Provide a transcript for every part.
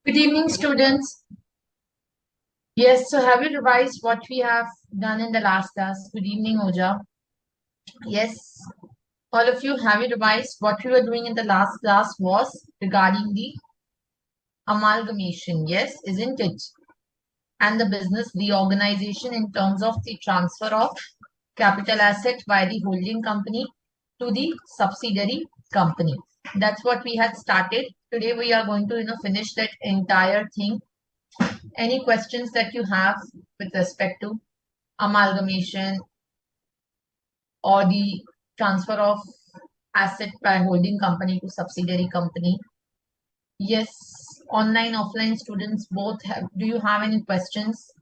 Good evening, students. Yes, so have you revised what we have done in the last class? Good evening, Oja. Yes, all of you, have you revised what we were doing in the last class was regarding the amalgamation? Yes, isn't it? And the business reorganization in terms of the transfer of capital asset by the holding company to the subsidiary company. That's what we had started. Today we are going to, finish that entire thing. Any questions that you have with respect to amalgamation or the transfer of asset by holding company to subsidiary company? Yes, online, offline students both have. Do you have any questions?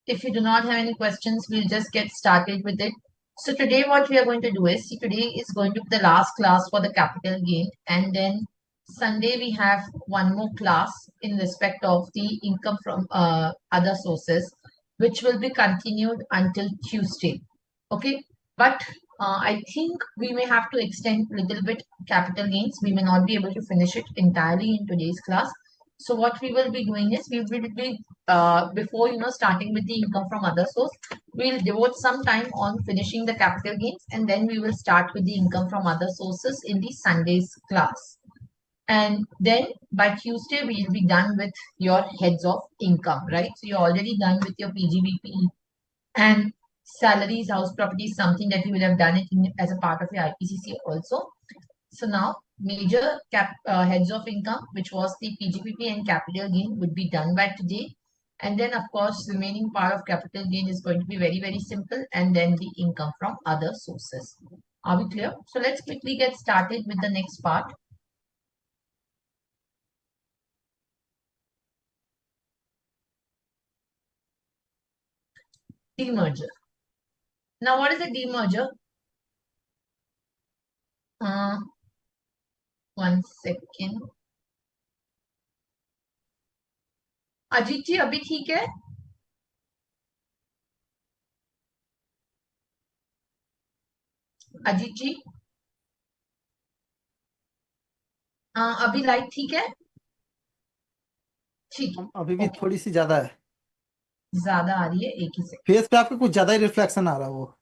If you do not have any questions, we'll just get started with it. So today what we are going to do is, today is going to be the last class for the capital gain, and then Sunday we have one more class in respect of the income from other sources, which will be continued until Tuesday. Okay, but I think we may have to extend a little bit capital gains. We may not be able to finish it entirely in today's class. So what we will be doing is we will be before starting with the income from other source, we'll devote some time on finishing the capital gains, and then we will start with the income from other sources in the Sunday's class. And then by Tuesday we'll be done with your heads of income, right? So you're already done with your PGBP and salaries, house property is something that you will have done it as a part of your IPCC also. So now major heads of income, which was the PGPP and capital gain, would be done by today. And then of course, remaining part of capital gain is going to be very, very simple. And then the income from other sources. Are we clear? So let's quickly get started with the next part. Demerger. Now, what is a demerger? Uh, 1 second. Ajit जी अभी ठीक है? अजीत जी अभी light ठीक है? ठीक है, अभी भी ओके। थोड़ी सी ज्यादा है। ज्यादा आ रही है, एक ही सेकंड। फेस पे आपके कुछ ज्यादा ही रिफ्लेक्शन आ रहा है वो।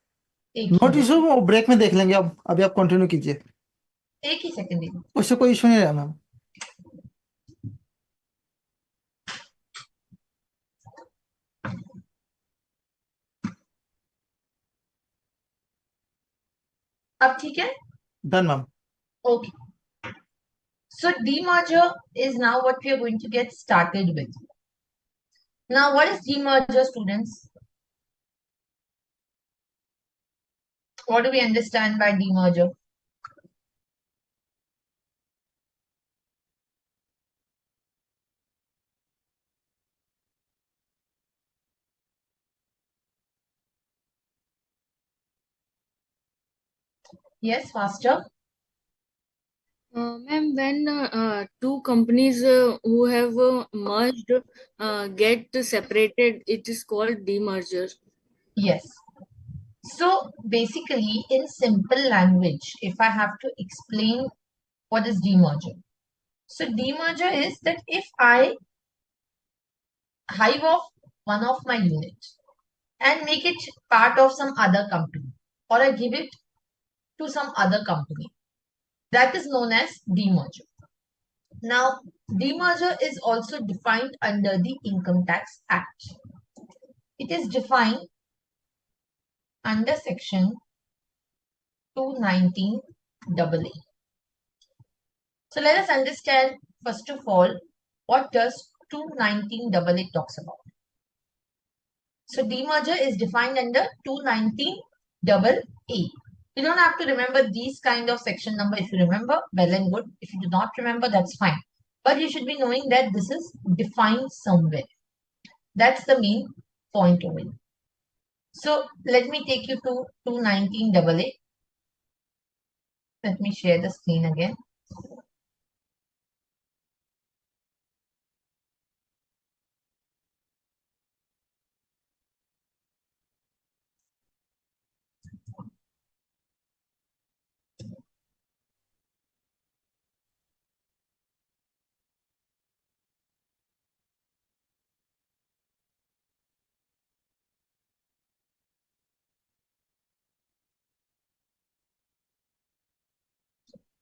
एक ही नोट मिनट, इशू वो ब्रेक में देख लेंगे। अब अभी आप कंटिन्यू कीजिए। एक ही सेकंड दीजिए। उससे कोई इशू नहीं रहा मैम। अब ठीक है? Done ma'am. Okay. So demerger is now what we are going to get started with. Now, what is demerger, students? What do we understand by demerger? Yes, faster. Ma'am, when two companies who have merged get separated, it is called demerger. Yes. So basically, in simple language, if I have to explain what is demerger. So demerger is that if I hive off one of my units and make it part of some other company, or I give it to some other company, that is known as demerger. Now, demerger is also defined under the Income Tax Act. It is defined under section 219AA. So let us understand first of all what does 219AA talks about. So demerger is defined under 219AA. You don't have to remember these kind of section number. If you remember, well and good. If you do not remember, that's fine. But you should be knowing that this is defined somewhere. That's the main point over here. So let me take you to 219AA. Let me share the screen again.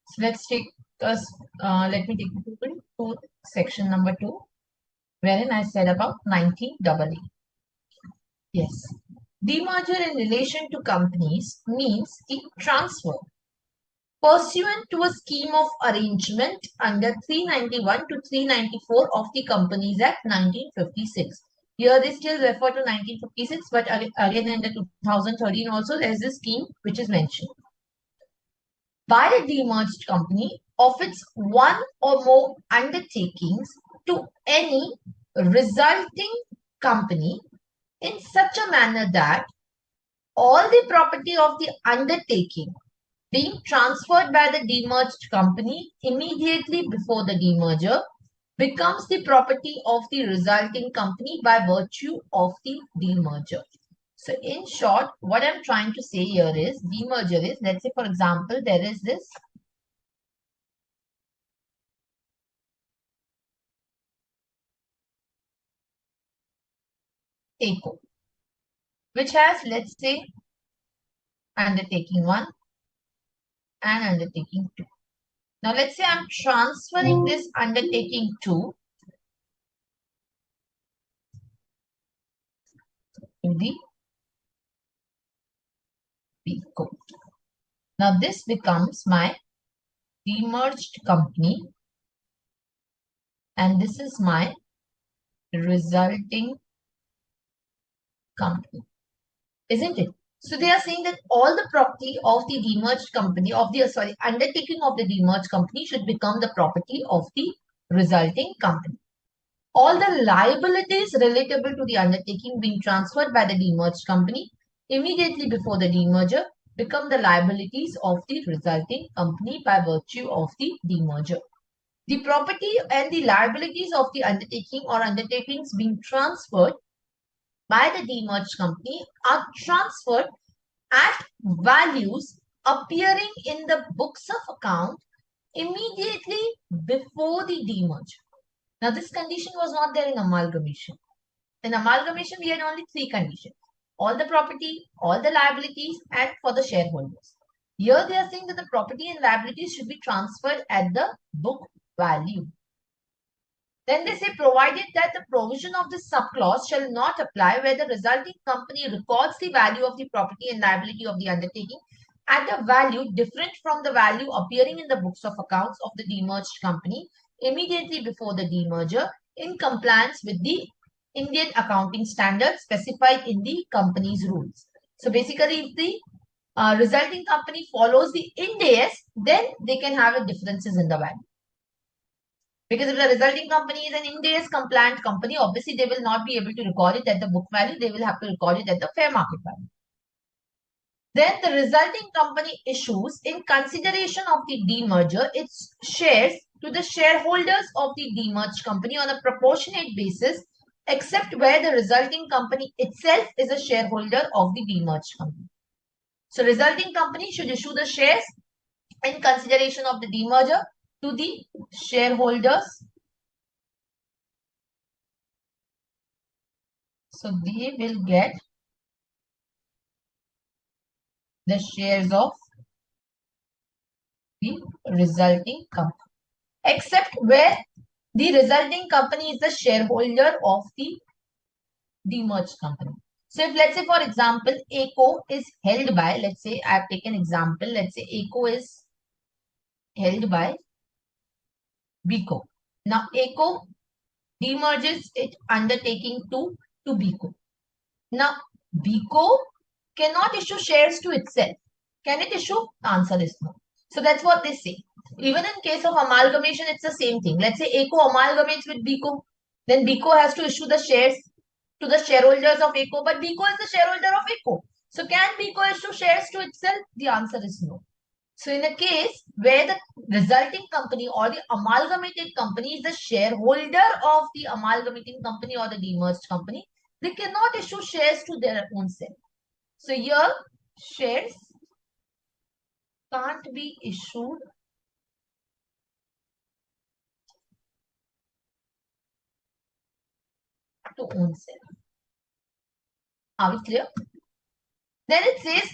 So let's take us, let me take you to section number 2, wherein I said about 19AA. Yes. Demerger in relation to companies means the transfer pursuant to a scheme of arrangement under 391 to 394 of the Companies Act 1956. Here they still refer to 1956, but again in the 2013 also there is a scheme which is mentioned. By a demerged company of its one or more undertakings to any resulting company in such a manner that all the property of the undertaking being transferred by the demerged company immediately before the demerger becomes the property of the resulting company by virtue of the demerger. So in short, what I'm trying to say here is demerger is, let's say for example, there is this ACO, which has, let's say, undertaking 1 and undertaking 2. Now let's say I'm transferring this undertaking 2 to the BCO. Now this becomes my demerged company and this is my resulting company, isn't it? So they are saying that all the property of the demerged company, undertaking of the demerged company should become the property of the resulting company. All the liabilities relatable to the undertaking being transferred by the demerged company immediately before the demerger become the liabilities of the resulting company by virtue of the demerger. The property and the liabilities of the undertaking or undertakings being transferred by the demerged company are transferred at values appearing in the books of account immediately before the demerger. Now, this condition was not there in amalgamation. In amalgamation, we had only 3 conditions: all the property, all the liabilities, and for the shareholders. Here, they are saying that the property and liabilities should be transferred at the book value. Then they say, provided that the provision of this subclause shall not apply where the resulting company records the value of the property and liability of the undertaking at a value different from the value appearing in the books of accounts of the demerged company immediately before the demerger in compliance with the Indian accounting standards specified in the company's rules. So basically, if the resulting company follows the Ind AS, then they can have differences in the value. Because if the resulting company is an Ind AS compliant company, obviously they will not be able to record it at the book value. They will have to record it at the fair market value. Then the resulting company issues, in consideration of the demerger, its shares to the shareholders of the demerged company on a proportionate basis, except where the resulting company itself is a shareholder of the demerged company. So resulting company should issue the shares in consideration of the demerger to the shareholders. So they will get the shares of the resulting company, except where the resulting company is the shareholder of the demerged company. So if let's say for example, ACO is held by, let's say I've taken example, let's say ACO is held by BCO. Now ACO demerges it undertaking to BCO. Now BCO cannot issue shares to itself. Can it issue? Answer is no. So that's what they say. Even in case of amalgamation, it's the same thing. Let's say ACO amalgamates with BCO. Then BCO has to issue the shares to the shareholders of ACO. But BCO is the shareholder of ACO. So can BCO issue shares to itself? The answer is no. So in a case where the resulting company or the amalgamated company is the shareholder of the amalgamating company or the demerged company, they cannot issue shares to their own self. So here, shares can't be issued to own self. Are we clear? Then it says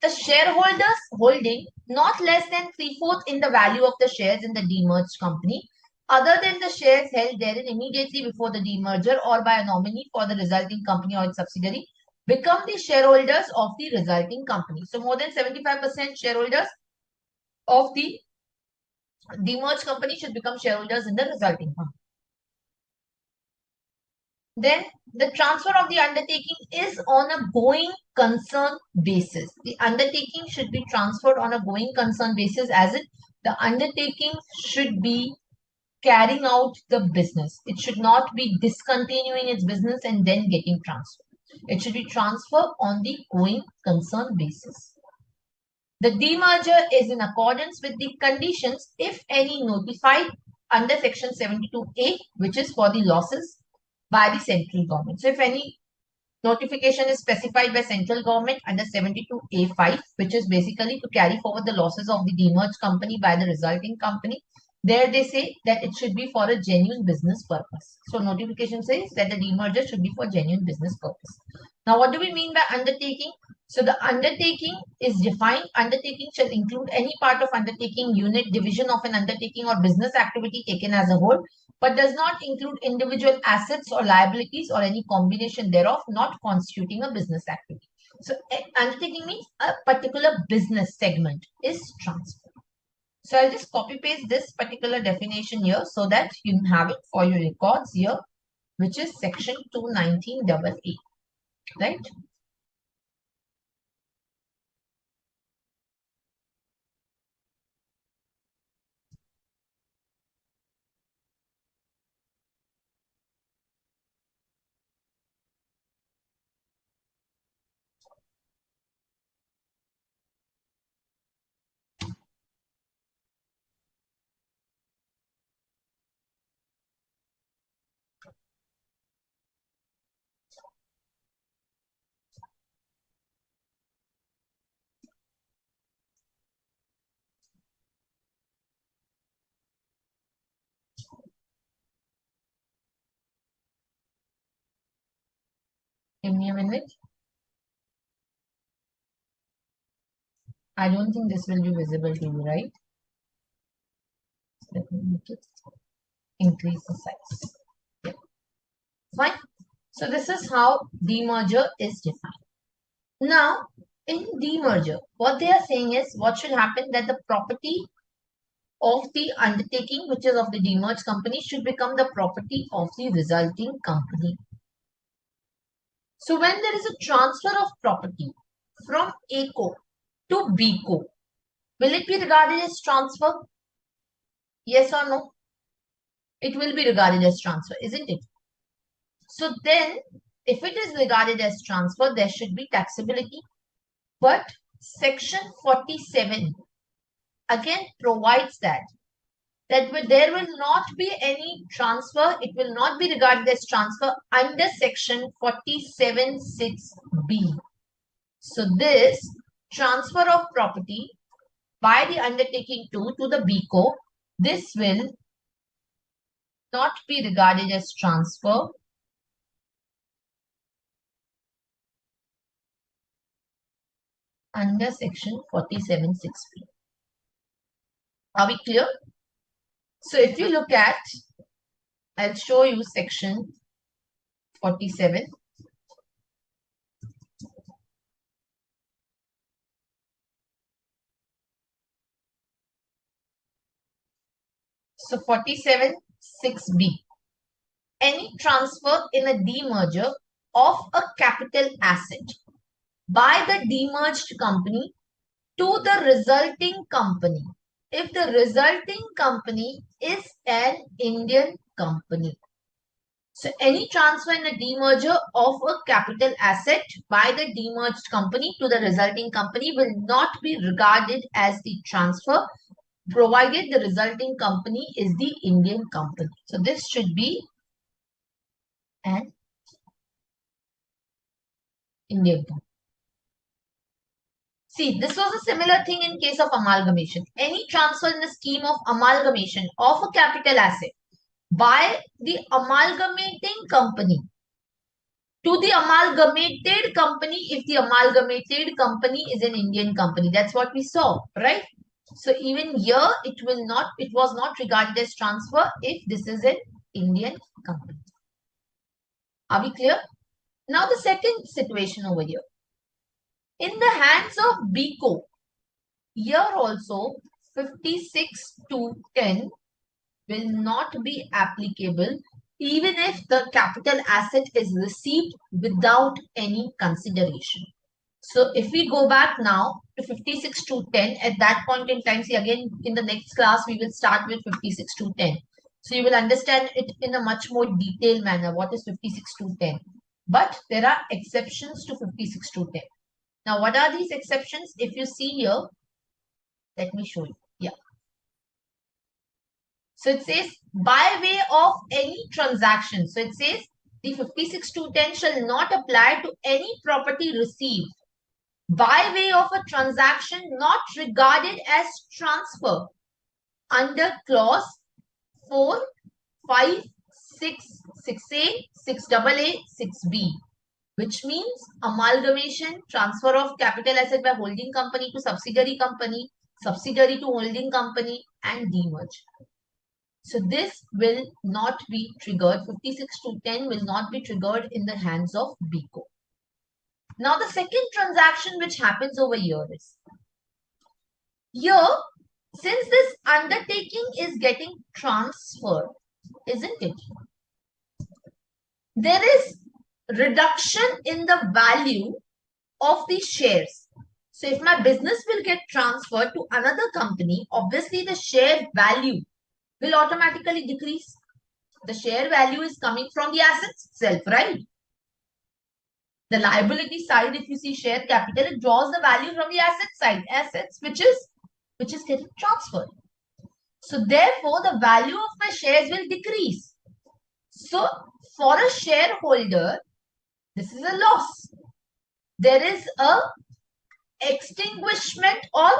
the shareholders holding not less than 3/4 in the value of the shares in the demerged company, other than the shares held therein immediately before the demerger or by a nominee for the resulting company or its subsidiary, become the shareholders of the resulting company. So more than 75% shareholders of the demerged company should become shareholders in the resulting company. Then the transfer of the undertaking is on a going concern basis. The undertaking should be transferred on a going concern basis, as in the undertaking should be carrying out the business. It should not be discontinuing its business and then getting transferred. It should be transferred on the going concern basis. The demerger is in accordance with the conditions, if any, notified under section 72A, which is for the losses by the central government. So if any notification is specified by central government under 72A5, which is basically to carry forward the losses of the demerged company by the resulting company, there they say that it should be for a genuine business purpose. So notification says that the demerger should be for genuine business purpose. Now, what do we mean by undertaking? So the undertaking is defined. Undertaking shall include any part of undertaking, unit, division of an undertaking or business activity taken as a whole, but does not include individual assets or liabilities or any combination thereof, not constituting a business activity. So undertaking means a particular business segment is transferred. So I'll just copy paste this particular definition here so that you have it for your records here, which is section 219AA, right? Give me a minute. I don't think this will be visible to you, right? Let me make it increase the size. Yeah. Fine. So this is how demerger is defined. Now, in demerger, what they are saying is what should happen, that the property of the undertaking, which is of the demerged company, should become the property of the resulting company. So when there is a transfer of property from A co to B co, will it be regarded as transfer? Yes or no? It will be regarded as transfer, isn't it? So then, if it is regarded as transfer, there should be taxability. But section 47 again provides that there will not be any transfer. It will not be regarded as transfer under section 47(6)(b). So this transfer of property by the undertaking to the BCO, this will not be regarded as transfer under section 47(6)(b). Are we clear? So if you look at, I'll show you section 47. So 47(6)(b). Any transfer in a demerger of a capital asset by the demerged company to the resulting company, if the resulting company is an Indian company. So any transfer in a demerger of a capital asset by the demerged company to the resulting company will not be regarded as the transfer, provided the resulting company is the Indian company. So this should be an Indian company. See, this was a similar thing in case of amalgamation. Any transfer in the scheme of amalgamation of a capital asset by the amalgamating company to the amalgamated company, if the amalgamated company is an Indian company. That's what we saw, right? So even here, it was not regarded as transfer if this is an Indian company. Are we clear? Now the second situation over here. In the hands of BCO, here also 56 to 10 will not be applicable even if the capital asset is received without any consideration. So if we go back now to 56 to 10, at that point in time, see again in the next class, we will start with 56 to 10. So you will understand it in a much more detailed manner. What is 56 to 10? But there are exceptions to 56 to 10. Now, what are these exceptions? If you see here, let me show you. Yeah. So it says by way of any transaction. So it says the 56 to 10 shall not apply to any property received by way of a transaction not regarded as transfer under clause 4, 5, 6, 6A, 6AA, 6B, which means amalgamation, transfer of capital asset by holding company to subsidiary to holding company, and demerge. So this will not be triggered. 56 to 10 will not be triggered in the hands of BCO. Now the second transaction which happens over here is, here, since this undertaking is getting transferred, isn't it? There is reduction in the value of the shares. So if my business will get transferred to another company, obviously the share value will automatically decrease. The share value is coming from the assets itself, right? The liability side, if you see share capital, it draws the value from the asset side, assets which is getting transferred. So therefore, the value of my shares will decrease. So for a shareholder, this is a loss. There is a extinguishment or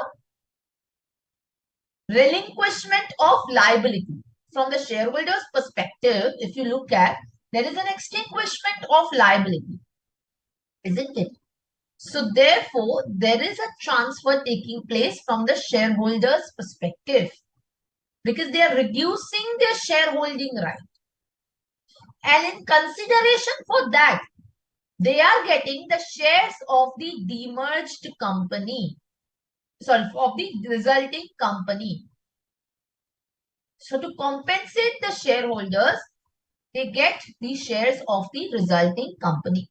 relinquishment of liability. From the shareholder's perspective, if you look at, there is an extinguishment of liability, isn't it? So therefore, there is a transfer taking place from the shareholder's perspective because they are reducing their shareholding right. And in consideration for that, they are getting the shares of the demerged company, sorry, of the resulting company. So to compensate the shareholders, they get the shares of the resulting company.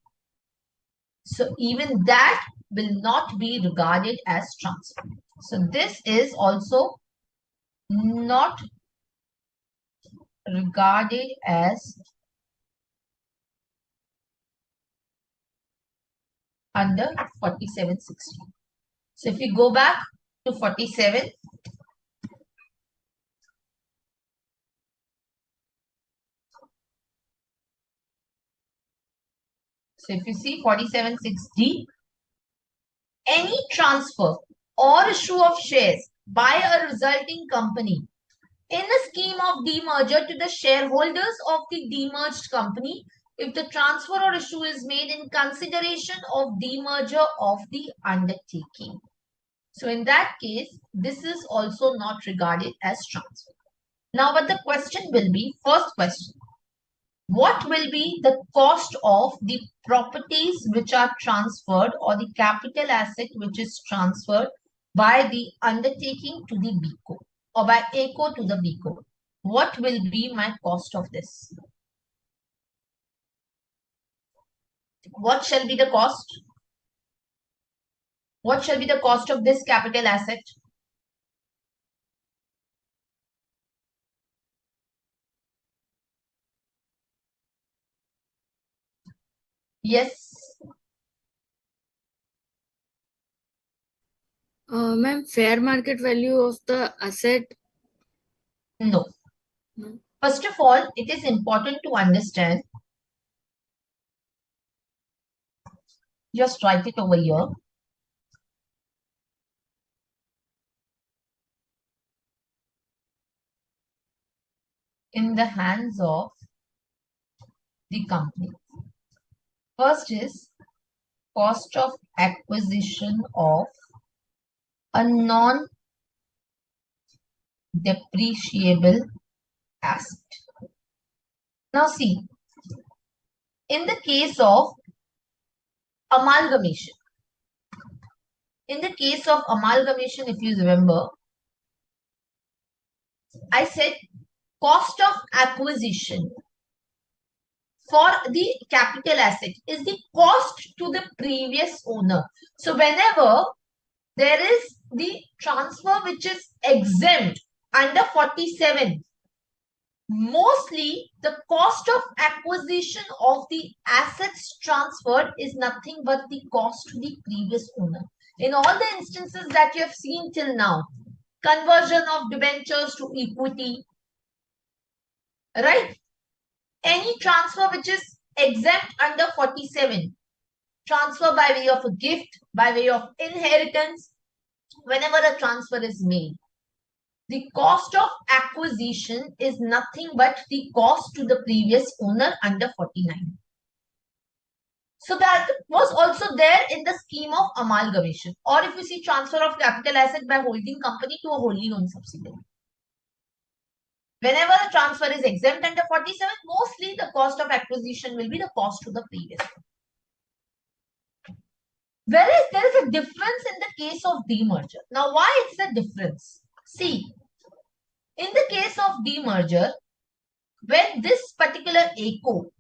So even that will not be regarded as transfer. So this is also not regarded as under 4760. So if we go back to 47, so if you see 4760, any transfer or issue of shares by a resulting company in a scheme of demerger to the shareholders of the demerged company if the transfer or issue is made in consideration of demerger of the undertaking. So in that case, this is also not regarded as transfer. Now, but the question will be, first question, what will be the cost of the properties which are transferred or the capital asset which is transferred by the undertaking to the BCO or by ACO to the BCO? What will be my cost of this? What shall be the cost? What shall be the cost of this capital asset? Yes. Ma'am, fair market value of the asset? No. No. First of all, it is important to understand. Just write it over here. In the hands of the company. First is cost of acquisition of a non depreciable asset. Now see, in the case of amalgamation, if you remember, I said cost of acquisition for the capital asset is the cost to the previous owner. So whenever there is the transfer which is exempt under 47, mostly the cost of acquisition of the assets transferred is nothing but the cost to the previous owner. In all the instances that you have seen till now, conversion of debentures to equity, right? Any transfer which is exempt under 47, transfer by way of a gift, by way of inheritance, whenever a transfer is made, the cost of acquisition is nothing but the cost to the previous owner under 49. So that was also there in the scheme of amalgamation. Or if you see transfer of capital asset by holding company to a wholly owned subsidiary. Whenever the transfer is exempt under 47, mostly the cost of acquisition will be the cost to the previous owner. Whereas there is a difference in the case of demerger. Now, why it's a difference? See, in the case of demerger, when this particular ACO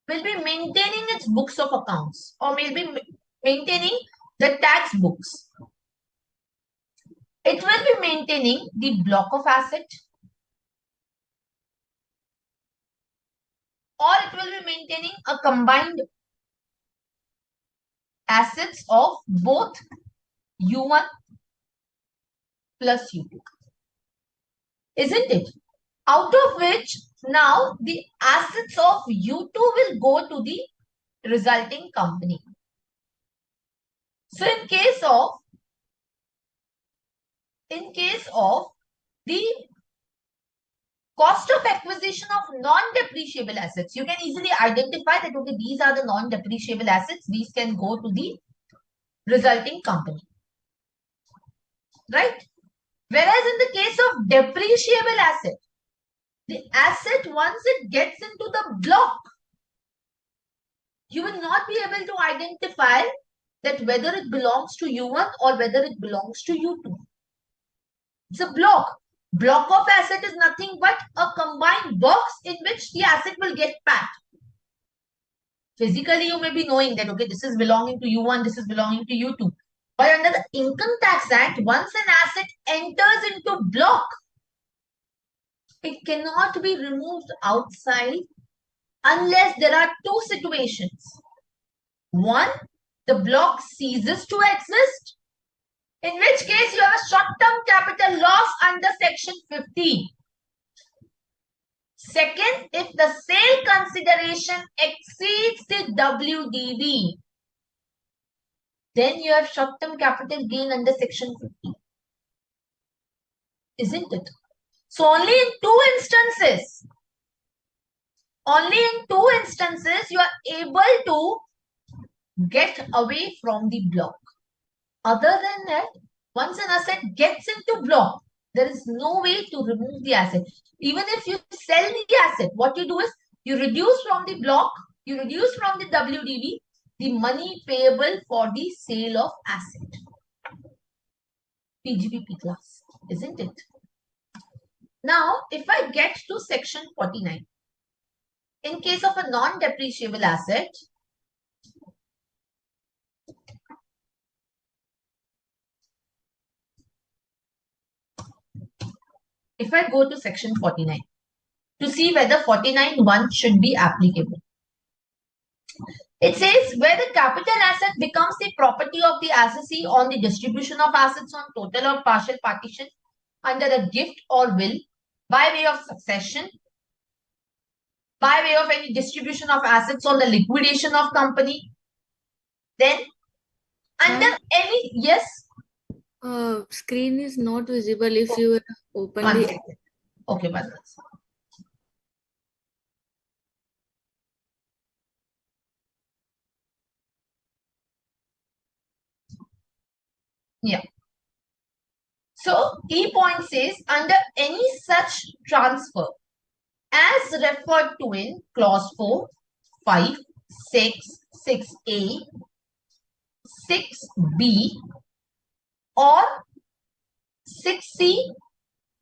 will be maintaining its books of accounts or may be maintaining the tax books, it will be maintaining the block of asset or it will be maintaining a combined assets of both U1 plus U2. Isn't it? Out of which now the assets of U2 will go to the resulting company. So in case of the cost of acquisition of non-depreciable assets, you can easily identify that, okay, these are the non-depreciable assets. These can go to the resulting company, right? Whereas in the case of depreciable asset, the asset, once it gets into the block, you will not be able to identify that whether it belongs to U1 or whether it belongs to U2. It's a block. Block of asset is nothing but a combined box in which the asset will get packed. Physically, you may be knowing that, okay, this is belonging to U1, this is belonging to U2. But under the Income Tax Act, once an asset enters into block, it cannot be removed outside unless there are two situations. One, the block ceases to exist, in which case you have a short-term capital loss under section 50. Second, if the sale consideration exceeds the WDV, then you have short-term capital gain under section 50. Isn't it? So only in two instances, you are able to get away from the block. Other than that, once an asset gets into block, there is no way to remove the asset. Even if you sell the asset, what you do is you reduce from the block, you reduce from the WDV, the money payable for the sale of asset. PGBP class, isn't it? Now, if I get to section 49, in case of a non-depreciable asset, if I go to section 49 to see whether 49(1) should be applicable, it says where the capital asset becomes the property of the assessee on the distribution of assets on total or partial partition under a gift or will by way of succession, by way of any distribution of assets on the liquidation of company, then under any, yes, Screen is not visible if you open one the. second. Okay, one second. Yeah. So key point says under any such transfer as referred to in clause 4, 5, 6, 6A, 6B or 6C,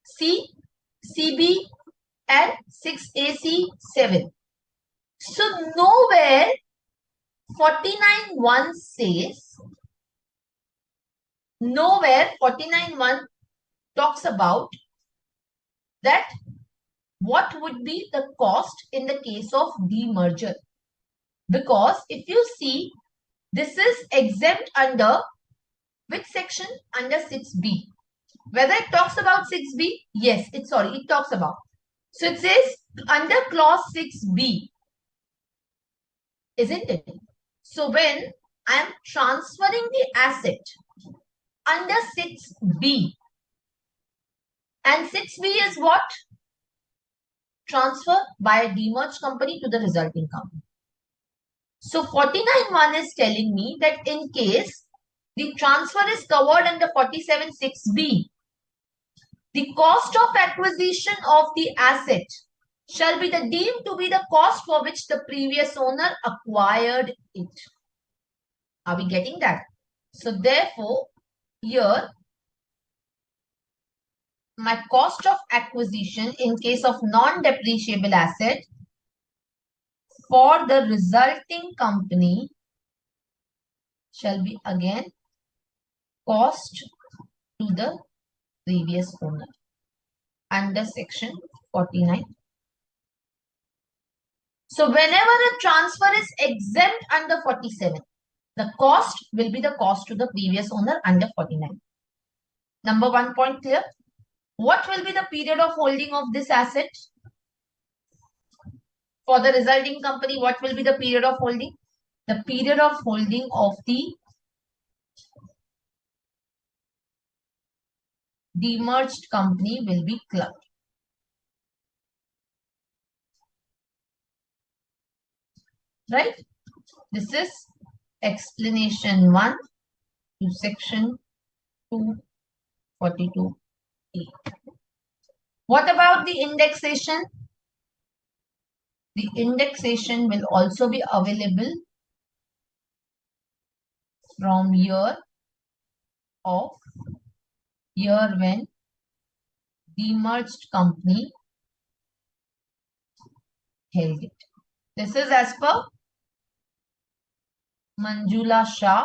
C, CB and 6AC 7. So nowhere 49.1 says, nowhere 49.1 talks about that what would be the cost in the case of demerger. Because if you see, this is exempt under which section? Under 6B. Whether it talks about 6B? Yes, it talks about. So it says under clause 6B, isn't it? So when I am transferring the asset under 6B, and 6B is what? Transfer by a demerged company to the resulting company. So 49.1 is telling me that in case the transfer is covered under 47.6B, the cost of acquisition of the asset shall be deemed to be the cost for which the previous owner acquired it. Are we getting that? So therefore, here my cost of acquisition in case of non-depreciable asset for the resulting company shall be again cost to the previous owner under section 49. So whenever a transfer is exempt under 47, the cost will be the cost to the previous owner under 49. Number 1 point clear? What will be the period of holding of this asset? For the resulting company, what will be the period of holding? The period of holding of the demerged company will be clubbed. Right? This is explanation 1 to section 242A. What about the indexation? The indexation will also be available from year when demerged company held it. This is as per Manjula Shah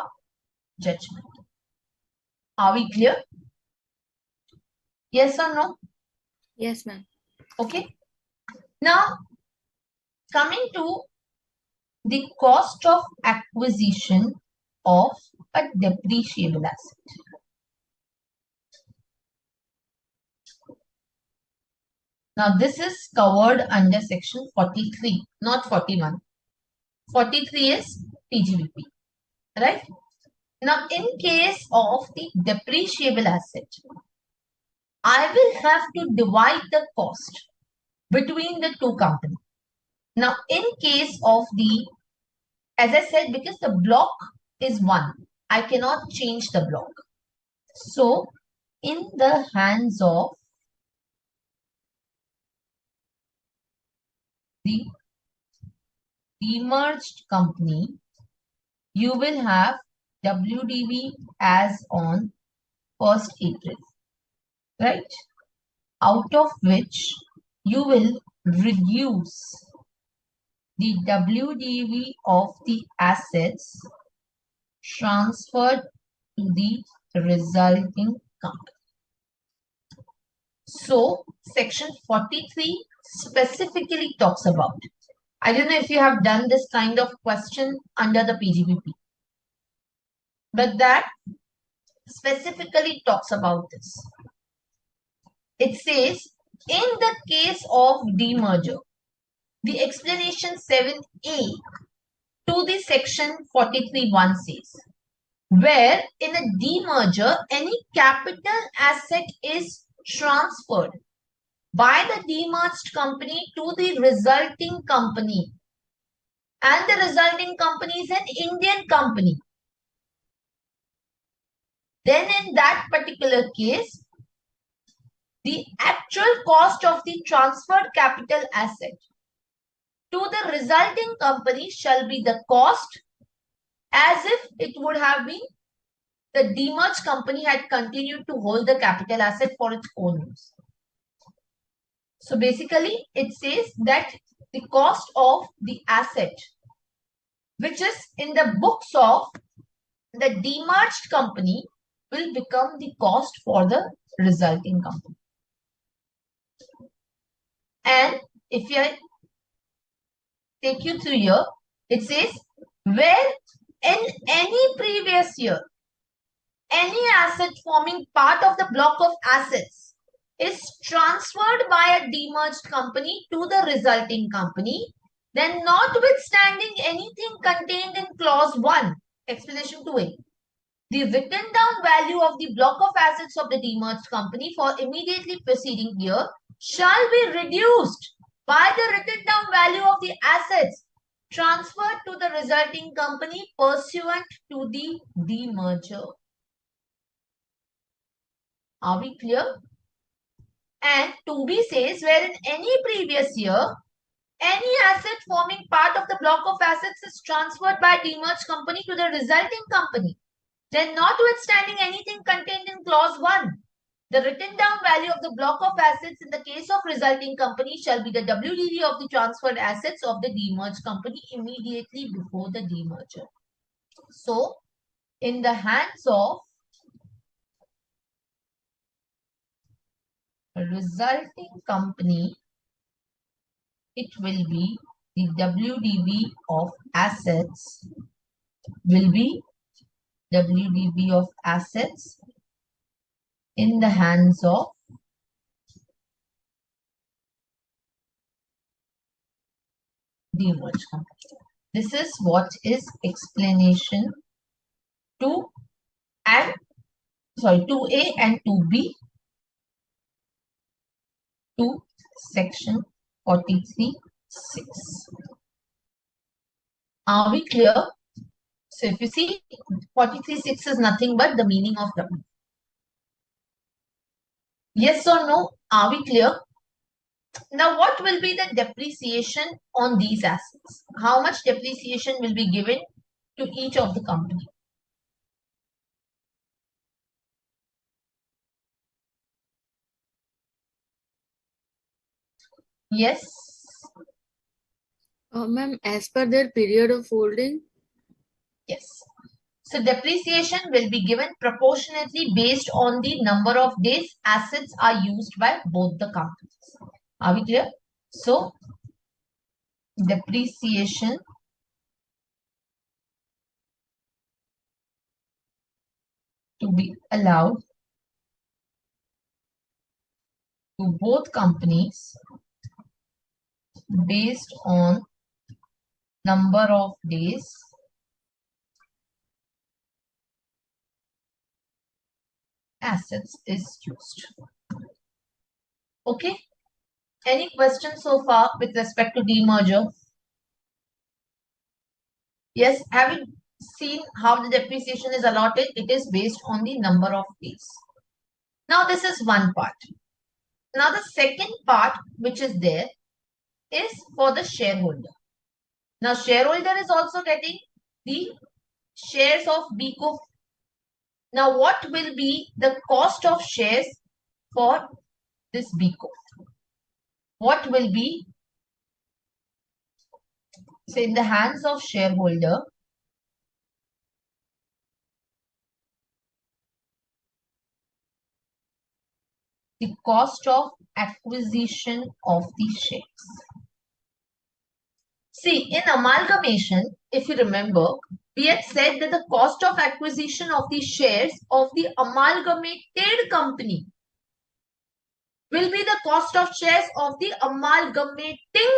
judgment. Are we clear? Yes or no? Yes, ma'am. Okay. Now, coming to the cost of acquisition of a depreciable asset. Now, this is covered under section 43, not 41. 43 is PGBP, right? Now, in case of the depreciable asset, I will have to divide the cost between the two companies. Now, in case of the, as I said, because the block is 1, I cannot change the block. So, in the hands of the demerged company, you will have WDV as on 1st April, right? Out of which you will reduce the WDV of the assets transferred to the resulting company. So, section 43 specifically talks about. I don't know if you have done this kind of question under the PGBP, but that specifically talks about this. It says, in the case of demerger, the explanation 7A to the section 43.1 says, where in a demerger, any capital asset is transferred by the demerged company to the resulting company, and the resulting company is an Indian company, then in that particular case, the actual cost of the transferred capital asset to the resulting company shall be the cost as if it would have been the demerged company had continued to hold the capital asset for its own use. So basically, it says that the cost of the asset, which is in the books of the demerged company, will become the cost for the resulting company. And if I take you through here, it says where in any previous year, any asset forming part of the block of assets is transferred by a demerged company to the resulting company, then notwithstanding anything contained in clause 1, explanation 2a, the written down value of the block of assets of the demerged company for immediately preceding year shall be reduced by the written down value of the assets transferred to the resulting company pursuant to the demerger. Are we clear? And 2b says where in any previous year, any asset forming part of the block of assets is transferred by demerged company to the resulting company, then notwithstanding anything contained in clause 1, the written down value of the block of assets in the case of resulting company shall be the WDV of the transferred assets of the demerged company immediately before the demerger. So, in the hands of resulting company, it will be the WDV of assets will be WDV of assets in the hands of demerged company. This is what is explanation 2 and 2a and 2b to section 43.6. Are we clear? So if you see 43.6 is nothing but the meaning of W. Yes or no? Are we clear? Now what will be the depreciation on these assets? How much depreciation will be given to each of the company? Yes. Ma'am, as per their period of holding. Yes. So depreciation will be given proportionately based on the number of days assets are used by both the companies. Are we clear? So depreciation to be allowed to both companies based on number of days assets is used. Okay. Any questions so far with respect to demerger? Yes. Have you seen how the depreciation is allotted? It is based on the number of days. Now this is one part. Now the second part which is there is for the shareholder. Now shareholder is also getting the shares of B Corp. Now what will be the cost of shares for this B Corp? What will be, say, in the hands of shareholder, the cost of acquisition of the shares. See, in amalgamation, if you remember, we had said that the cost of acquisition of the shares of the amalgamated company will be the cost of shares of the amalgamating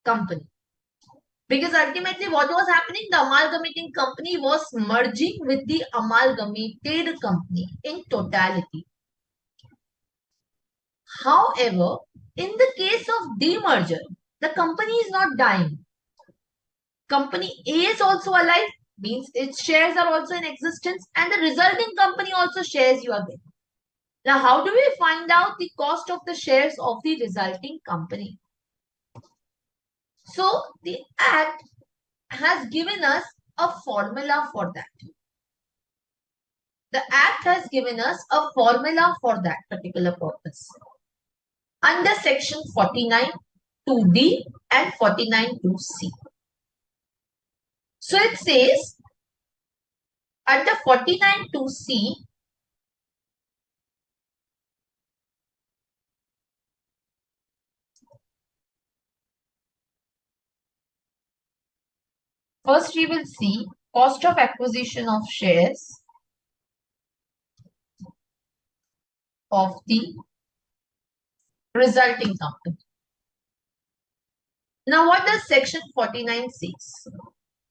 company. Because ultimately what was happening? The amalgamating company was merging with the amalgamated company in totality. However, in the case of demerger, the company is not dying. Company A is also alive, means its shares are also in existence, and the resulting company also shares you are getting. Now, how do we find out the cost of the shares of the resulting company? So, the Act has given us a formula for that. The Act has given us a formula for that particular purpose. Under section 49 2D and 49 2C. So it says under 49 2C, first we will see cost of acquisition of shares of the resulting company. Now what does section 49 says?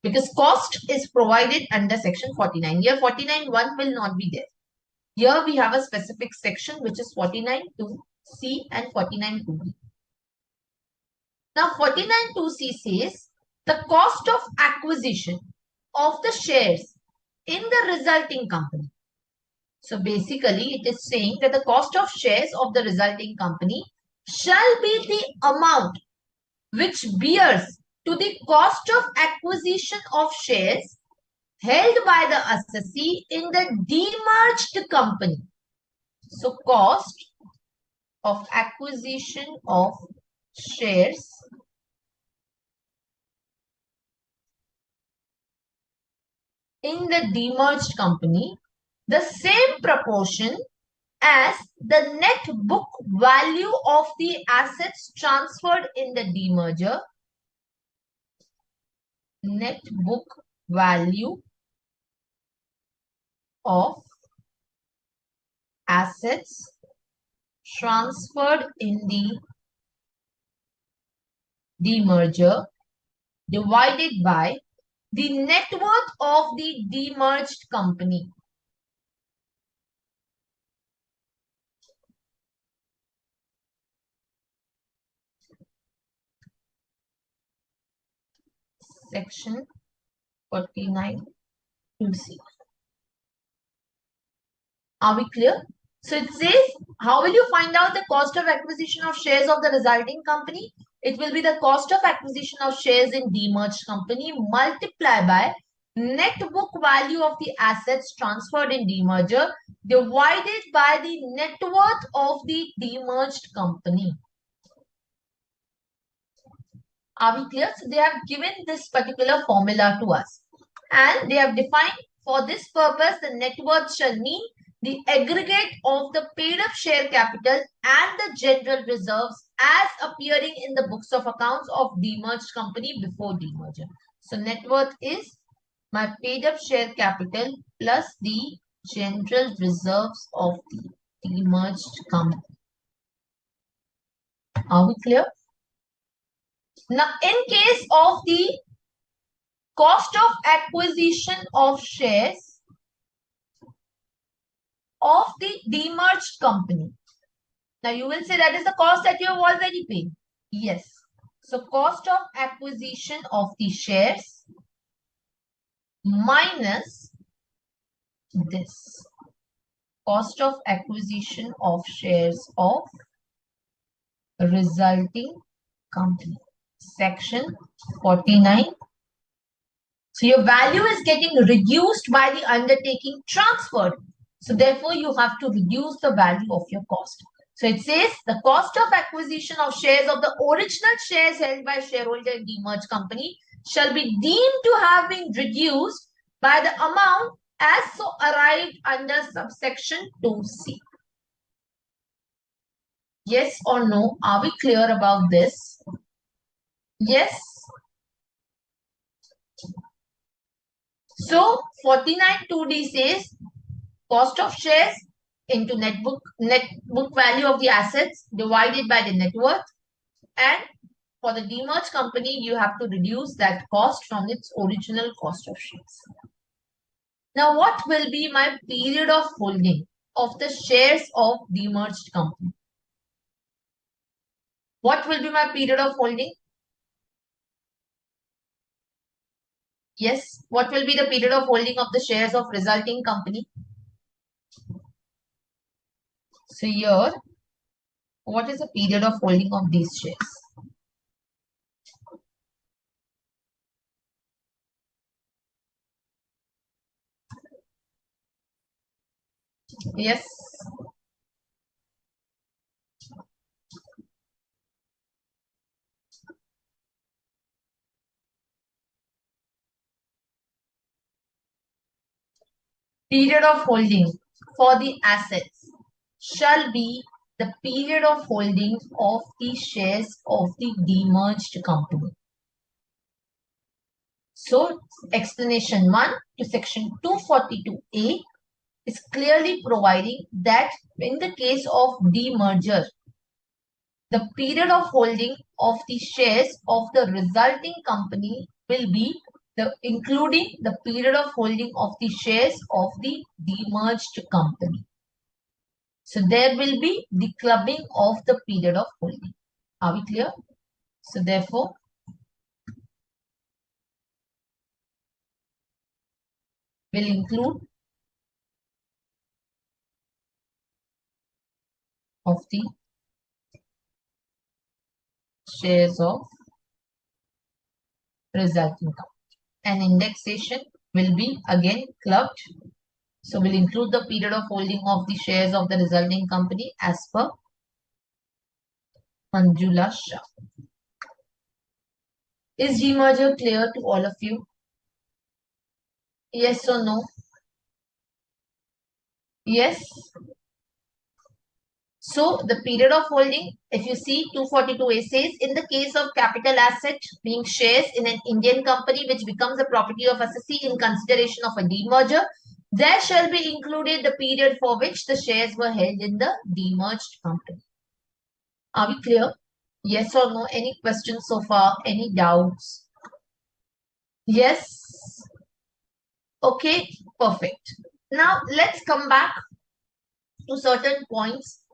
Because cost is provided under section 49. Here 49.1 will not be there. Here we have a specific section which is 49.2C and 49.2B. Now 49.2C says the cost of acquisition of the shares in the resulting company. So basically it is saying that the cost of shares of the resulting company shall be the amount which bears to the cost of acquisition of shares held by the assessee in the demerged company. So cost of acquisition of shares in the demerged company, the same proportion as the net book value of the assets transferred in the demerger, net book value of assets transferred in the demerger divided by the net worth of the demerged company. Section 49 2C. Are we clear? So it says, how will you find out the cost of acquisition of shares of the resulting company? It will be the cost of acquisition of shares in demerged company multiplied by net book value of the assets transferred in demerger divided by the net worth of the demerged company. Are we clear? So they have given this particular formula to us and they have defined for this purpose the net worth shall mean the aggregate of the paid up share capital and the general reserves as appearing in the books of accounts of demerged company before demerger. So net worth is my paid up share capital plus the general reserves of the demerged company. Are we clear? Now, in case of the cost of acquisition of shares of the demerged company. Now, you will say that is the cost that you have already paid. Yes. So, cost of acquisition of the shares minus this. Cost of acquisition of shares of resulting company. Section 49. So your value is getting reduced by the undertaking transferred. So therefore, you have to reduce the value of your cost. So it says the cost of acquisition of shares of the original shares held by shareholder in demerged company shall be deemed to have been reduced by the amount as so arrived under subsection 2C. Yes or no? Are we clear about this? Yes. So 49 2D says cost of shares into net book value of the assets divided by the net worth, and for the demerged company you have to reduce that cost from its original cost of shares. Now what will be my period of holding of the shares of demerged company? What will be my period of holding? Yes, what will be the period of holding of the shares of resulting company? So here, what is the period of holding of these shares? Yes, period of holding for the assets shall be the period of holding of the shares of the demerged company. So, explanation 1 to section 242A is clearly providing that in the case of demerger, the period of holding of the shares of the resulting company will be including the period of holding of the shares of the demerged company. So there will be the clubbing of the period of holding. Are we clear? So therefore, will include of the shares of resulting company. And indexation will be again clubbed. So we'll include the period of holding of the shares of the resulting company as per Manjula Shah. Is demerger clear to all of you? Yes or no? Yes. So the period of holding, if you see 242A says, in the case of capital asset being shares in an Indian company which becomes a property of assessee in consideration of a demerger, there shall be included the period for which the shares were held in the demerged company. Are we clear? Yes or no? Any questions so far? Any doubts? Yes. Okay, perfect. Now let's come back to certain points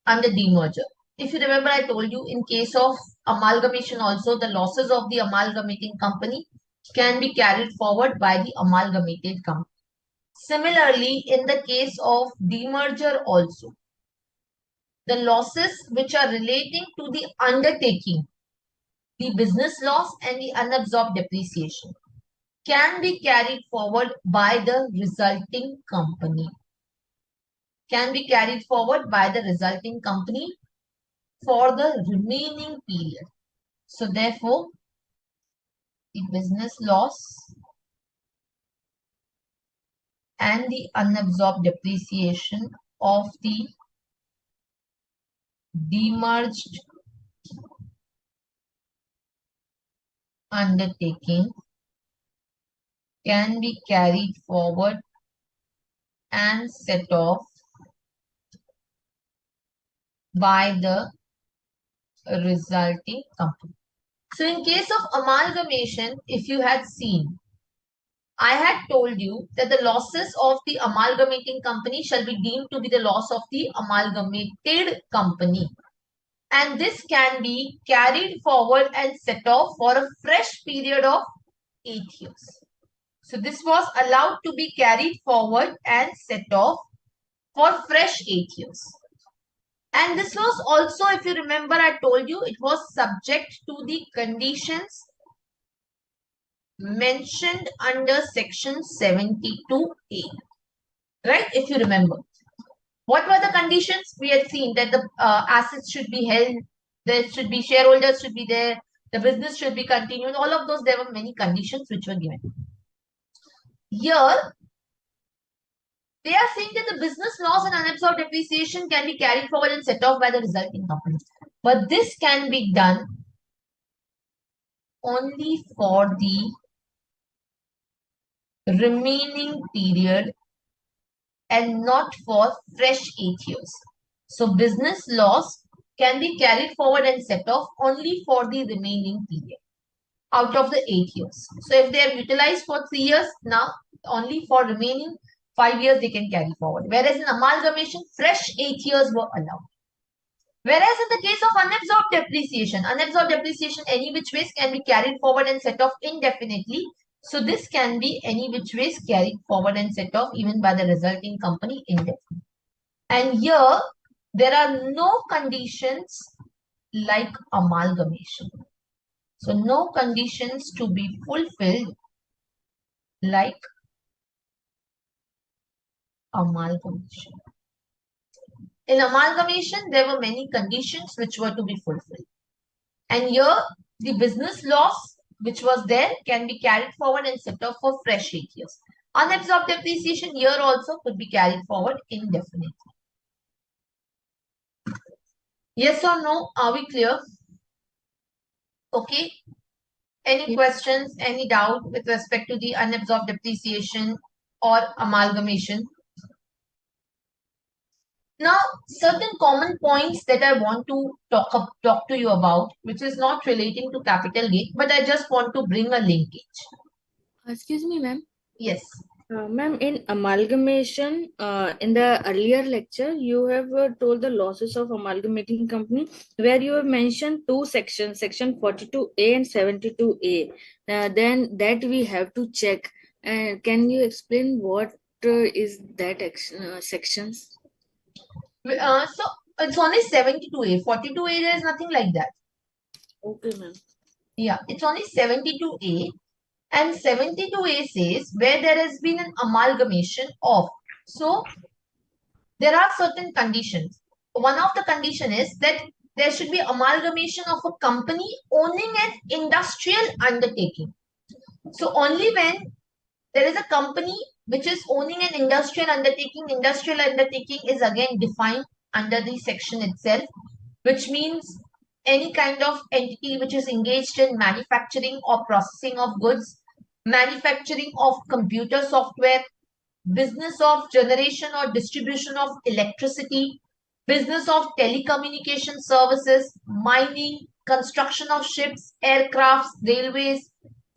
under demerger. If you remember, I told you in case of amalgamation also, the losses of the amalgamating company can be carried forward by the amalgamated company. Similarly, in the case of demerger also, the losses which are relating to the undertaking, the business loss and the unabsorbed depreciation can be carried forward by the resulting company. Can be carried forward by the resulting company for the remaining period. So therefore, the business loss and the unabsorbed depreciation of the demerged undertaking can be carried forward and set off by the resulting company. So in case of amalgamation, if you had seen, I had told you that the losses of the amalgamating company shall be deemed to be the loss of the amalgamated company. And this can be carried forward and set off for a fresh period of 8 years. So this was allowed to be carried forward and set off for fresh 8 years. And this was also, if you remember, I told you it was subject to the conditions mentioned under section 72A. Right? If you remember. What were the conditions? We had seen that the assets should be held, there should be shareholders should be there, the business should be continued. All of those, there were many conditions which were given. Here, they are saying that the business loss and unabsorbed depreciation can be carried forward and set off by the resulting companies. But this can be done only for the remaining period and not for fresh 8 years. So business loss can be carried forward and set off only for the remaining period out of the 8 years. So if they are utilized for 3 years, now only for remaining 5 years they can carry forward. Whereas in amalgamation, fresh 8 years were allowed. Whereas in the case of unabsorbed depreciation any which ways can be carried forward and set off indefinitely. So this can be any which ways carried forward and set off even by the resulting company indefinitely. And here, there are no conditions like amalgamation. So no conditions to be fulfilled like amalgamation. In amalgamation, there were many conditions which were to be fulfilled. And here, the business loss which was there can be carried forward and set off for fresh 8 years. Unabsorbed depreciation here also could be carried forward indefinitely. Yes or no? Are we clear? Okay. Any questions, any doubt with respect to the unabsorbed depreciation or amalgamation? Now, certain common points that I want to talk to you about, which is not relating to capital gain, but I just want to bring a linkage. Excuse me, ma'am. Yes. Ma'am, in amalgamation, in the earlier lecture, you have told the losses of amalgamating company, where you have mentioned two sections, section 42A and 72A. Then that we have to check. Can you explain what is that sections? So it's only 72A. 42A, there is nothing like that. Okay, ma'am. Yeah, it's only 72A. And 72A says where there has been an amalgamation of. So there are certain conditions. One of the condition is that there should be amalgamation of a company owning an industrial undertaking. So only when there is a company which is owning an industrial undertaking is again defined under the section itself, which means any kind of entity which is engaged in manufacturing or processing of goods, manufacturing of computer software, business of generation or distribution of electricity, business of telecommunication services, mining, construction of ships, aircrafts, railways.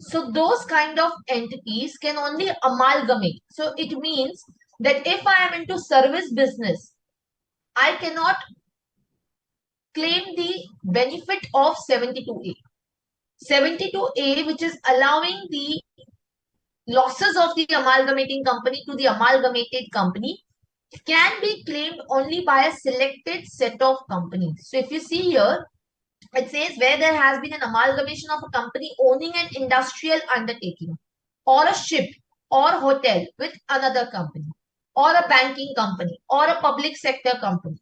So those kind of entities can only amalgamate. So it means that if I am into service business, I cannot claim the benefit of 72A. 72A, which is allowing the losses of the amalgamating company to the amalgamated company, can be claimed only by a selected set of companies. So if you see here, it says where there has been an amalgamation of a company owning an industrial undertaking or a ship or hotel with another company or a banking company or a public sector company,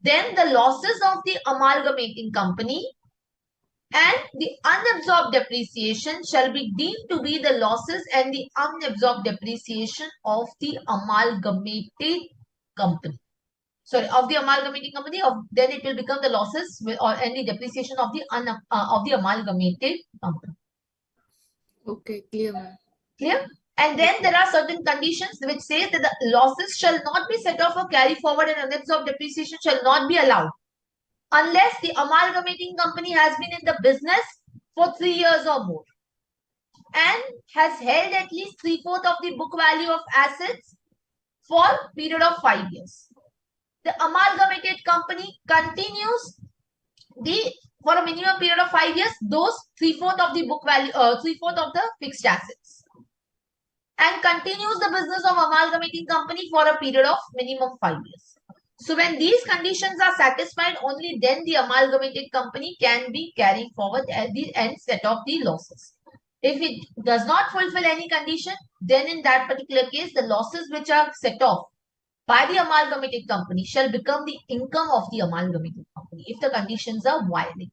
then the losses of the amalgamating company and the unabsorbed depreciation shall be deemed to be the losses and the unabsorbed depreciation of the amalgamated company. Sorry, of the amalgamating company, then it will become the losses or any depreciation of the amalgamated company. Okay, clear, ma'am. Clear? And then there are certain conditions which say that the losses shall not be set off or carry forward and unabsorbed depreciation shall not be allowed unless the amalgamating company has been in the business for 3 years or more and has held at least 3/4 of the book value of assets for a period of 5 years. The amalgamated company continues for a minimum period of 5 years those 3/4 of the book value, 3/4 of the fixed assets, and continues the business of amalgamating company for a period of minimum 5 years. So when these conditions are satisfied, only then the amalgamated company can be carried forward at the end set off the losses. If it does not fulfill any condition, then in that particular case, the losses which are set off by the amalgamated company shall become the income of the amalgamated company if the conditions are violated.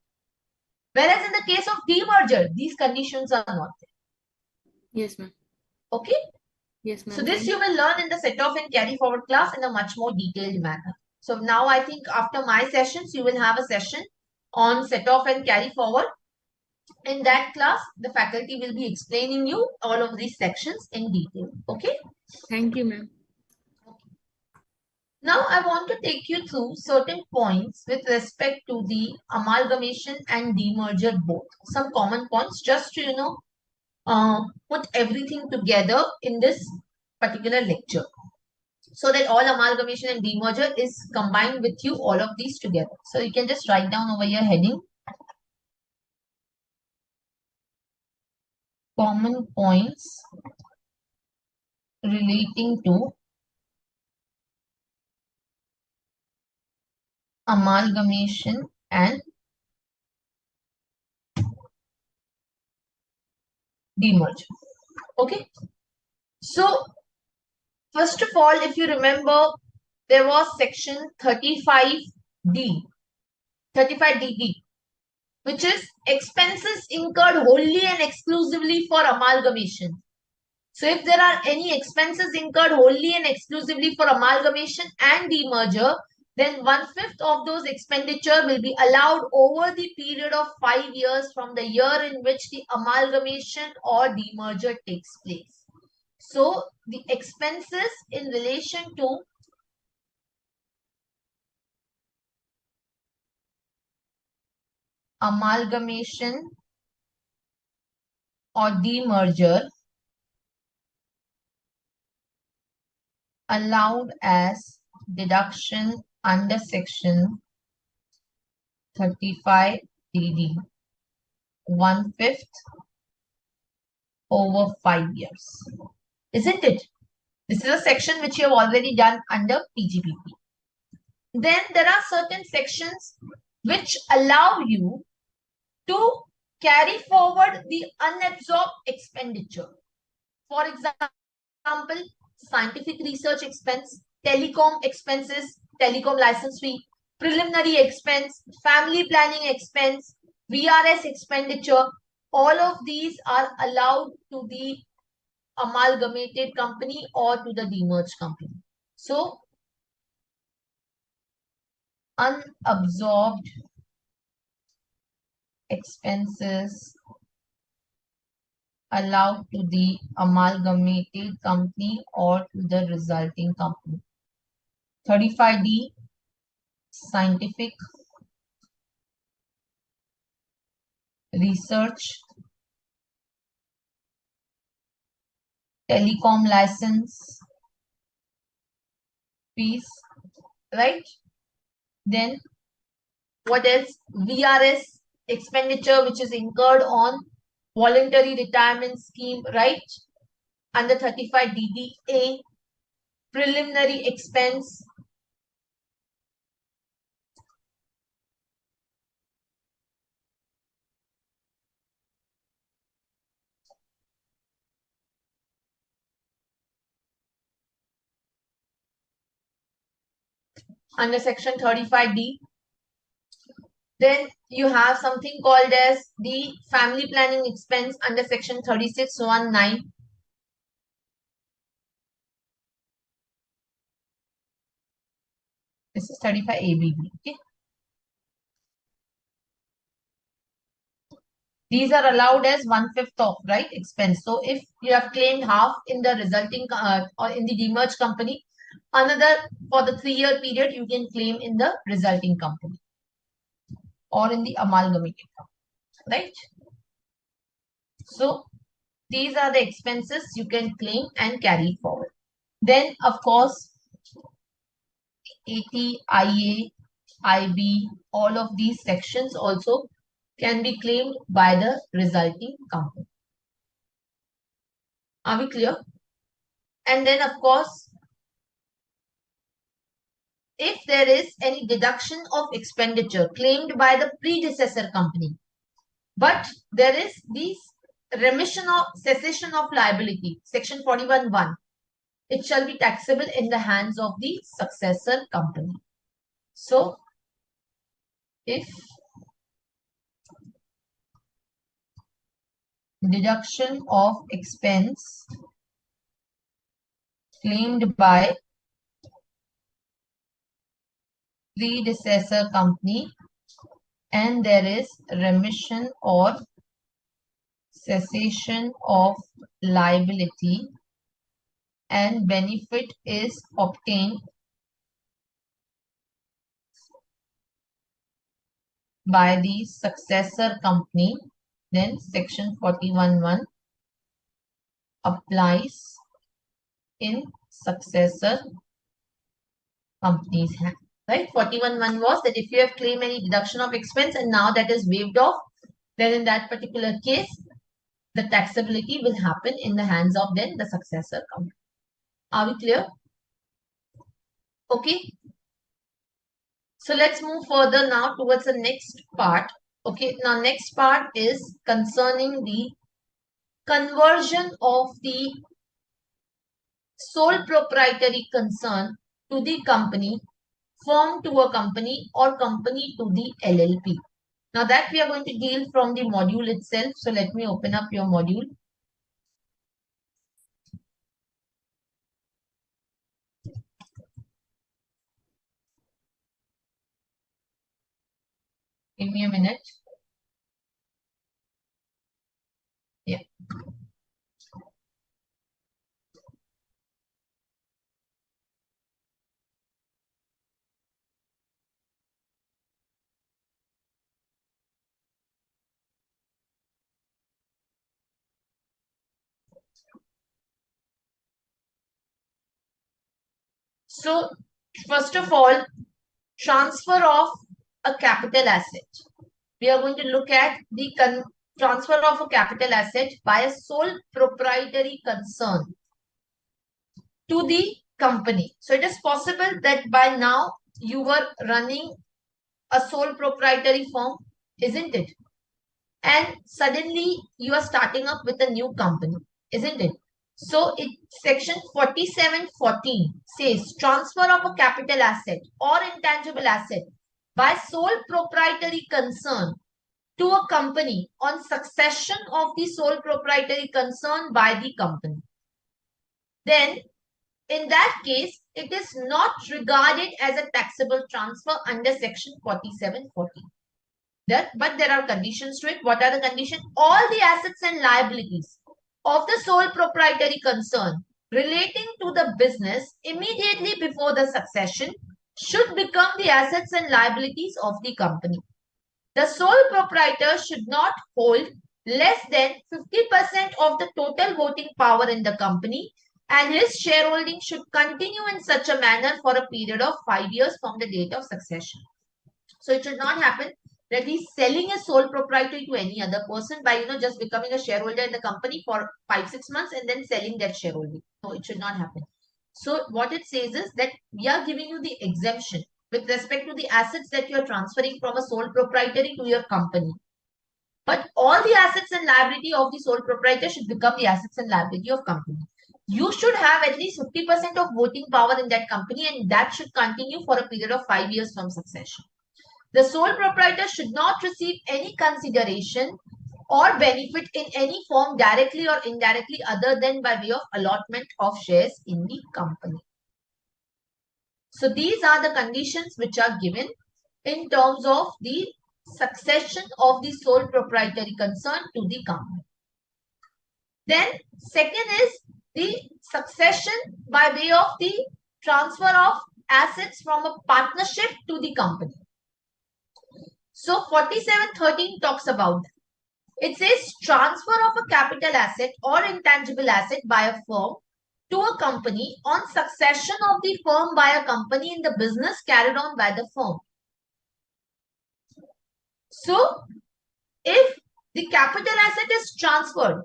Whereas in the case of demerger, these conditions are not there. Yes, ma'am. Okay? Yes, ma'am. So this you will learn in the set off and carry forward class in a much more detailed manner. So now I think after my sessions, you will have a session on set off and carry forward. In that class, the faculty will be explaining you all of these sections in detail. Okay? Thank you, ma'am. Now I want to take you through certain points with respect to the amalgamation and demerger both. Some common points just to, put everything together in this particular lecture. So that all amalgamation and demerger is combined with you, all of these together. So you can just write down over your heading. Common points relating to amalgamation and demerger. Okay. So first of all, if you remember, there was section 35D, 35DD, which is expenses incurred wholly and exclusively for amalgamation. So if there are any expenses incurred wholly and exclusively for amalgamation and demerger, then 1/5 of those expenditure will be allowed over the period of 5 years from the year in which the amalgamation or demerger takes place. So the expenses in relation to amalgamation or demerger allowed as deduction under section 35DD, 1/5 over 5 years. Isn't it? This is a section which you have already done under PGBP. Then there are certain sections which allow you to carry forward the unabsorbed expenditure. For example, scientific research expense, telecom expenses, telecom license fee, preliminary expense, family planning expense, VRS expenditure, all of these are allowed to the amalgamated company or to the demerged company. So, unabsorbed expenses allowed to the amalgamated company or to the resulting company. 35D, scientific research, telecom license fees, right? Then what else? VRS expenditure, which is incurred on voluntary retirement scheme, right? Under 35DDA, preliminary expense, under section 35D. Then you have something called as the family planning expense under section 3619. This is 35ABB. Okay. These are allowed as 1/5 of, right, expense. So if you have claimed half in the resulting or in the demerged company, another for the 3-year period you can claim in the resulting company or in the amalgamated company, right? So these are the expenses you can claim and carry forward. Then of course, AT, IA, IB, all of these sections also can be claimed by the resulting company. Are we clear? And then of course, if there is any deduction of expenditure claimed by the predecessor company, but there is this remission of cessation of liability, section 41(1), it shall be taxable in the hands of the successor company. So, if deduction of expense claimed by predecessor company and there is remission or cessation of liability and benefit is obtained by the successor company, then section 41(1) applies in successor company's hand. Right? 41(1) was that if you have claimed any deduction of expense and now that is waived off, then in that particular case, the taxability will happen in the hands of then the successor company. Are we clear? Okay. So let's move further now towards the next part. Okay, now next part is concerning the conversion of the sole proprietary concern to the company, firm to a company, or company to the LLP. Now that we are going to deal from the module itself. So let me open up your module. Give me a minute. Yeah. So first of all, transfer of a capital asset. We are going to look at the transfer of a capital asset by a sole proprietary concern to the company. So it is possible that by now you were running a sole proprietary firm, isn't it? And suddenly you are starting up with a new company, isn't it? So it section 4714 says transfer of a capital asset or intangible asset by sole proprietary concern to a company on succession of the sole proprietary concern by the company. Then in that case, it is not regarded as a taxable transfer under section 4714. But there are conditions to it. What are the conditions? All the assets and liabilities of the sole proprietary concern relating to the business immediately before the succession should become the assets and liabilities of the company. The sole proprietor should not hold less than 50% of the total voting power in the company, and his shareholding should continue in such a manner for a period of 5 years from the date of succession. So it should not happen that he's selling a sole proprietary to any other person by just becoming a shareholder in the company for 5-6 months and then selling that shareholding. No, it should not happen. So what it says is that we are giving you the exemption with respect to the assets that you are transferring from a sole proprietary to your company. But all the assets and liability of the sole proprietor should become the assets and liability of company. You should have at least 50% of voting power in that company, and that should continue for a period of 5 years from succession. The sole proprietor should not receive any consideration or benefit in any form directly or indirectly other than by way of allotment of shares in the company. So these are the conditions which are given in terms of the succession of the sole proprietary concern to the company. Then second is the succession by way of the transfer of assets from a partnership to the company. So 4713 talks about that. It says transfer of a capital asset or intangible asset by a firm to a company on succession of the firm by a company in the business carried on by the firm. So if the capital asset is transferred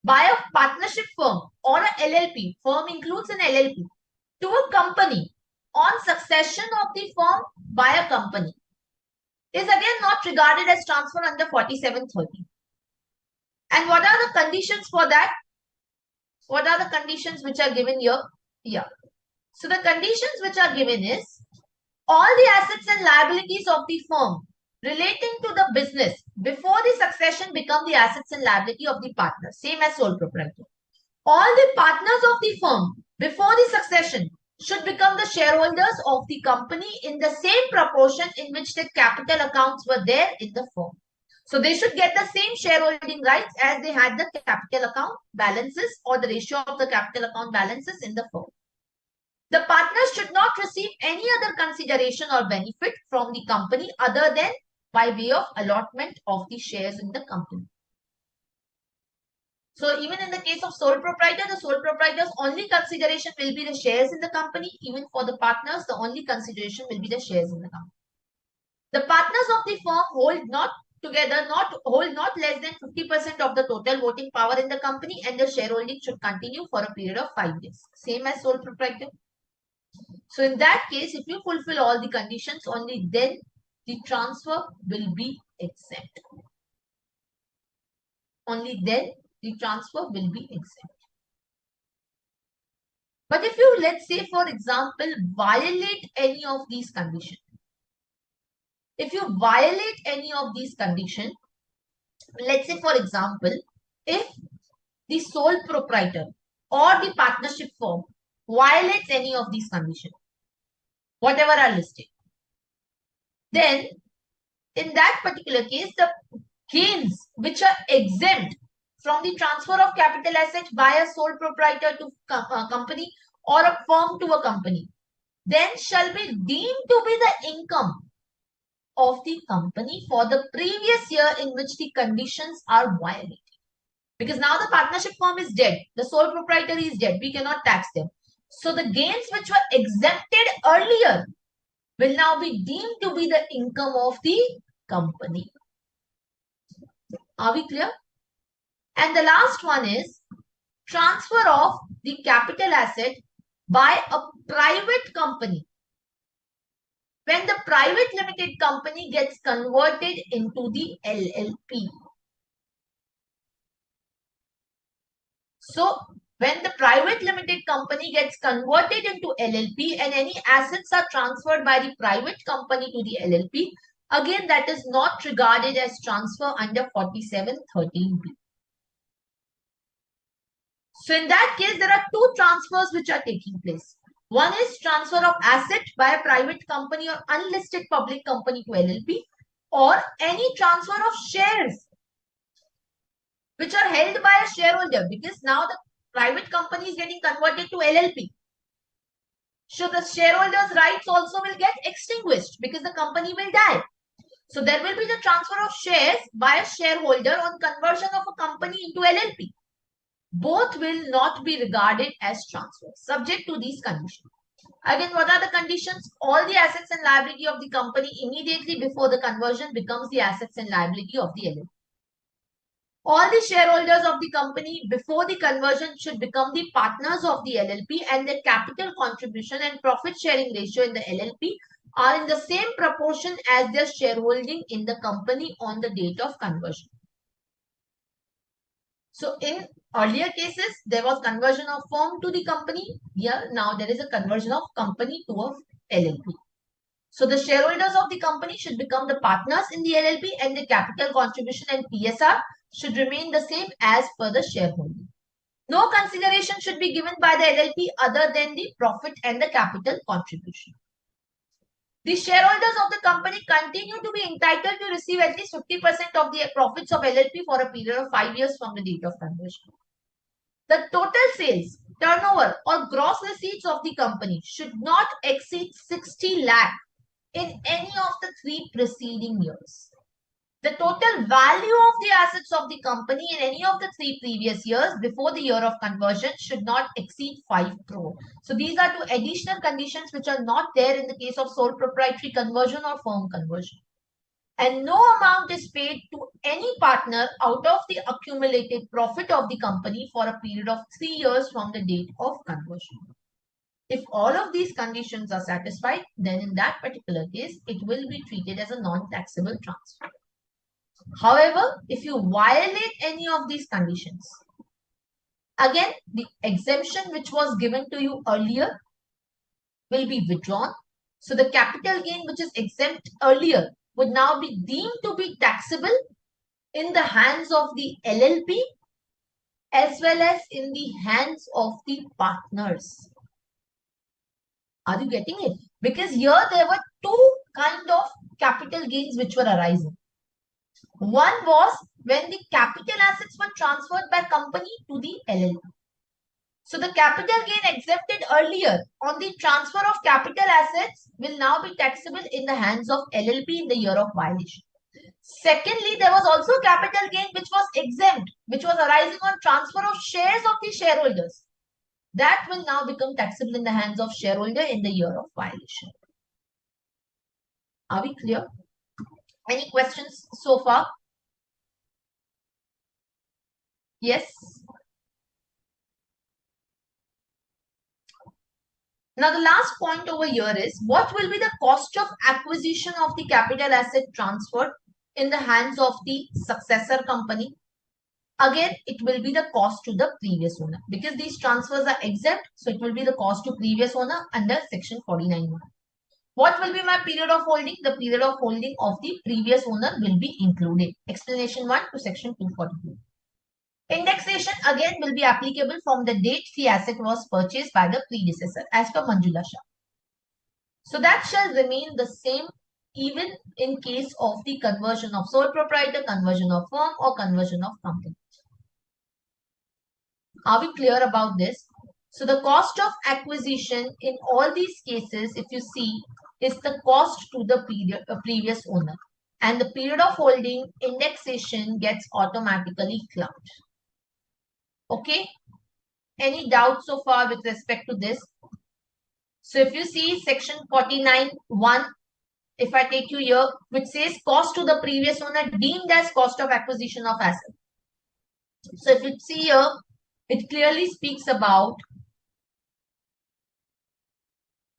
by a partnership firm or a LLP, firm includes an LLP, to a company on succession of the firm by a company, is again not regarded as transfer under 4730. And what are the conditions for that? What are the conditions which are given here? Yeah. So the conditions which are given is all the assets and liabilities of the firm relating to the business before the succession become the assets and liability of the partner, same as sole proprietor. All the partners of the firm before the succession should become the shareholders of the company in the same proportion in which the capital accounts were there in the firm. So they should get the same shareholding rights as they had the capital account balances or the ratio of the capital account balances in the firm. The partners should not receive any other consideration or benefit from the company other than by way of allotment of the shares in the company. So even in the case of sole proprietor, the sole proprietor's only consideration will be the shares in the company. Even for the partners, the only consideration will be the shares in the company. The partners of the firm hold not less than 50% of the total voting power in the company, and the shareholding should continue for a period of 5 years. Same as sole proprietor. So in that case, if you fulfill all the conditions, only then the transfer will be exempt. Only then the transfer will be exempt. But if you, let's say, for example, violate any of these conditions, if you violate any of these conditions, let's say, for example, if the sole proprietor or the partnership firm violates any of these conditions, whatever are listed, then in that particular case, the gains which are exempt from the transfer of capital asset by a sole proprietor to a company or a firm to a company, then shall be deemed to be the income of the company for the previous year in which the conditions are violated. Because now the partnership firm is dead, the sole proprietor is dead, we cannot tax them. So the gains which were exempted earlier will now be deemed to be the income of the company. Are we clear? And the last one is transfer of the capital asset by a private company. When the private limited company gets converted into the LLP. So when the private limited company gets converted into LLP and any assets are transferred by the private company to the LLP, again that is not regarded as transfer under 4713B. So in that case, there are two transfers which are taking place. One is transfer of asset by a private company or unlisted public company to LLP, or any transfer of shares which are held by a shareholder, because now the private company is getting converted to LLP. So the shareholders' rights also will get extinguished because the company will die. So there will be the transfer of shares by a shareholder on conversion of a company into LLP. Both will not be regarded as transfers, subject to these conditions. Again, what are the conditions? All the assets and liability of the company immediately before the conversion becomes the assets and liability of the LLP. All the shareholders of the company before the conversion should become the partners of the LLP, and their capital contribution and profit sharing ratio in the LLP are in the same proportion as their shareholding in the company on the date of conversion. So in earlier cases, there was conversion of firm to the company. Here now there is a conversion of company to a LLP. So the shareholders of the company should become the partners in the LLP, and the capital contribution and PSR should remain the same as per the shareholding. No consideration should be given by the LLP other than the profit and the capital contribution. The shareholders of the company continue to be entitled to receive at least 50% of the profits of LLP for a period of 5 years from the date of conversion. The total sales, turnover or gross receipts of the company should not exceed 60 lakh in any of the 3 preceding years. The total value of the assets of the company in any of the 3 previous years before the year of conversion should not exceed 5 crore. So these are 2 additional conditions which are not there in the case of sole proprietary conversion or firm conversion. And no amount is paid to any partner out of the accumulated profit of the company for a period of 3 years from the date of conversion. If all of these conditions are satisfied, then in that particular case, it will be treated as a non-taxable transfer. However, if you violate any of these conditions, again, the exemption which was given to you earlier will be withdrawn. So the capital gain which is exempt earlier would now be deemed to be taxable in the hands of the LLP as well as in the hands of the partners. Are you getting it? Because here there were 2 kind of capital gains which were arising. One was when the capital assets were transferred by company to the LLP. So the capital gain exempted earlier on the transfer of capital assets will now be taxable in the hands of LLP in the year of violation. Secondly, there was also capital gain which was exempt, which was arising on transfer of shares of the shareholders. That will now become taxable in the hands of shareholder in the year of violation. Are we clear? Any questions so far? Yes. Now, the last point over here is what will be the cost of acquisition of the capital asset transferred in the hands of the successor company? Again, it will be the cost to the previous owner because these transfers are exempt. So it will be the cost to previous owner under section 49(1). What will be my period of holding? The period of holding of the previous owner will be included. Explanation 1 to section 242. Indexation again will be applicable from the date the asset was purchased by the predecessor as per Manjula Shah. So that shall remain the same even in case of the conversion of sole proprietor, conversion of firm or conversion of company. Are we clear about this? So the cost of acquisition in all these cases, if you see, is the cost to the previous owner. And the period of holding indexation gets automatically clubbed. Okay? Any doubts so far with respect to this? So if you see section 49(1), if I take you here, which says cost to the previous owner deemed as cost of acquisition of asset. So if you see here, it clearly speaks about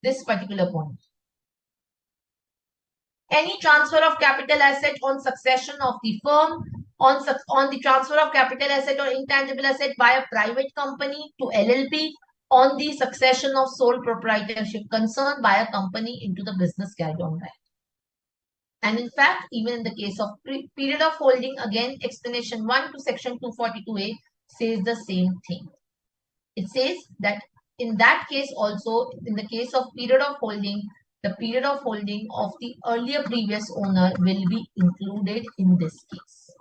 this particular point. Any transfer of capital asset on succession of the firm, on the transfer of capital asset or intangible asset by a private company to LLP, on the succession of sole proprietorship concerned by a company into the business carried on by. And in fact, even in the case of period of holding, again, explanation 1 to section 242A says the same thing. It says that in that case also, in the case of period of holding, the period of holding of the earlier previous owner will be included in this case.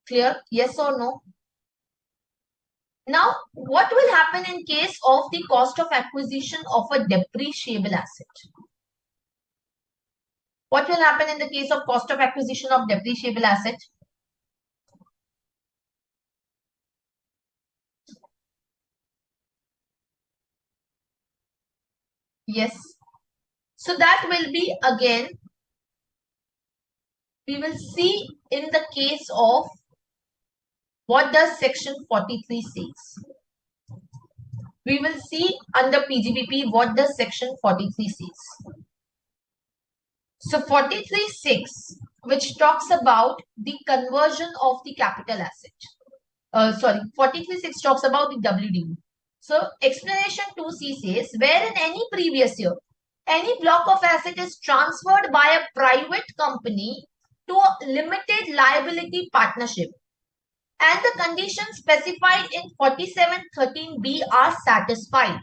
Clear? Yes or no? Now, what will happen in case of the cost of acquisition of a depreciable asset? What will happen in the case of cost of acquisition of depreciable asset? Yes. So that will be again, we will see in the case of what does section 43 says. We will see under PGBP what does section 43 says. So 43(6), which talks about the conversion of the capital asset. 43(6) talks about the WDV. So explanation 2C says, where in any previous year, any block of asset is transferred by a private company to a limited liability partnership and the conditions specified in 47(13)(b) are satisfied,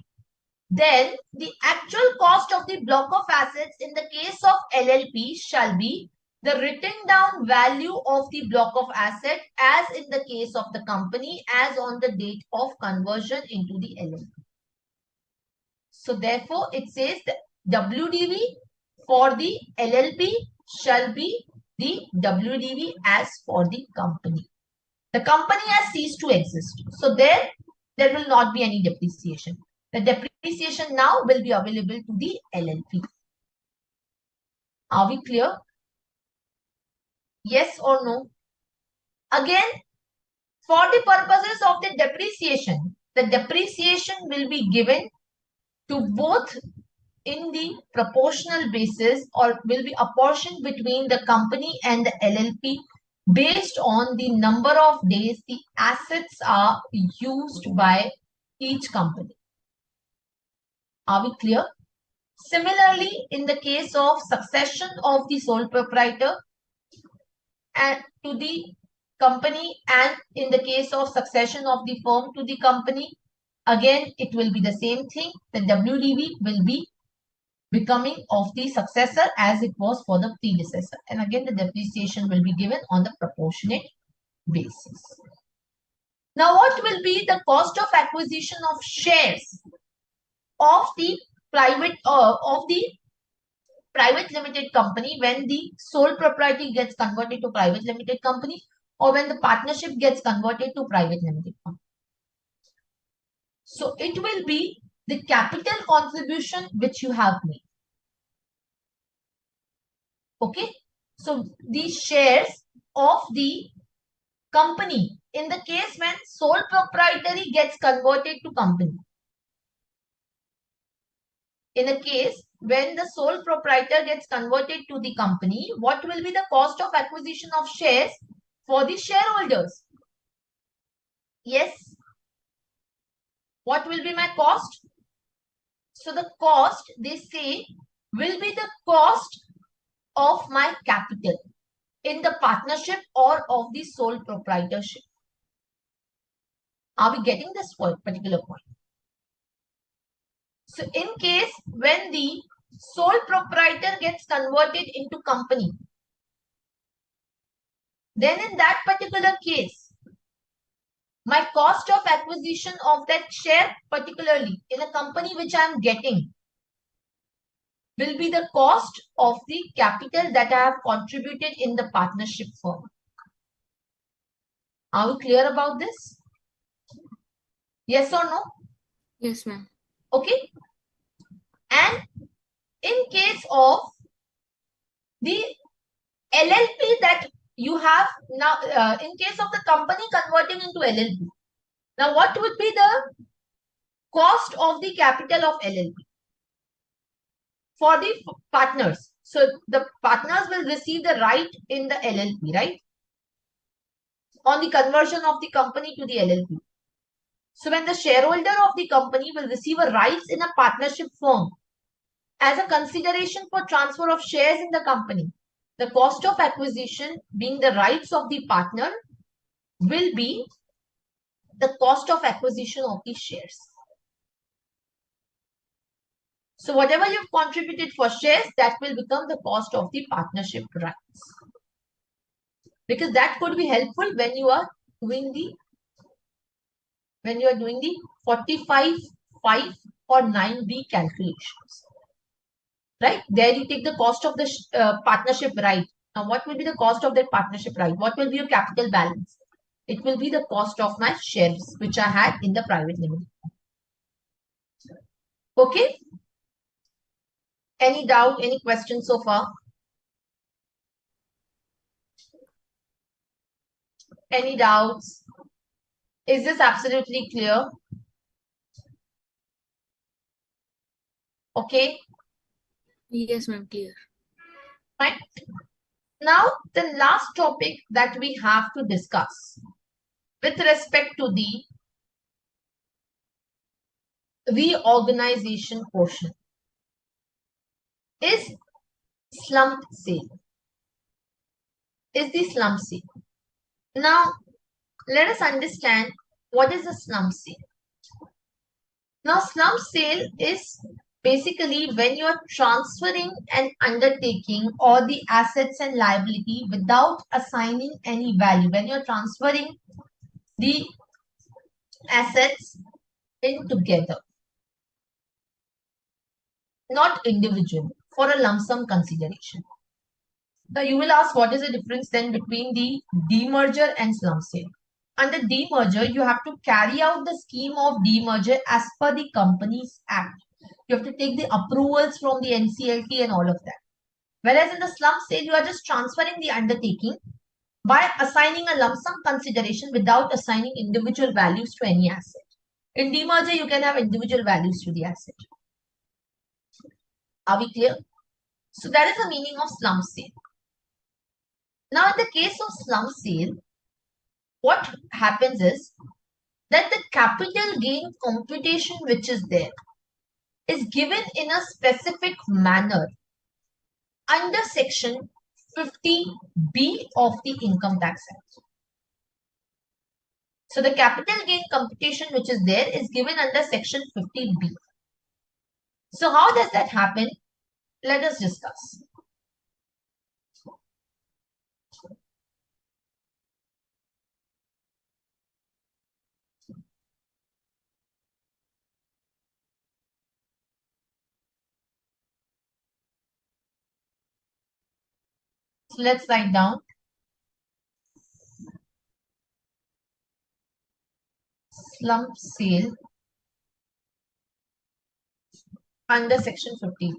then the actual cost of the block of assets in the case of LLP shall be the written down value of the block of asset as in the case of the company as on the date of conversion into the LLP. So therefore, it says the WDV for the LLP shall be the WDV as for the company. The company has ceased to exist. So there will not be any depreciation. The depreciation now will be available to the LLP. Are we clear? Yes or no? Again, for the purposes of the depreciation will be given to both in the proportional basis or will be apportioned between the company and the LLP based on the number of days the assets are used by each company. Are we clear? Similarly, in the case of succession of the sole proprietor and to the company and in the case of succession of the firm to the company, again, it will be the same thing. The WDV will be becoming of the successor as it was for the predecessor. And again, the depreciation will be given on the proportionate basis. Now, what will be the cost of acquisition of shares of the private limited company when the sole propriety gets converted to private limited company or when the partnership gets converted to private limited company? So it will be the capital contribution which you have made. Okay. So these shares of the company in the case when sole proprietary gets converted to company. in a case when the sole proprietor gets converted to the company, what will be the cost of acquisition of shares for the shareholders? Yes. What will be my cost? So the cost, they say, will be the cost of my capital in the partnership or of the sole proprietorship. Are we getting this particular point? So in case when the sole proprietor gets converted into company, then in that particular case, my cost of acquisition of that share, particularly in a company which I am getting, will be the cost of the capital that I have contributed in the partnership firm. Are we clear about this? Yes or no? Yes, ma'am. Okay. And in case of the LLP that you have now, in case of the company converting into LLP, now what would be the cost of the capital of LLP for the partners? So the partners will receive the right in the LLP, right? On the conversion of the company to the LLP. So when the shareholder of the company will receive a rights in a partnership firm as a consideration for transfer of shares in the company, the cost of acquisition being the rights of the partner will be the cost of acquisition of the shares. So whatever you've contributed for shares, that will become the cost of the partnership rights. Because that could be helpful when you are doing the 45(5) or 9B calculations. Right? There you take the cost of the partnership right. Now what will be the cost of that partnership right? What will be your capital balance? It will be the cost of my shares which I had in the private limited. Okay? Any doubt, any questions so far? Any doubts? Is this absolutely clear? Okay, Yes, ma'am. Clear. fine. Now, the last topic that we have to discuss with respect to the reorganization portion is slump sale. Is the slump sale. Now, let us understand what is a slump sale. Now, slump sale is basically when you are transferring an undertaking or the assets and liability without assigning any value. When you're transferring the assets in together, not individually, for a lump sum consideration. Now, you will ask what is the difference then between the demerger and slump sale. Under demerger, you have to carry out the scheme of demerger as per the Companies Act. You have to take the approvals from the NCLT and all of that. Whereas in the slump sale, you are just transferring the undertaking by assigning a lump sum consideration without assigning individual values to any asset. In demerger, you can have individual values to the asset. Are we clear? So that is the meaning of slump sale. Now, in the case of slump sale, what happens is that the capital gain computation which is there is given in a specific manner under section 50B of the Income Tax Act. So the capital gain computation which is there is given under section 50B. So how does that happen? Let us discuss. So let's write down slump sale under section 50B.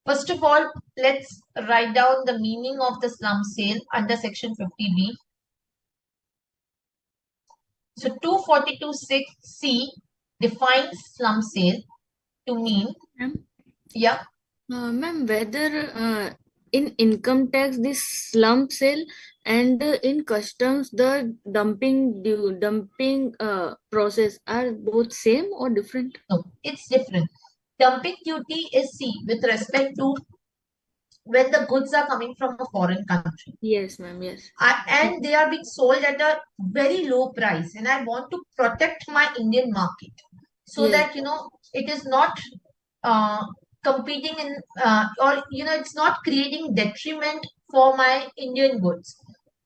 First of all, let's write down the meaning of the slump sale under section 50B. So 242(6)(c) defines slump sale to mean Ma'am, Yeah. ma'am, whether in income tax this slump sale and in customs the dumping process are both same or different? No, it's different. Dumping duty is C with respect to when the goods are coming from a foreign country. Yes, ma'am. Yes. And they are being sold at a very low price. And I want to protect my Indian market so Yes. that, it is not uh, competing in, or, it's not creating detriment for my Indian goods.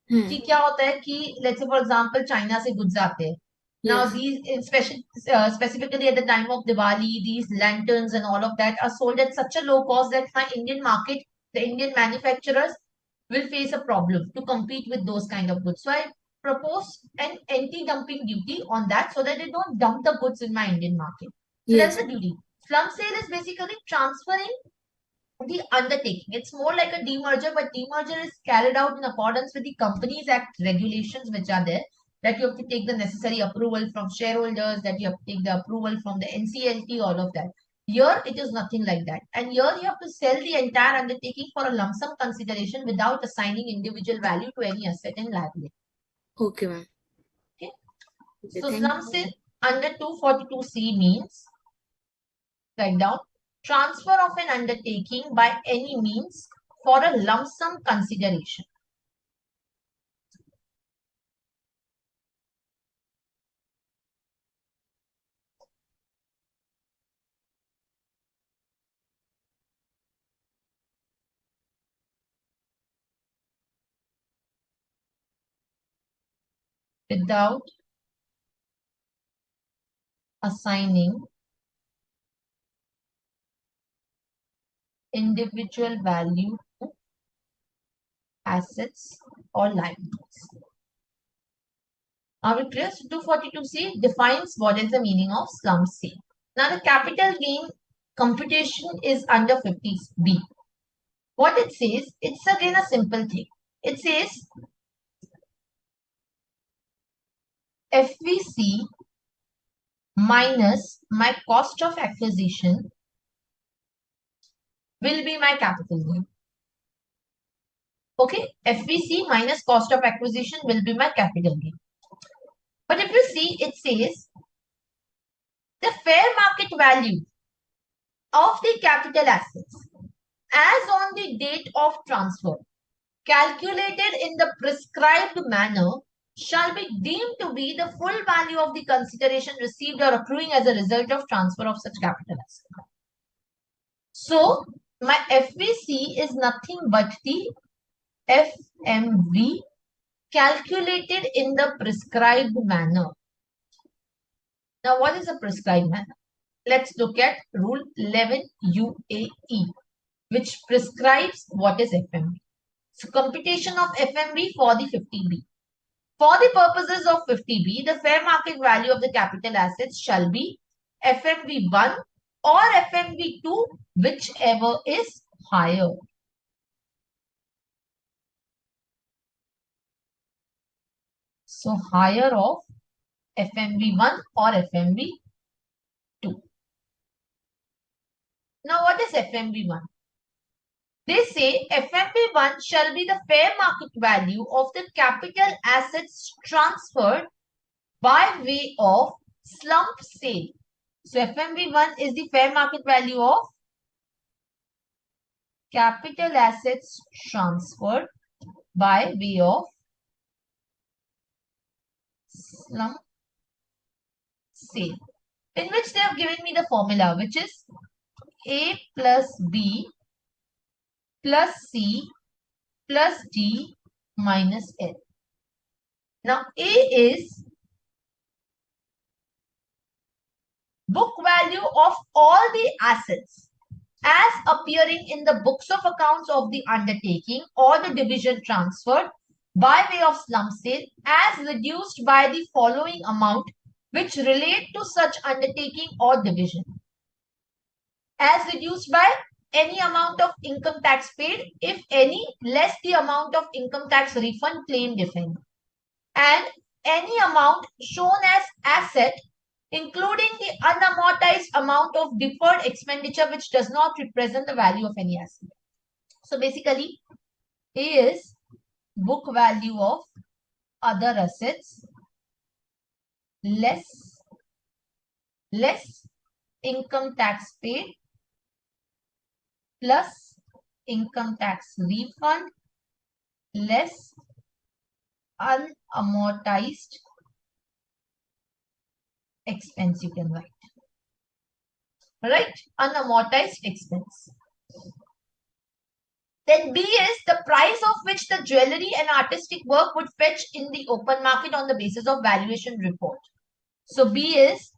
Hmm. कि क्या होता है कि let's say for example China से goods आते हैं. Now Yes. these specifically at the time of Diwali, these lanterns and all of that are sold at such a low cost that my Indian market, the Indian manufacturers will face a problem to compete with those kind of goods. So I propose an anti-dumping duty on that so that they don't dump the goods in my Indian market. So that's Yes. the duty. Slum sale is basically transferring the undertaking. It's more like a demerger, but demerger is carried out in accordance with the Companies Act regulations which are there. That you have to take the necessary approval from shareholders, that you have to take the approval from the NCLT, all of that. Here it is nothing like that. And here you have to sell the entire undertaking for a lump sum consideration without assigning individual value to any asset and liability. Okay, ma'am. Okay. Okay, So thank slum you. sale under 242C means, write down, transfer of an undertaking by any means for a lump sum consideration. Without assigning individual value to assets or liabilities. Are we clear? So 242C defines what is the meaning of slump sale. Now the capital gain computation is under 50B. What it says, it's again a simple thing. It says FVC minus my cost of acquisition will be my capital gain. Okay, FVC minus cost of acquisition will be my capital gain. But if you see, it says the fair market value of the capital assets as on the date of transfer, calculated in the prescribed manner, shall be deemed to be the full value of the consideration received or accruing as a result of transfer of such capital asset. So, my FVC is nothing but the FMV calculated in the prescribed manner. Now, what is a prescribed manner? Let's look at Rule 11 UAE, which prescribes what is FMV. So, computation of FMV for the 50B. For the purposes of 50B, the fair market value of the capital assets shall be FMV1 or FMV2, whichever is higher. So, higher of FMV1 or FMV2. Now, what is FMV1? They say FMV1 shall be the fair market value of the capital assets transferred by way of slump sale. So FMV1 is the fair market value of capital assets transferred by way of slump sale, in which they have given me the formula, which is A plus B plus C plus D minus L. Now A is book value of all the assets as appearing in the books of accounts of the undertaking or the division transferred by way of slump sale as reduced by the following amount which relate to such undertaking or division. As reduced by any amount of income tax paid, if any, less the amount of income tax refund claimed, if any, and any amount shown as asset including the unamortized amount of deferred expenditure which does not represent the value of any asset. So basically, A is book value of other assets less income tax paid plus income tax refund less unamortized expense, you can write. Right? Unamortized expense. Then B is the price of which the jewelry and artistic work would fetch in the open market on the basis of valuation report. So B is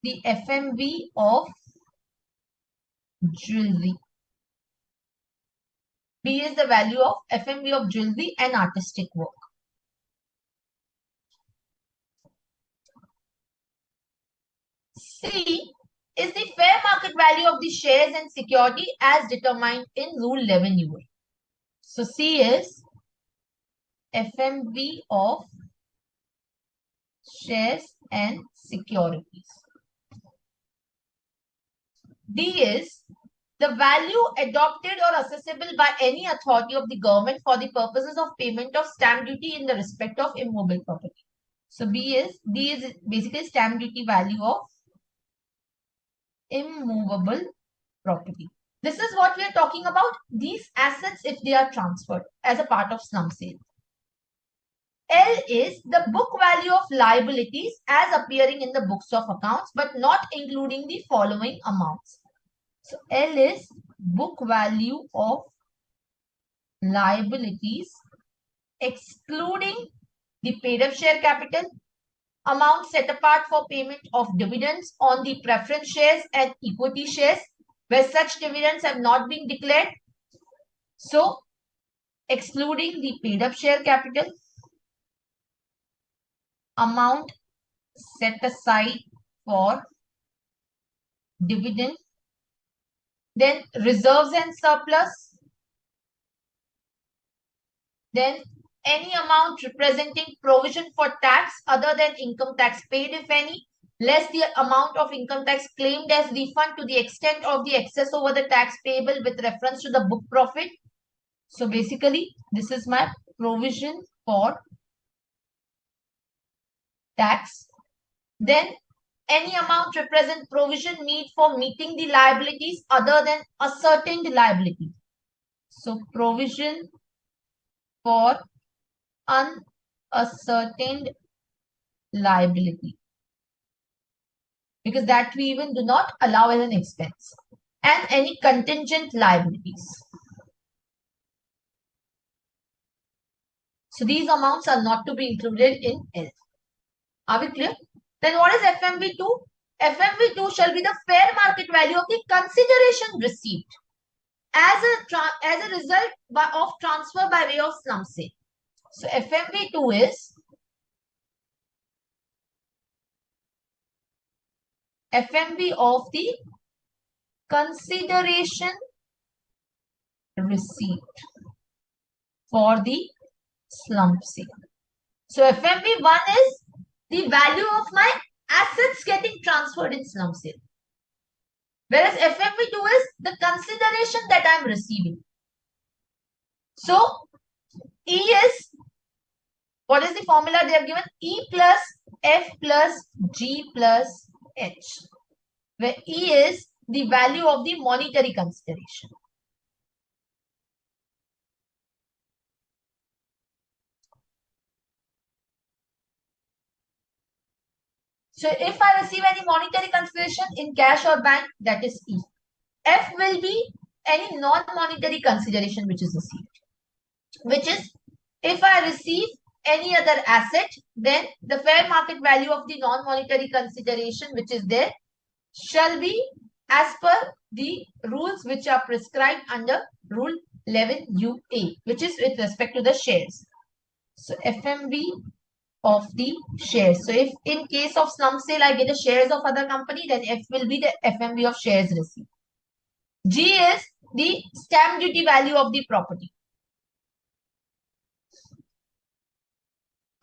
the FMV of jewelry. B is the value of FMV of jewelry and artistic work. C is the fair market value of the shares and security as determined in Rule 11 UA. So C is FMV of shares and securities. D is the value adopted or accessible by any authority of the government for the purposes of payment of stamp duty in the respect of immobile property. So D is basically stamp duty value of immovable property. This is what we are talking about, these assets if they are transferred as a part of slump sale. L is the book value of liabilities as appearing in the books of accounts but not including the following amounts. So L is book value of liabilities excluding the paid up share capital, amount set apart for payment of dividends on the preference shares and equity shares where such dividends have not been declared. So excluding the paid up share capital, amount set aside for dividend, then reserves and surplus, then any amount representing provision for tax other than income tax paid, if any, less the amount of income tax claimed as refund to the extent of the excess over the tax payable with reference to the book profit. So basically, this is my provision for tax. Then any amount represent provision made for meeting the liabilities other than ascertained liability. So provision for unascertained liability, because that we even do not allow as an expense, and any contingent liabilities. So these amounts are not to be included in L. Are we clear? Then what is FMV2? FMV2 shall be the fair market value of the consideration received as a result of transfer by way of slump sale. So FMV2 is FMV of the consideration received for the slump sale. So FMV1 is the value of my assets getting transferred in slump sale. Whereas FMV2 is the consideration that I am receiving. So E is, what is the formula they have given? E plus F plus G plus H, where E is the value of the monetary consideration. So if I receive any monetary consideration in cash or bank, that is E. F will be any non-monetary consideration which is received, which is if I receive any other asset, then the fair market value of the non-monetary consideration which is there shall be as per the rules which are prescribed under Rule 11 UA, which is with respect to the shares. So FMV of the shares. So if in case of slump sale I get the shares of other company, then F will be the FMV of shares received. G is the stamp duty value of the property,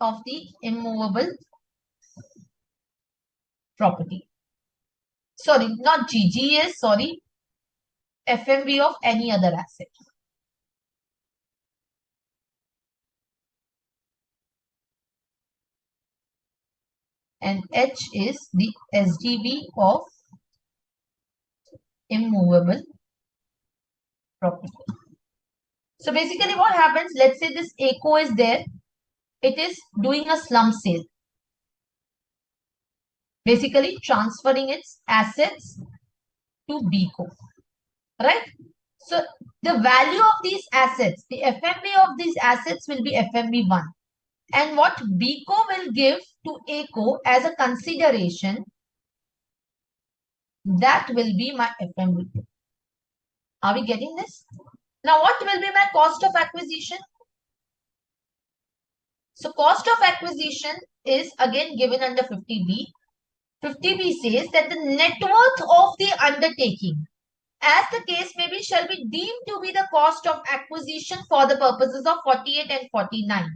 of the immovable property. Sorry, not G. G is, sorry, FMV of any other asset. And H is the SDV of immovable property. So basically what happens, let's say this ACO is there, it is doing a slump sale. Basically transferring its assets to BCO, right? So the value of these assets, the FMV of these assets will be FMV1. And what BCO will give to ACO as a consideration, that will be my FMV2. Are we getting this? Now what will be my cost of acquisition? So cost of acquisition is again given under 50B. 50B says that the net worth of the undertaking, as the case may be, shall be deemed to be the cost of acquisition for the purposes of 48 and 49.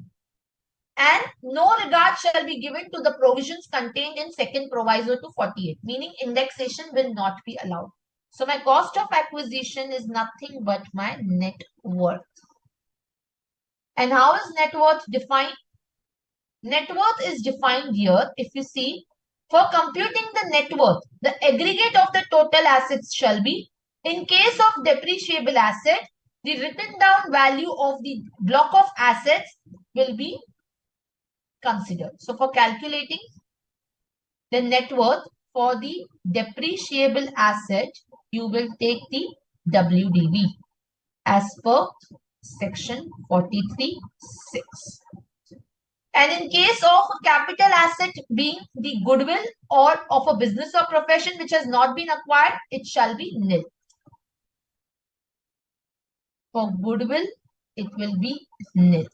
And no regard shall be given to the provisions contained in second proviso to 48, meaning indexation will not be allowed. So my cost of acquisition is nothing but my net worth. And how is net worth defined? Net worth is defined here. If you see, for computing the net worth, the aggregate of the total assets shall be, in case of depreciable asset, the written down value of the block of assets will be considered. So for calculating the net worth for the depreciable asset, you will take the WDV as per section 43(6). And in case of a capital asset being the goodwill or of a business or profession which has not been acquired, it shall be nil. For goodwill, it will be nil.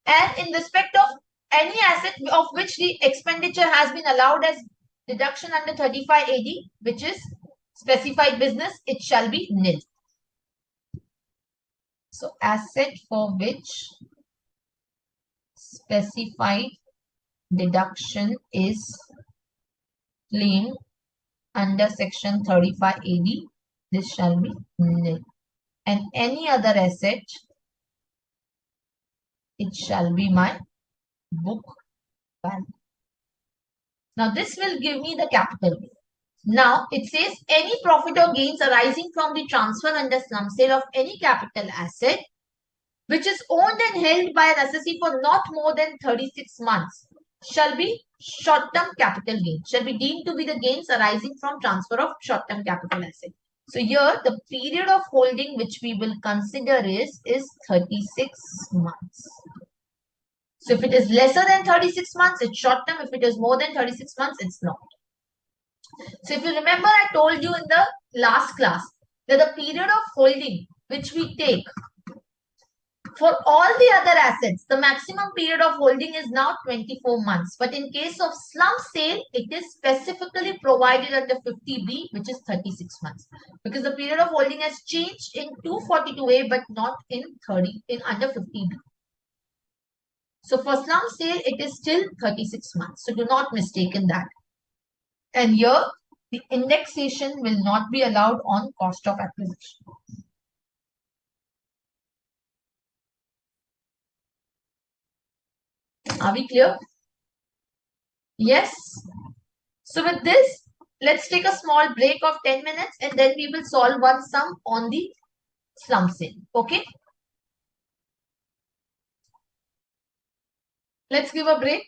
And in respect of any asset of which the expenditure has been allowed as deduction under 35 AD, which is specified business, it shall be nil. So asset for which specified deduction is claimed under section 35 AD, this shall be nil. And any other asset, it shall be my book value. Now this will give me the capital gain. Now it says any profit or gains arising from the transfer under slump sale of any capital asset which is owned and held by an assessee for not more than 36 months shall be short-term capital gain, shall be deemed to be the gains arising from transfer of short-term capital asset. So here the period of holding which we will consider is 36 months. So if it is lesser than 36 months, it's short-term. If it is more than 36 months, it's not. So if you remember, I told you in the last class that the period of holding which we take for all the other assets, the maximum period of holding is now 24 months. But in case of slump sale, it is specifically provided under 50B, which is 36 months. Because the period of holding has changed in 242A, but not in under 50B. So for slump sale, it is still 36 months. So do not mistake in that. And here, the indexation will not be allowed on cost of acquisition. Are we clear? Yes. So with this, let's take a small break of 10 minutes and then we will solve one sum on the slump sale. Okay? Let's give a break.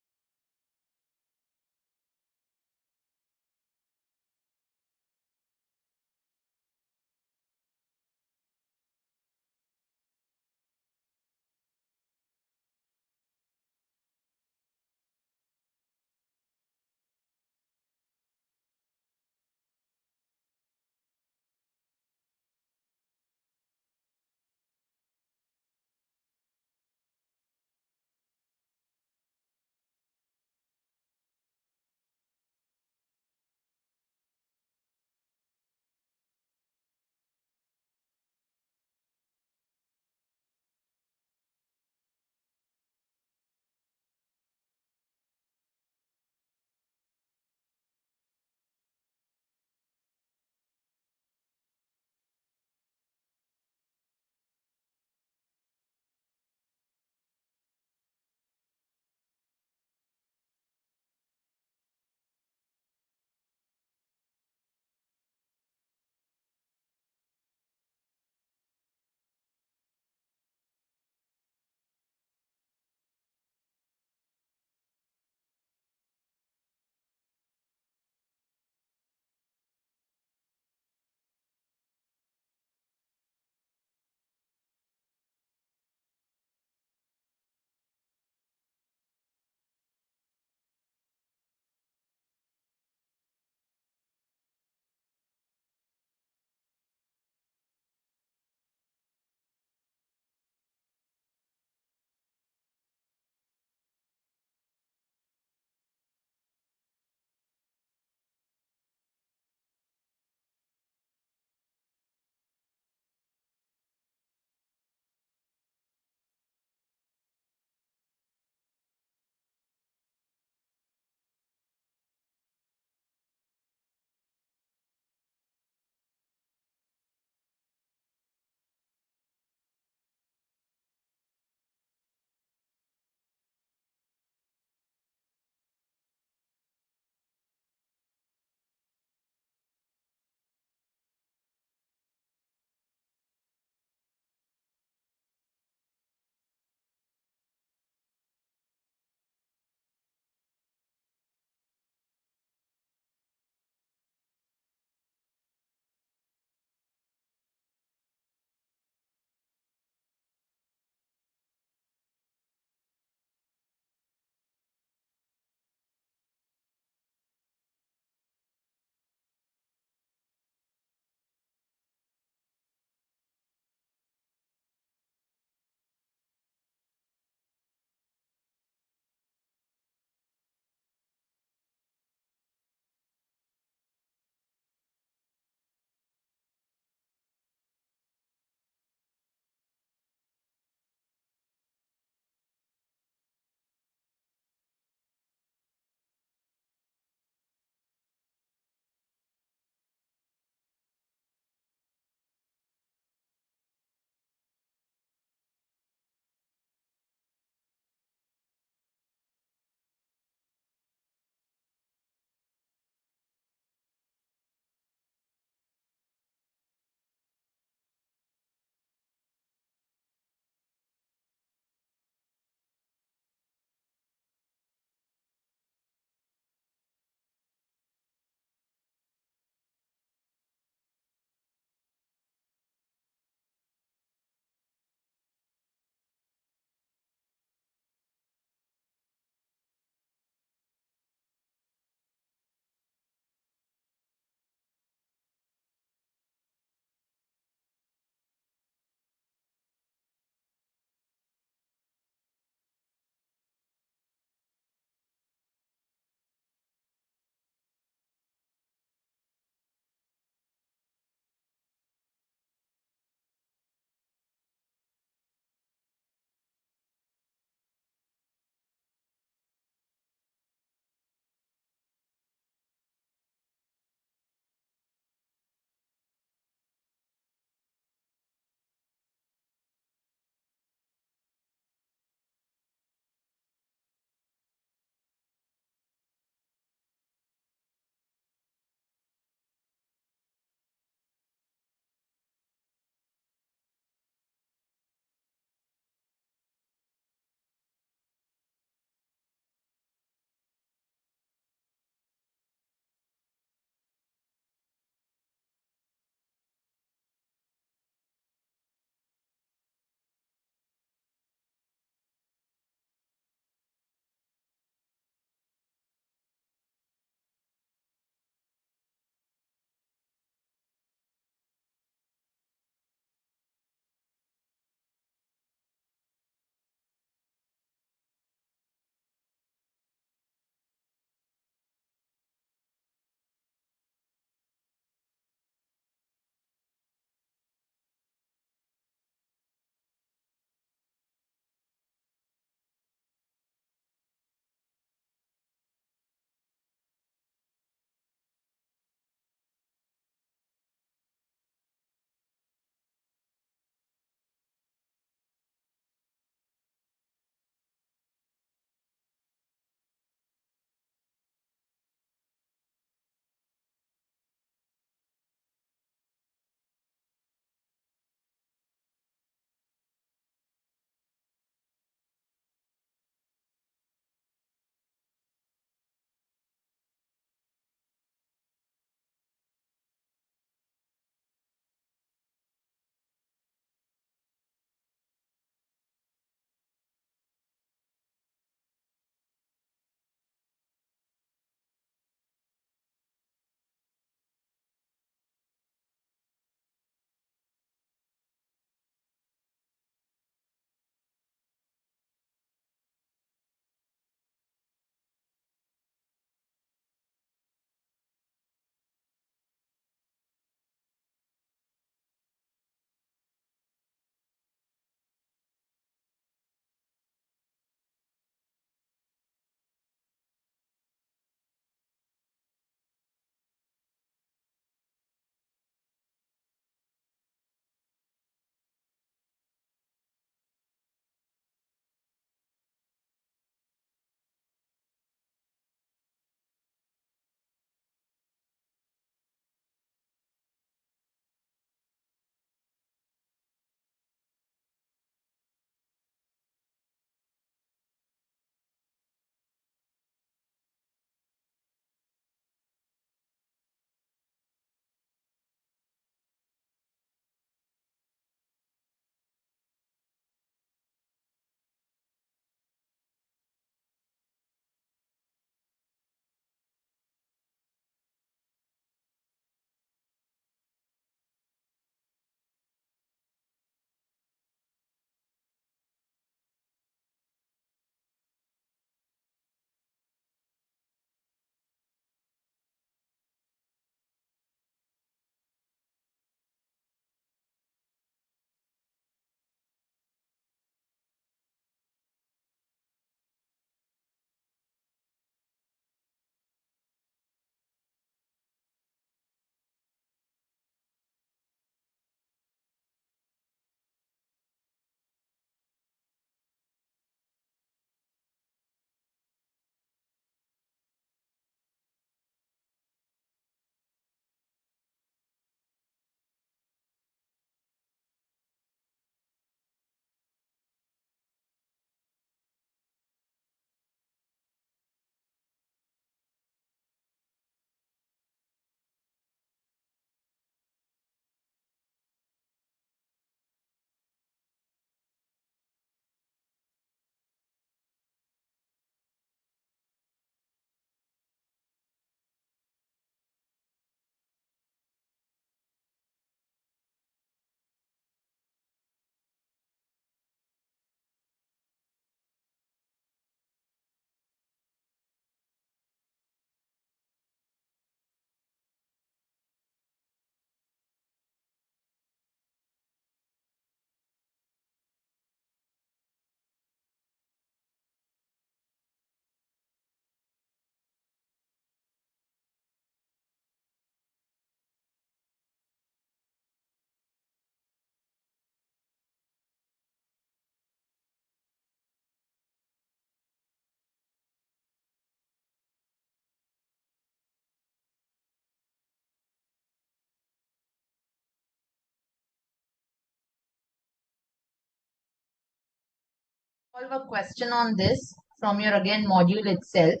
Solve a question on this from your again module itself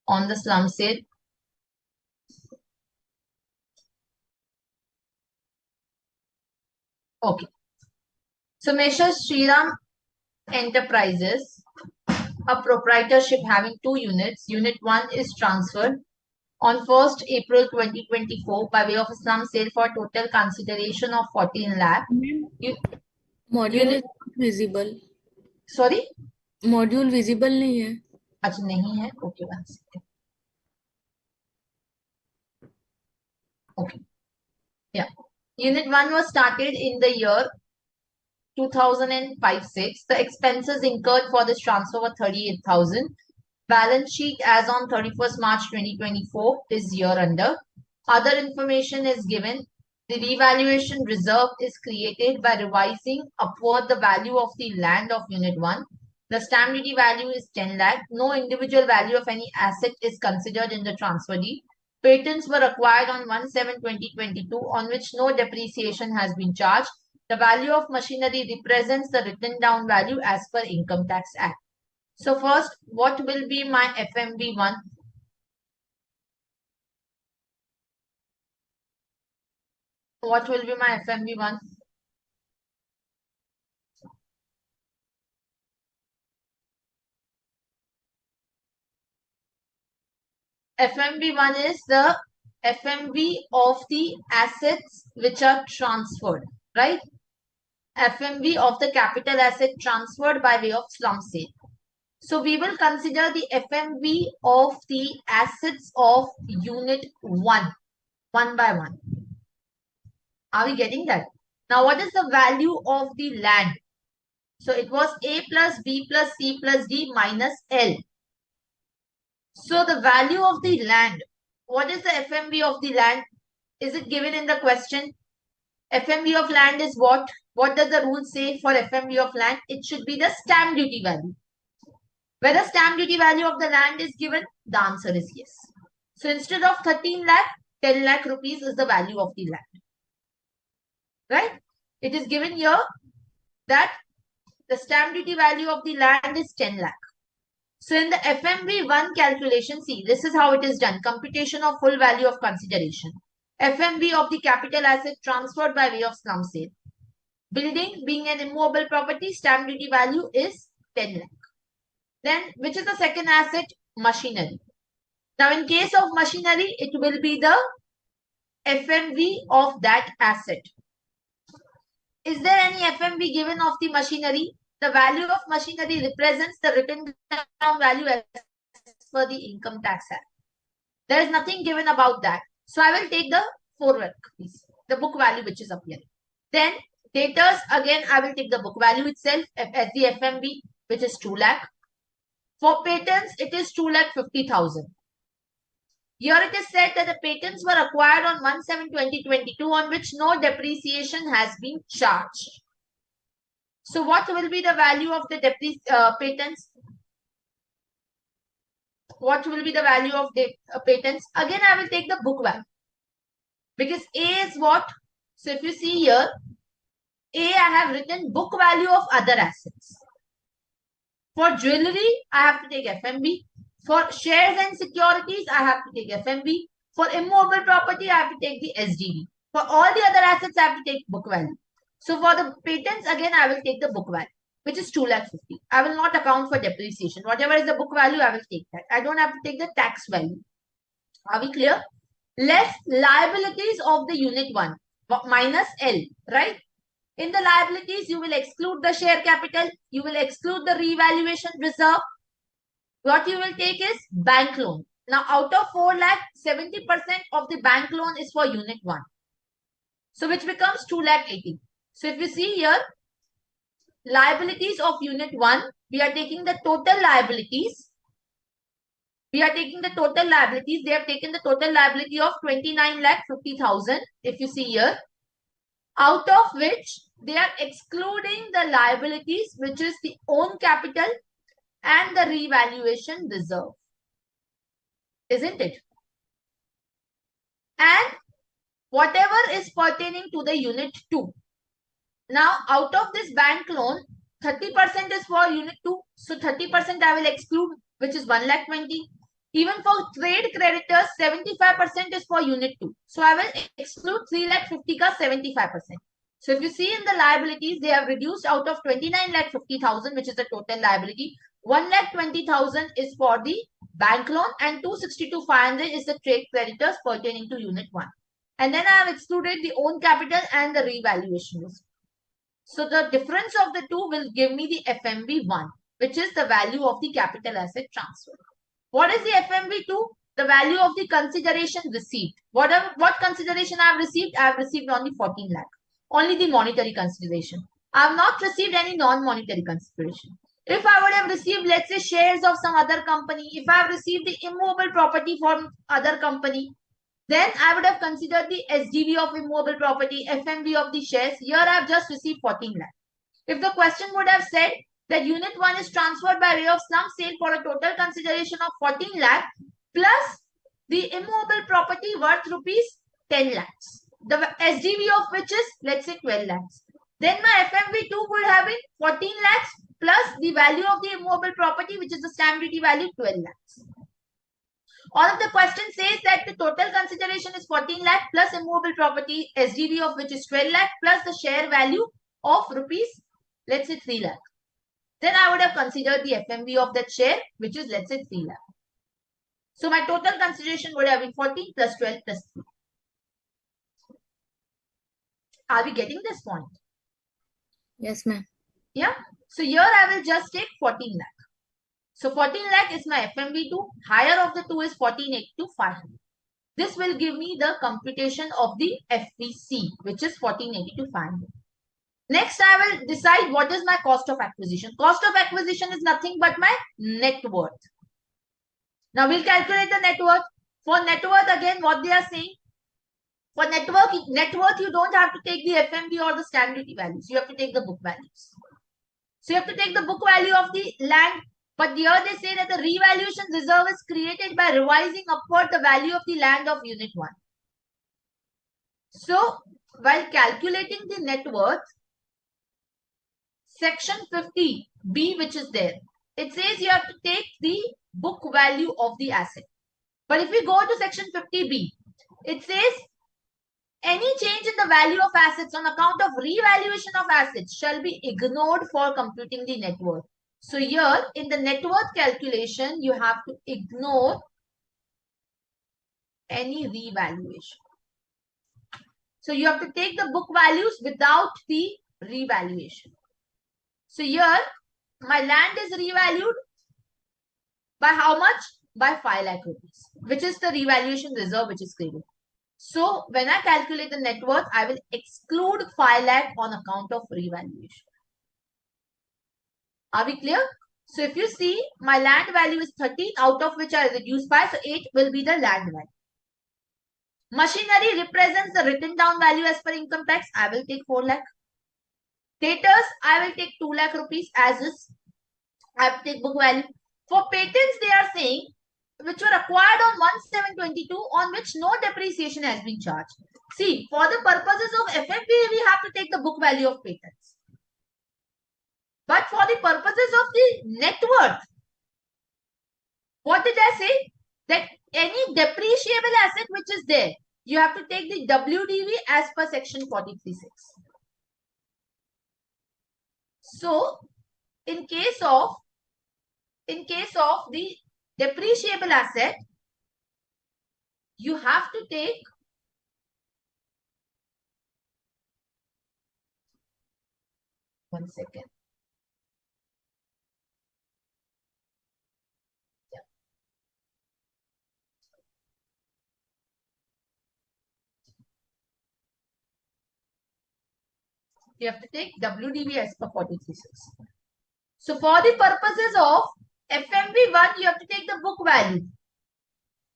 on the slum sale. Okay. So Mr. Sriram Enterprises, a proprietorship having two units. Unit 1 is transferred on 1st April 2024 by way of a slum sale for total consideration of 14 lakh. Ma'am, U- module unit, is not visible. sorry? Module visible नहीं है. अच्छा नहीं है. Okay, one second. Okay. Yeah. Unit 1 was started in the year 2005-6. The expenses incurred for this transfer were 38,000. Balance sheet as on 31st March 2024 is year under. Other information is given. The revaluation reserve is created by revising upward the value of the land of Unit 1. The stamp duty value is 10 lakh. No individual value of any asset is considered in the transfer deed. Patents were acquired on 1/7/2022 on which no depreciation has been charged. The value of machinery represents the written down value as per Income Tax Act. So first, what will be my FMB1? What will be my FMB1? FMB1 is the FMB of the assets which are transferred, right? FMB of the capital asset transferred by way of slum sale. So we will consider the FMB of the assets of unit 1, one by one. Are we getting that? Now, what is the value of the land? So it was A plus B plus C plus D minus L. So the value of the land, what is the FMB of the land? Is it given in the question? FMB of land is what? What does the rule say for FMB of land? It should be the stamp duty value. Whether stamp duty value of the land is given, the answer is yes. So instead of 13 lakh, 10 lakh rupees is the value of the land. Right? It is given here that the stamp duty value of the land is 10 lakh. So in the FMB1 calculation, see, this is how it is done. Computation of full value of consideration. FMB of the capital asset transferred by way of slum sale. Building being an immovable property, stamp duty value is 10 lakh. Then, which is the second asset? Machinery. Now, in case of machinery, it will be the FMV of that asset. Is there any FMV given of the machinery? The value of machinery represents the written down value as per the Income Tax Act. There is nothing given about that. So I will take the forward, please, the book value which is appearing. Then debtors, again, I will take the book value itself as the FMB, which is 2 lakh. For patents, it is 2,50,000. Here it is said that the patents were acquired on 1/7/2022 on which no depreciation has been charged. So what will be the value of the patents? What will be the value of the patents? Again, I will take the book value. Because A is what? So if you see here, A, I have written book value of other assets. For jewelry, I have to take FMB. For shares and securities, I have to take FMB. For immovable property, I have to take the SDV. For all the other assets, I have to take book value. So for the patents, again, I will take the book value, which is 2,50,000. I will not account for depreciation. Whatever is the book value, I will take that. I don't have to take the tax value. Are we clear? Less liabilities of the unit 1 minus L, right? In the liabilities, you will exclude the share capital. You will exclude the revaluation reserve. What you will take is bank loan. Now, out of 4 lakh, 70% of the bank loan is for unit 1. So, which becomes 2,80,000. So, if you see here, liabilities of unit 1, we are taking the total liabilities. They have taken the total liability of 29,50,000. If you see here, out of which they are excluding the liabilities, which is the own capital and the revaluation reserve. Isn't it? And whatever is pertaining to the unit 2. Now, out of this bank loan, 30% is for unit 2. So 30% I will exclude, which is 1,20,000. Even for trade creditors, 75% is for unit 2. So I will exclude 3,50,000 ka 75%. So if you see in the liabilities, they have reduced out of 29,50,000, which is the total liability. 1,20,000 is for the bank loan and 262,500 is the trade creditors pertaining to unit 1. And then I have excluded the own capital and the revaluation risk. So the difference of the two will give me the FMV1, which is the value of the capital asset transfer. What is the FMV2? The value of the consideration received. What consideration I have received? I have received only 14 lakh. Only the monetary consideration. I have not received any non-monetary consideration. If I would have received, let's say, shares of some other company, if I have received the immovable property from other company, then I would have considered the SDV of immovable property, FMV of the shares. Here I have just received 14 lakh. If the question would have said that unit 1 is transferred by way of slump sale for a total consideration of 14 lakh plus the immovable property worth rupees 10 lakhs, the SDV of which is, let's say, 12 lakhs, then my FMV2 would have been 14 lakhs plus the value of the immovable property, which is the stamp duty value, 12 lakhs. Or if the question says that the total consideration is 14 lakh plus immovable property SDV of which is 12 lakh plus the share value of rupees, let's say, 3 lakh, then I would have considered the FMV of that share, which is, let's say, 3 lakh. So my total consideration would have been 14 plus 12 plus 3. Are we getting this point? Yes, ma'am. Yeah. So here I will just take 14 lakh. So 14 lakh is my FMV2. Higher of the two is 14,82,500. This will give me the computation of the FVC, which is 14,82,500. Next, I will decide what is my cost of acquisition. Cost of acquisition is nothing but my net worth. Now, we'll calculate the net worth. For net worth, again, what they are saying, for net worth, you don't have to take the FMV or the stamp duty values. You have to take the book values. So, you have to take the book value of the land. But here they say that the revaluation reserve is created by revising upward the value of the land of unit 1. So, while calculating the net worth, section 50B, which is there, it says you have to take the book value of the asset. But if we go to section 50B, it says any change in the value of assets on account of revaluation of assets shall be ignored for computing the net worth. So here in the net worth calculation, you have to ignore any revaluation. So you have to take the book values without the revaluation. So here my land is revalued by how much? By 5 lakh rupees, which is the revaluation reserve which is created. So when I calculate the net worth, I will exclude 5 lakh on account of revaluation. Are we clear? So if you see, my land value is 13, out of which I reduce 5, so 8 will be the land value. Machinery represents the written down value as per income tax. I will take 4 lakh. Daters, I will take 2 lakh rupees as is. I have to take book value. For patents, they are saying, which were acquired on 1/7/22, on which no depreciation has been charged. See, for the purposes of FFP, we have to take the book value of patents. But for the purposes of the net worth, what did I say? That any depreciable asset which is there, you have to take the WDV as per section 43(6). So, in case of the depreciable asset, you have to take one second. You have to take WDV as per 43(6). So for the purposes of FMV1, you have to take the book value.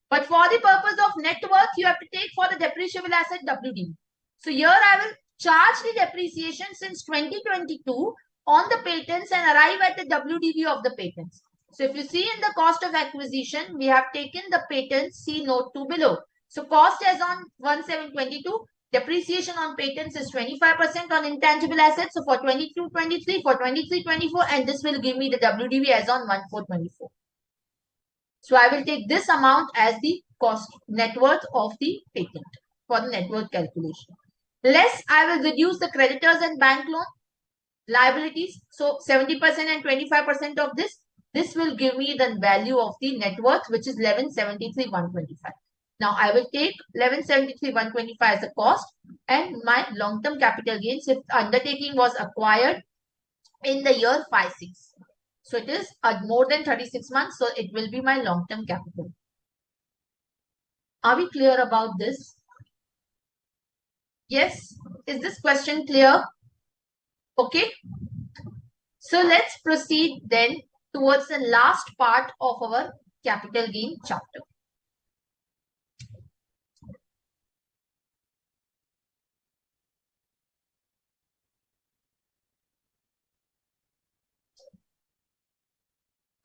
But for the purpose of net worth, you have to take for the depreciable asset WDV. So here I will charge the depreciation since 2022 on the patents and arrive at the WDV of the patents. So if you see in the cost of acquisition, we have taken the patents, see note 2 below. So cost as on 1/7/22, Depreciation on patents is 25% on intangible assets. So for 22-23, for 23-24, and this will give me the WDV as on 1/4/24. So I will take this amount as the cost net worth of the patent for the net worth calculation. Less, I will reduce the creditors and bank loan liabilities. So 70% and 25% of this. This will give me the value of the net worth, which is 1173,125. Now I will take 1173,125 as a cost, and my long-term capital gains if undertaking was acquired in the year 5-6. So it is more than 36 months. So it will be my long-term capital. Are we clear about this? Yes. Is this question clear? Okay. So let's proceed then towards the last part of our capital gain chapter.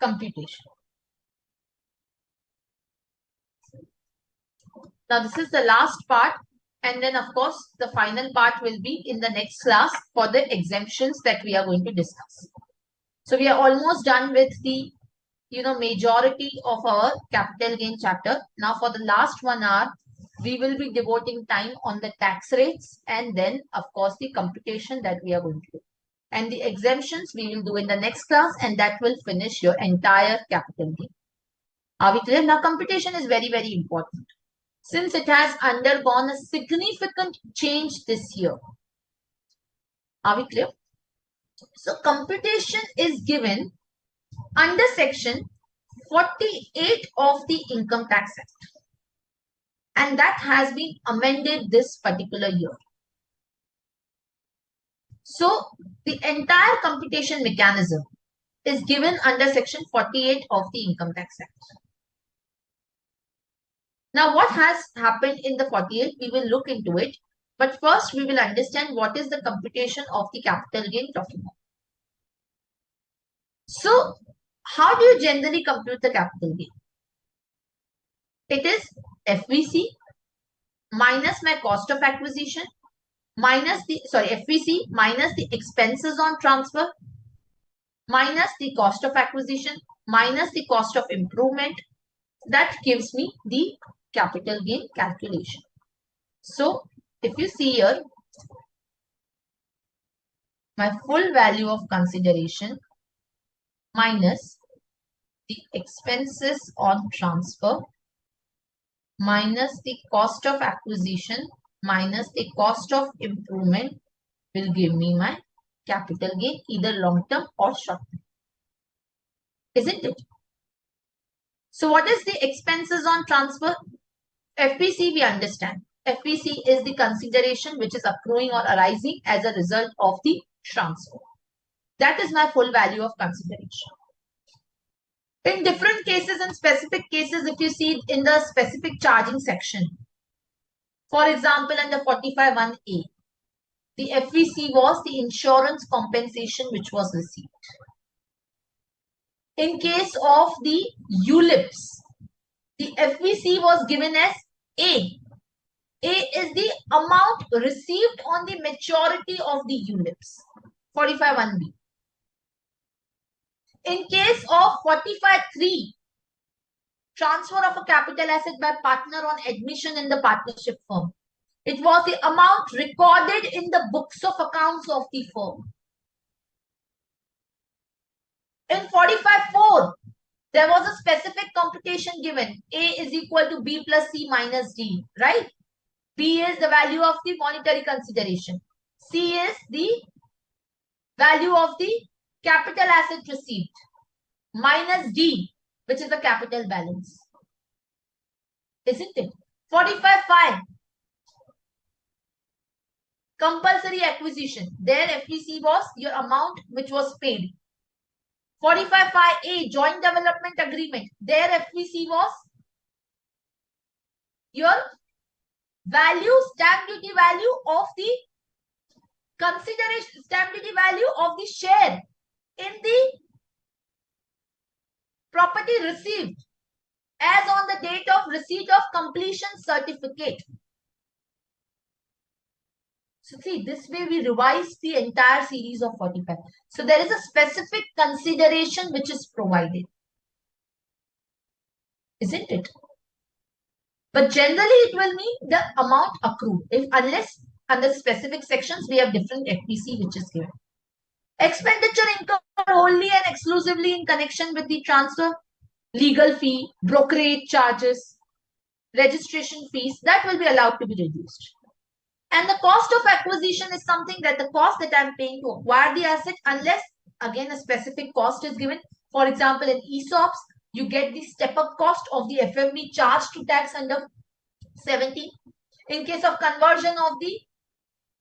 Computation. Now this is the last part, and then of course the final part will be in the next class for the exemptions that we are going to discuss. So we are almost done with the majority of our capital gain chapter. Now for the last 1 hour, we will be devoting time on the tax rates and then of course the computation that we are going to do. And the exemptions we will do in the next class, and that will finish your entire capital gain. Are we clear? Now computation is very, very important since it has undergone a significant change this year. Are we clear? So computation is given under section 48 of the Income Tax Act, and that has been amended this particular year. So the entire computation mechanism is given under section 48 of the Income Tax Act. Now what has happened in the 48, we will look into it, but first we will understand what is the computation of the capital gain document. So how do you generally compute the capital gain? It is FVC minus my cost of acquisition minus the FVC minus the expenses on transfer minus the cost of acquisition minus the cost of improvement. That gives me the capital gain calculation. So if you see here, my full value of consideration minus the expenses on transfer minus the cost of acquisition minus the cost of improvement will give me my capital gain, either long term or short term. Isn't it? So what is the expenses on transfer? FPC we understand. FPC is the consideration which is accruing or arising as a result of the transfer. That is my full value of consideration. In different cases and specific cases, if you see in the specific charging section, for example, under 45(1)(a), the FVC was the insurance compensation which was received. In case of the ULIPs, the FVC was given as A. A is the amount received on the maturity of the ULIPs, 45(1)(b). In case of 45(3), transfer of a capital asset by partner on admission in the partnership firm, it was the amount recorded in the books of accounts of the firm. In 45(4), there was a specific computation given. A is equal to B plus C minus D, right? B is the value of the monetary consideration. C is the value of the capital asset received minus D, which is the capital balance. Isn't it? 45(5), compulsory acquisition. There FVC was your amount which was paid. 45(5)(a), joint development agreement. There FVC was your value, stamp duty value of the consideration, stamp duty value of the share in the property received as on the date of receipt of completion certificate. So see, this way we revise the entire series of 45. So there is a specific consideration which is provided, isn't it? But generally it will mean the amount accrued, if unless under specific sections we have different FPC which is given. Expenditure incurred wholly and exclusively in connection with the transfer, legal fee, brokerage charges, registration fees, that will be allowed to be reduced. And the cost of acquisition is something that the cost that I'm paying to acquire the asset, unless again a specific cost is given. For example, in ESOPs, you get the step-up cost of the FMV charged to tax under 17. In case of conversion of the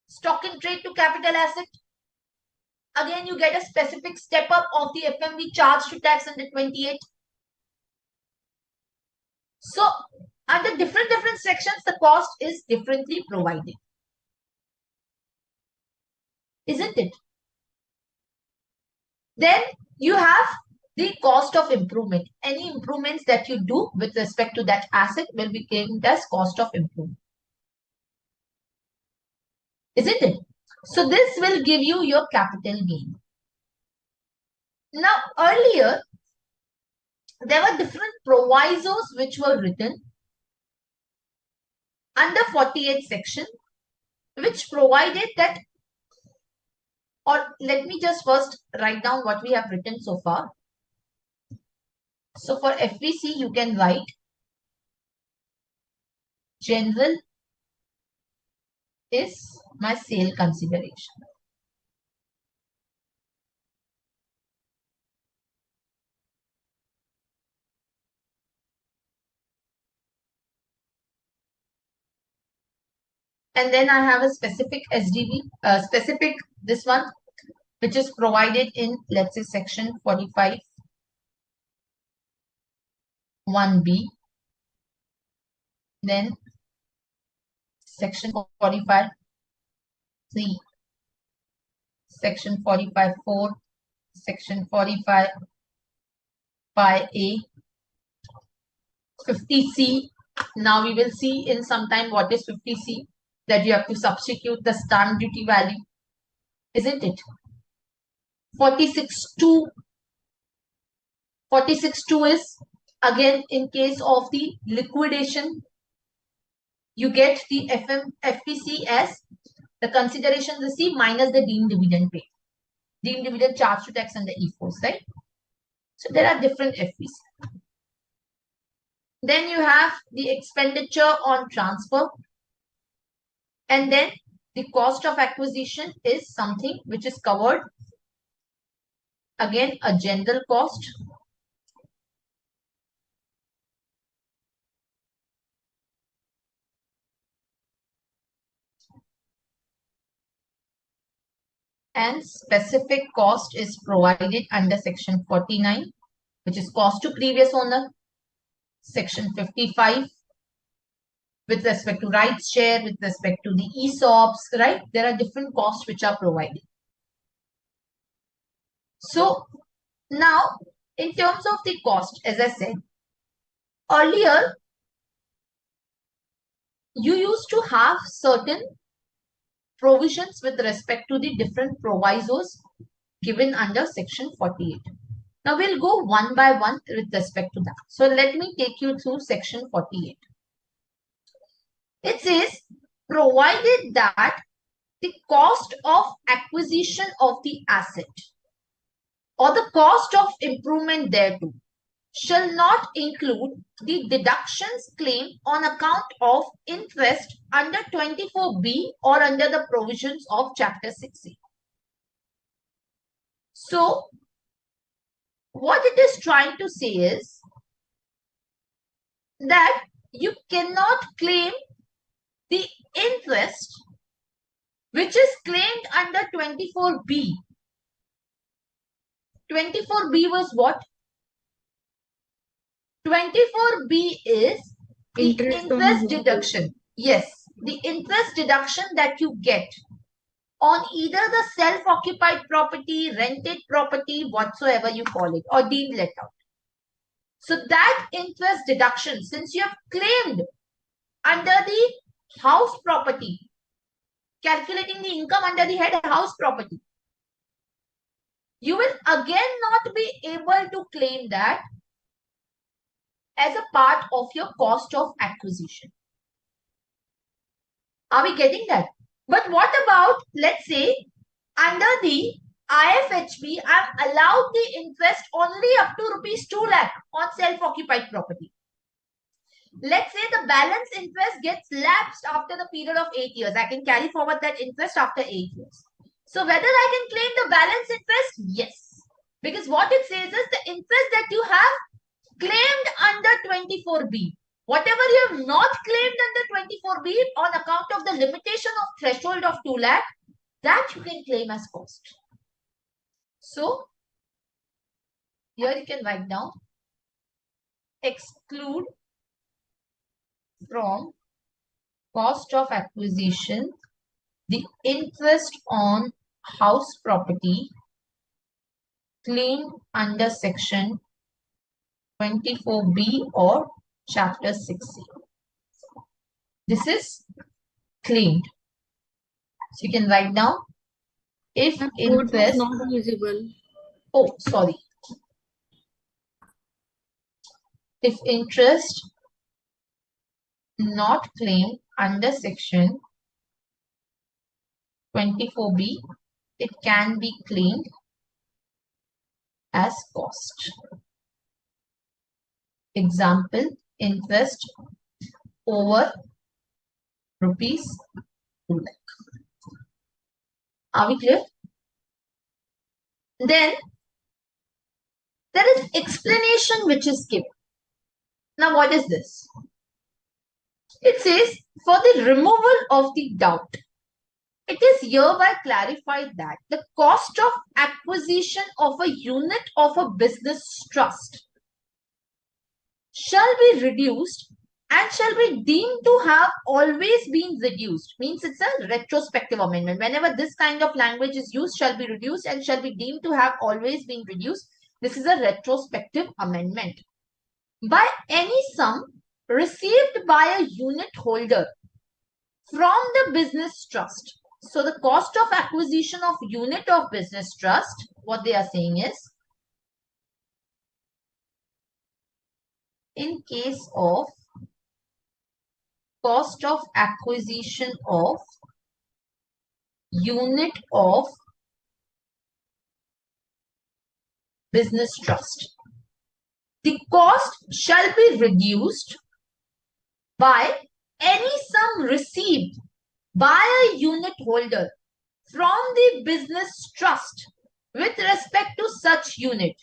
stock in trade to capital asset, again you get a specific step-up of the FMV charged to tax under 28. So under different sections, the cost is differently provided, isn't it? Then you have the cost of improvement. Any improvements that you do with respect to that asset will be claimed as cost of improvement, isn't it? So this will give you your capital gain. Now earlier, there were different provisos which were written under 48 section, which provided that, or let me just first write down what we have written so far. So for FVC, you can write general is my sale consideration. And then I have a specific SDV, specific this one, which is provided in, let's say, section 45, 1B. Then section 45, 3, section 45, 4, section 45, 5A, 50C. Now we will see in some time what is 50C, that you have to substitute the stamp duty value, isn't it? 46.2. 46.2 is again in case of the liquidation, you get the FPC as the consideration received minus the deemed dividend paid. Deemed dividend charged to tax under E4, right? So there are different FPC. Then you have the expenditure on transfer. And then the cost of acquisition is something which is covered. Again, a general cost. And specific cost is provided under section 49, which is cost to previous owner. Section 55, with respect to rights share, with respect to the ESOPs, right? There are different costs which are provided. So now, in terms of the cost, as I said, earlier, you used to have certain provisions with respect to the different provisos given under section 48. Now we'll go one by one with respect to that. So let me take you through section 48. It says, provided that the cost of acquisition of the asset or the cost of improvement thereto shall not include the deductions claimed on account of interest under 24B or under the provisions of Chapter 6A. So, what it is trying to say is that you cannot claim the interest which is claimed under 24B. 24B was what? 24B is the interest deduction. Yes, the interest deduction that you get on either the self-occupied property, rented property, whatsoever you call it, or deemed let out. So that interest deduction, since you have claimed under the house property, calculating the income under the head house property. You will again not be able to claim that as a part of your cost of acquisition. Are we getting that? But what about, let's say, under the IFHB, I'm allowed the interest only up to rupees 2 lakh on self-occupied property. Let's say the balance interest gets lapsed after the period of 8 years. I can carry forward that interest after 8 years. So whether I can claim the balance interest? Yes. Because what it says is the interest that you have claimed under 24B. Whatever you have not claimed under 24B on account of the limitation of threshold of 2 lakh, that you can claim as cost. So here you can write down exclude from cost of acquisition the interest on house property claimed under section 24B or chapter 6C. This is claimed. So you can write down if Code was interest, not visible. oh sorry, if interest not claimed under section 24B, it can be claimed as cost. Example, interest over rupees 2 lakh. Are we clear? Then there is explanation which is given. Now what is this? It says for the removal of the doubt, it is hereby clarified that the cost of acquisition of a unit of a business trust shall be reduced and shall be deemed to have always been reduced. Means it's a retrospective amendment. Whenever this kind of language is used, shall be reduced and shall be deemed to have always been reduced. This is a retrospective amendment. By any sum received by a unit holder from the business trust. So the cost of acquisition of unit of business trust, what they are saying is, in case of cost of acquisition of unit of business trust, the cost shall be reduced by any sum received by a unit holder from the business trust with respect to such unit.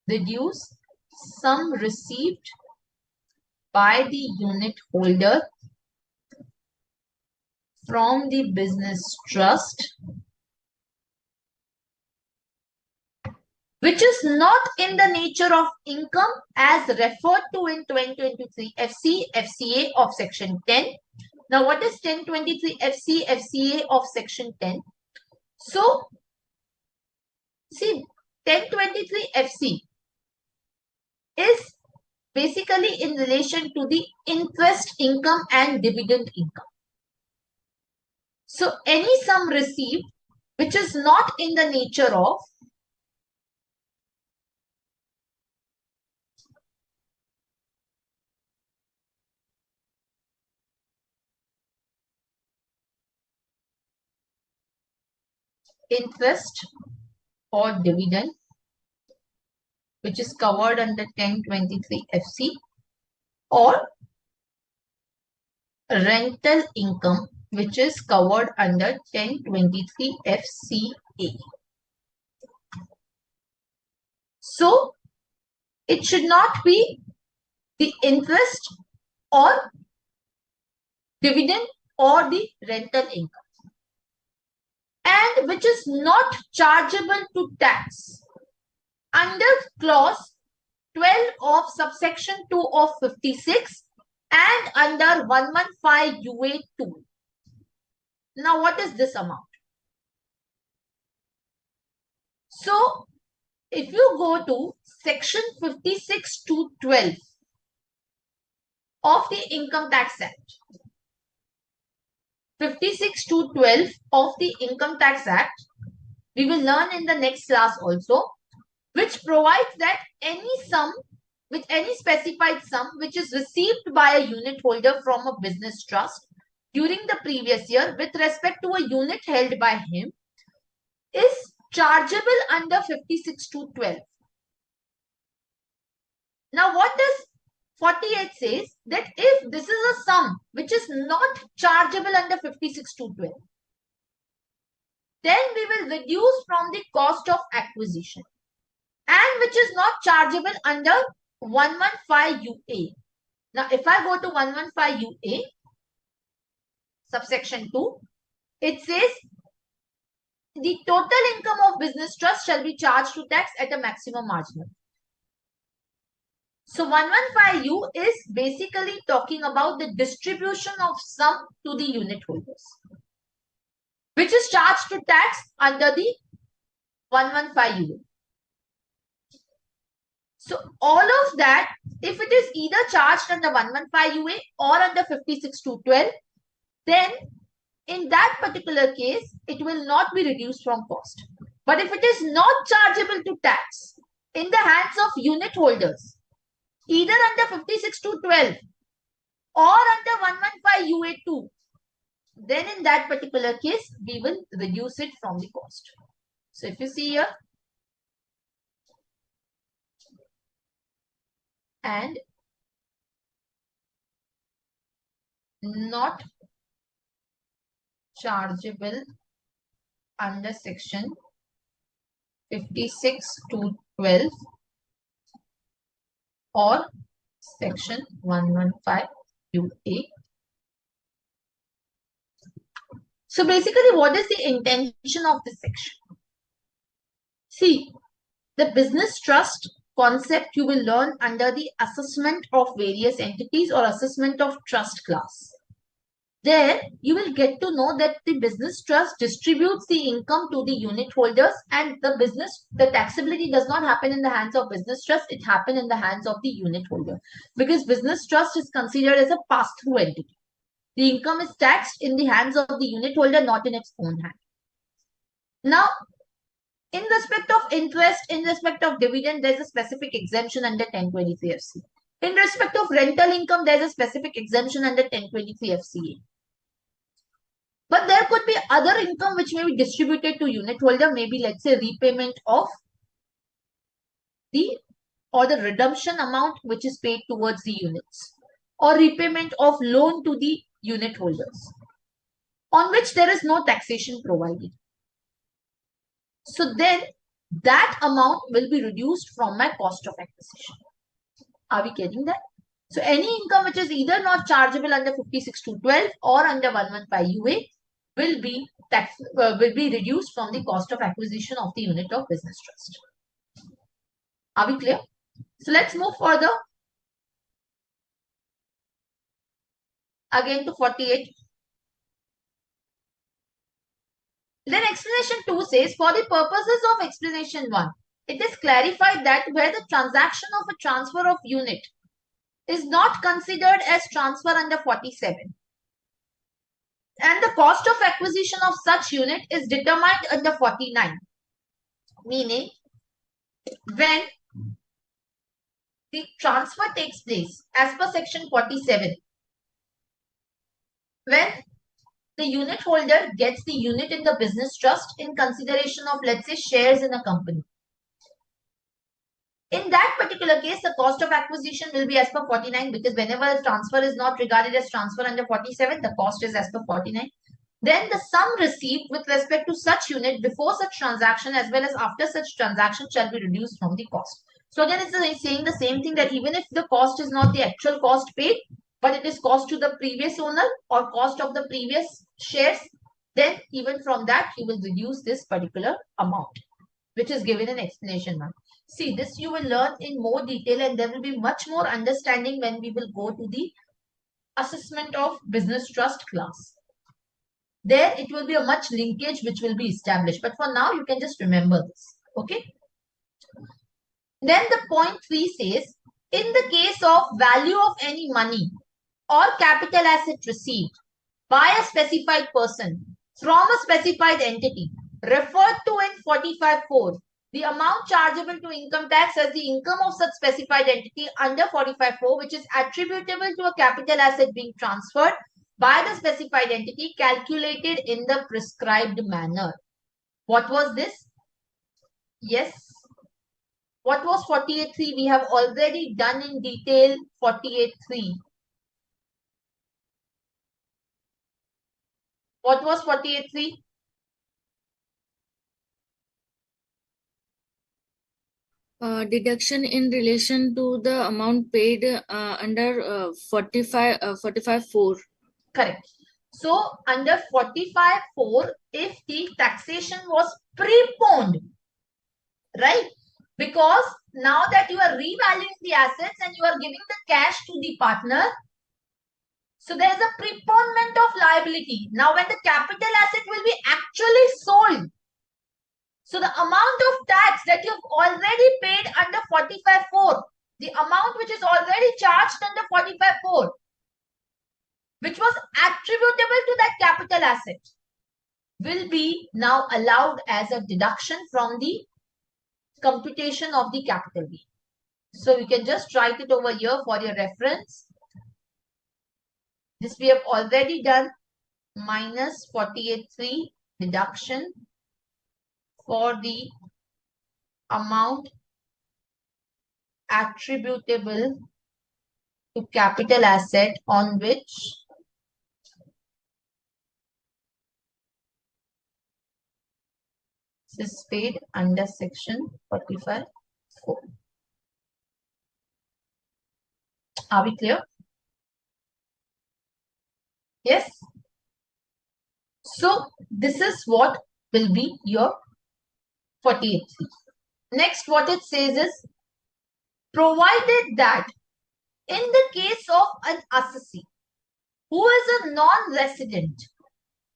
Reduce sum received by the unit holder from the business trust which is not in the nature of income as referred to in 1023 FC, FCA of section 10. Now what is 1023 FC, FCA of section 10? So see, 1023 FC is basically in relation to the interest income and dividend income. So any sum received which is not in the nature of interest or dividend which is covered under 1023 FC or rental income which is covered under 1023 FCA. So it should not be the interest or dividend or the rental income, and which is not chargeable to tax under clause 12 of subsection 2 of 56 and under 115 UA2. Now what is this amount? So if you go to section 56 to 12 of the Income Tax Act. 56(2)(12) of the Income Tax Act, we will learn in the next class also, which provides that any sum, with any specified sum which is received by a unit holder from a business trust during the previous year with respect to a unit held by him is chargeable under 56(2)(12). Now, what does 48 says? That if this is a sum which is not chargeable under 56(2)(12), then we will reduce from the cost of acquisition, and which is not chargeable under 115 UA. Now, if I go to 115 UA, subsection 2, it says the total income of business trust shall be charged to tax at a maximum marginal. So 115U is basically talking about the distribution of sum to the unit holders, which is charged to tax under the 115U. So all of that, if it is either charged under 115UA or under 56(2)(12), then in that particular case, it will not be reduced from cost. But if it is not chargeable to tax in the hands of unit holders, either under 56(2)(12) or under 115UA2, then in that particular case, we will reduce it from the cost. So if you see here, and not chargeable under section 56(2)(12) or section 115UA. So basically, what is the intention of this section? See, the business trust concept you will learn under the assessment of various entities or assessment of trust class. There, you will get to know that the business trust distributes the income to the unit holders, and the taxability does not happen in the hands of business trust, it happens in the hands of the unit holder, because business trust is considered as a pass-through entity. The income is taxed in the hands of the unit holder, not in its own hand. Now, in respect of interest, in respect of dividend, there's a specific exemption under 1023 FC. In respect of rental income, there's a specific exemption under 1023 FCA. But there could be other income which may be distributed to unit holder, maybe let's say repayment of the redemption amount which is paid towards the units, or repayment of loan to the unit holders, on which there is no taxation provided. So then that amount will be reduced from my cost of acquisition. Are we getting that? So any income which is either not chargeable under 56(2)(12) or under 115UA will be reduced from the cost of acquisition of the unit of business trust. Are we clear? So let's move further. Again to 48. Then explanation 2 says, for the purposes of explanation 1, it is clarified that where the transaction of a transfer of unit is not considered as transfer under 47, and the cost of acquisition of such unit is determined under 49, meaning when the transfer takes place as per section 47, when the unit holder gets the unit in the business trust in consideration of, let's say, shares in a company. In that particular case, the cost of acquisition will be as per 49, because whenever the transfer is not regarded as transfer under 47, the cost is as per 49. Then the sum received with respect to such unit before such transaction as well as after such transaction shall be reduced from the cost. So again, it's saying the same thing, that even if the cost is not the actual cost paid, but it is cost to the previous owner or cost of the previous shares, then even from that you will reduce this particular amount, which is given in explanation 1. See, this you will learn in more detail, and there will be much more understanding when we will go to the assessment of business trust class. There it will be a much linkage which will be established, but for now you can just remember this. Okay. Then the point 3 says, in the case of value of any money or capital asset received by a specified person from a specified entity referred to in 45(4), the amount chargeable to income tax as the income of such specified entity under 45(4), which is attributable to a capital asset being transferred by the specified entity, calculated in the prescribed manner. What was this? Yes. What was 48.3? We have already done in detail 48.3. What was 48.3? Deduction in relation to the amount paid under 45(4). Correct. So under 45(4), if the taxation was preponed, right? Because now that you are revaluing the assets and you are giving the cash to the partner, so there is a preponement of liability. Now when the capital asset will be actually sold, so the amount of tax that you have already paid under 45(4), the amount which is already charged under 45(4), which was attributable to that capital asset, will be now allowed as a deduction from the computation of the capital gain. So you can just write it over here for your reference. This we have already done, minus 48.3 deduction for the amount attributable to capital asset on which this is paid under section 45(4). Are we clear? Yes. So this is what will be your 48.3. Next, what it says is, provided that in the case of an assessee who is a non-resident,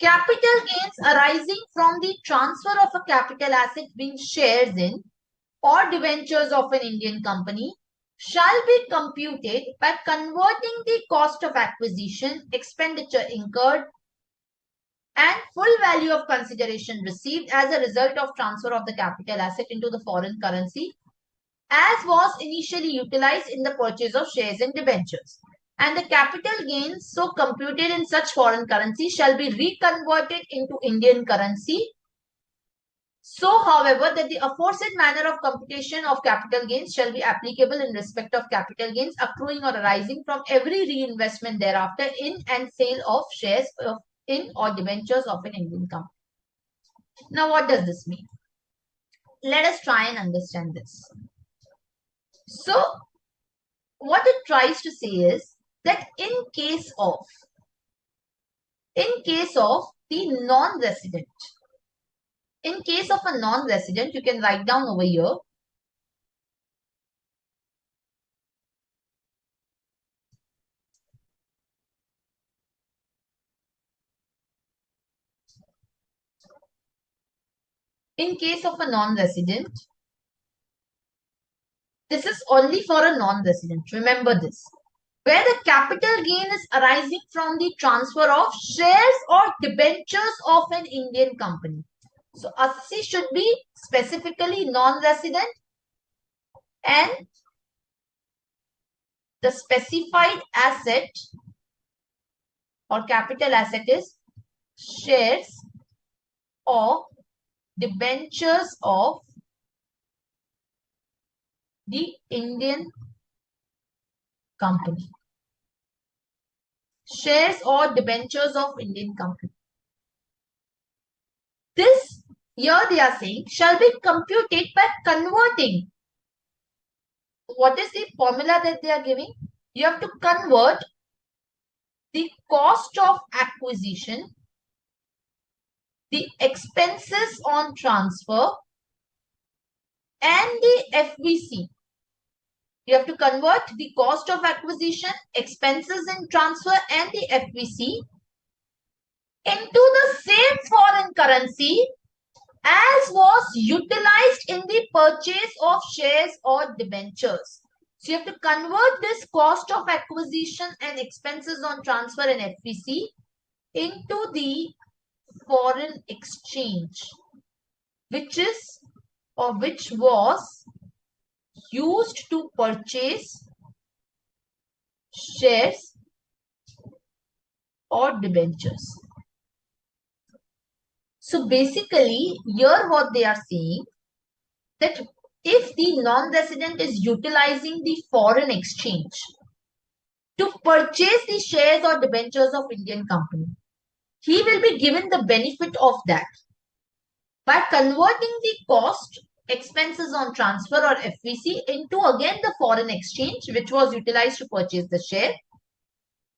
capital gains arising from the transfer of a capital asset being shares in or debentures of an Indian company shall be computed by converting the cost of acquisition, expenditure incurred, and full value of consideration received as a result of transfer of the capital asset into the foreign currency, as was initially utilized in the purchase of shares and debentures. And the capital gains so computed in such foreign currency shall be reconverted into Indian currency. So, however, that the aforesaid manner of computation of capital gains shall be applicable in respect of capital gains accruing or arising from every reinvestment thereafter in and sale of shares in or debentures of an Indian company. Now, what does this mean? Let us try and understand this. So, what it tries to say is that in case of the non-resident, in case of a non-resident, you can write down over here, in case of a non-resident, this is only for a non-resident. Remember this. Where the capital gain is arising from the transfer of shares or debentures of an Indian company. So, assessee should be specifically non-resident, and the specified asset or capital asset is shares or debentures of the Indian company. Shares or debentures of Indian company. This, here they are saying, shall be computed by converting. What is the formula that they are giving? You have to convert the cost of acquisition, the expenses on transfer, and the FVC. You have to convert the cost of acquisition, expenses in transfer, and the FVC into the same foreign currency as was utilized in the purchase of shares or debentures. So you have to convert this cost of acquisition and expenses on transfer and FVC into the foreign exchange, which was used to purchase shares or debentures. So basically, here what they are saying, that if the non-resident is utilizing the foreign exchange to purchase the shares or debentures of Indian company, he will be given the benefit of that by converting the cost expenses on transfer or FVC into again the foreign exchange which was utilized to purchase the share,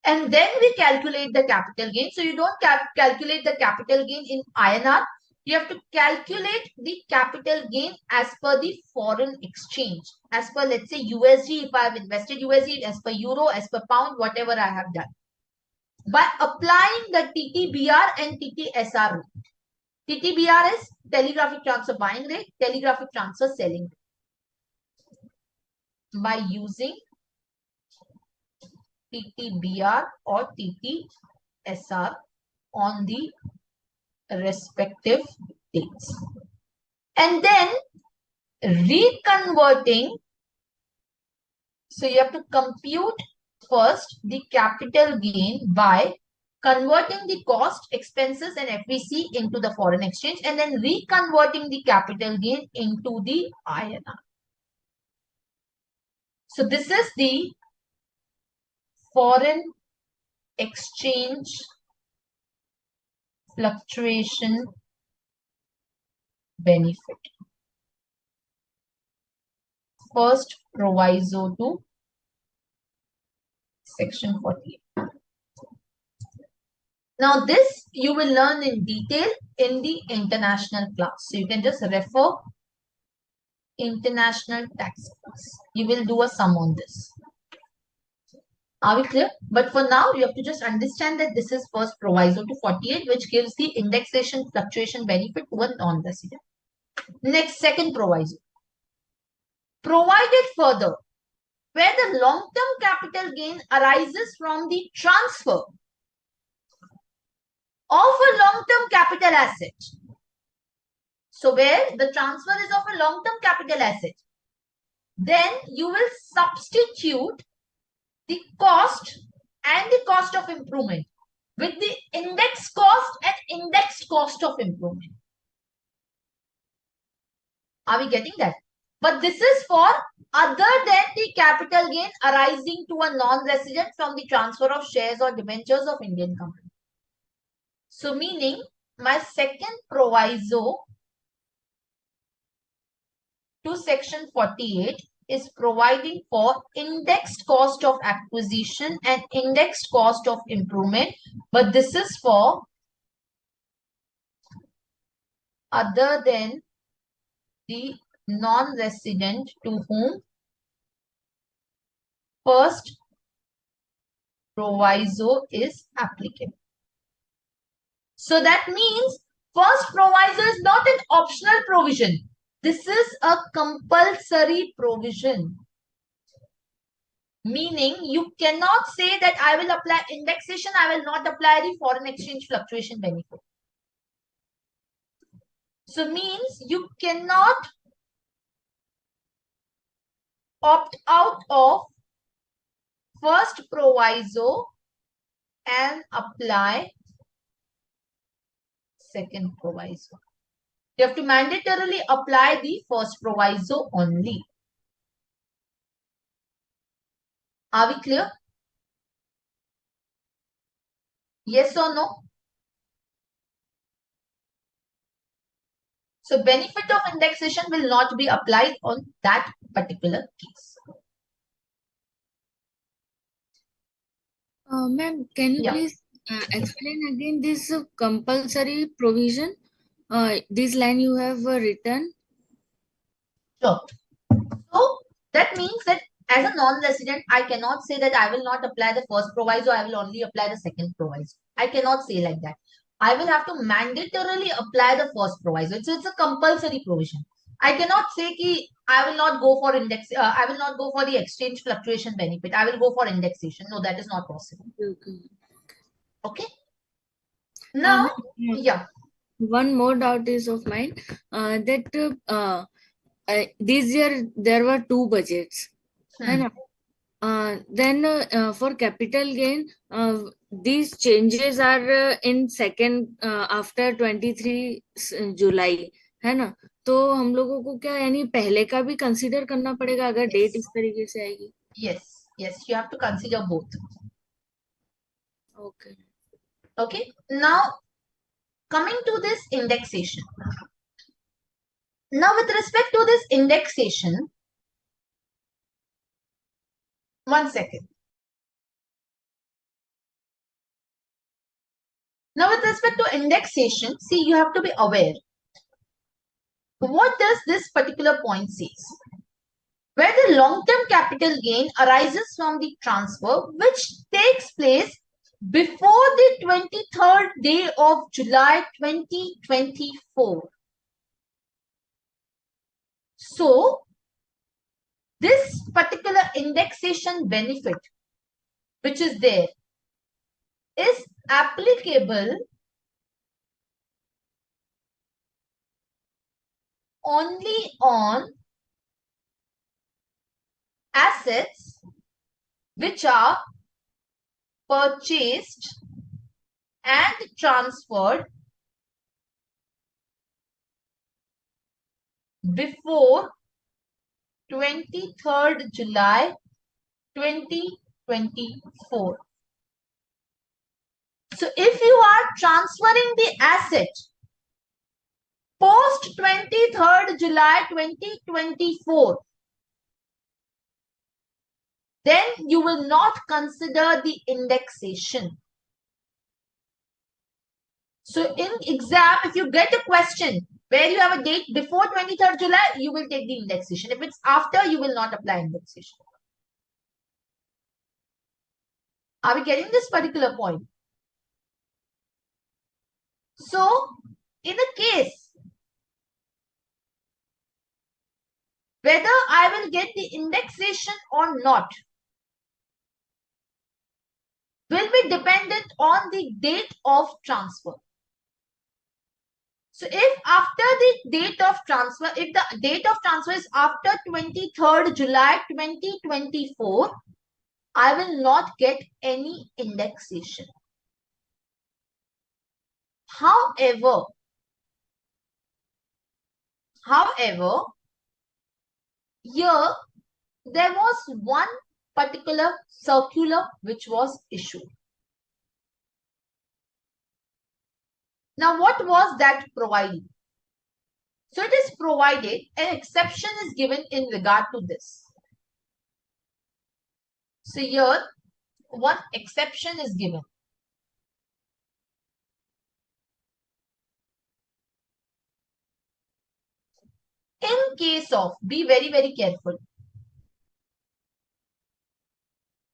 and then we calculate the capital gain. So you don't calculate the capital gain in INR. You have to calculate the capital gain as per the foreign exchange, as per, let's say, USD, if I have invested USD, as per euro, as per pound, whatever I have done, by applying the TTBR and TTSR rate. TTBR is telegraphic transfer buying rate, telegraphic transfer selling rate. By using TTBR or TTSR on the respective dates. And then reconverting, so you have to compute first the capital gain by converting the cost, expenses and FVC into the foreign exchange, and then reconverting the capital gain into the INR. So this is the foreign exchange fluctuation benefit. First proviso to section 48. Now this you will learn in detail in the international class. So you can just refer international tax class. You will do a sum on this. Are we clear? But for now, you have to just understand that this is first proviso to 48, which gives the indexation fluctuation benefit to a non-resident. Next, second proviso. Provided further, where the long-term capital gain arises from the transfer of a long-term capital asset. So where the transfer is of a long-term capital asset, then you will substitute the cost and the cost of improvement with the index cost and indexed cost of improvement. Are we getting that? But this is for other than the capital gain arising to a non-resident from the transfer of shares or debentures of Indian company. So meaning my second proviso to section 48 is providing for indexed cost of acquisition and indexed cost of improvement, but this is for other than the non-resident to whom first proviso is applicable. So that means first proviso is not an optional provision. This is a compulsory provision. Meaning you cannot say that I will apply indexation, I will not apply the foreign exchange fluctuation benefit. So means you cannot opt out of first proviso and apply second proviso. You have to mandatorily apply the first proviso only. Are we clear? Yes or no? So benefit of indexation will not be applied on that particular case. Ma'am, can you please explain again this compulsory provision? This line you have written. Sure. So that means that as a non-resident, I cannot say that I will not apply the first proviso, I will only apply the second proviso. I cannot say like that. I will have to mandatorily apply the first proviso. So it's a compulsory provision. I cannot say ki I will not go for I will not go for the exchange fluctuation benefit. I will go for indexation. No, that is not possible. Okay. Okay. Now, Ma'am, yeah. one more doubt is of mine, that this year there were two budgets, है Hmm. ना? Then for capital gain, these changes are in second after 23 July, है ना? तो हम लोगों को क्या यानी पहले का भी कंसीडर करना पड़ेगा अगर डेट इस Yes. तरीके से आएगी? Yes. Yes. You have to consider both. Okay. Okay. Now, coming to this indexation. Now, with respect to this indexation, one second. Now, with respect to indexation, see, you have to be aware. What does this particular point says? Where the long-term capital gain arises from the transfer, which takes place before the 23rd day of July 2024. So, this particular indexation benefit, which is there, is applicable only on assets which are purchased and transferred before 23rd July 2024. So if you are transferring the asset post 23rd July 2024, then you will not consider the indexation. So in exam, if you get a question where you have a date before 23rd July, you will take the indexation. If it's after, you will not apply indexation. Are we getting this particular point? So, in a case whether I will get the indexation or not will be dependent on the date of transfer. So if after the date of transfer, if the date of transfer is after 23rd July 2024, I will not get any indexation. However, here there was one particular circular which was issued. Now, what was that providing? So it is provided, an exception is given in regard to this. So here, one exception is given. In case of, be very, very careful,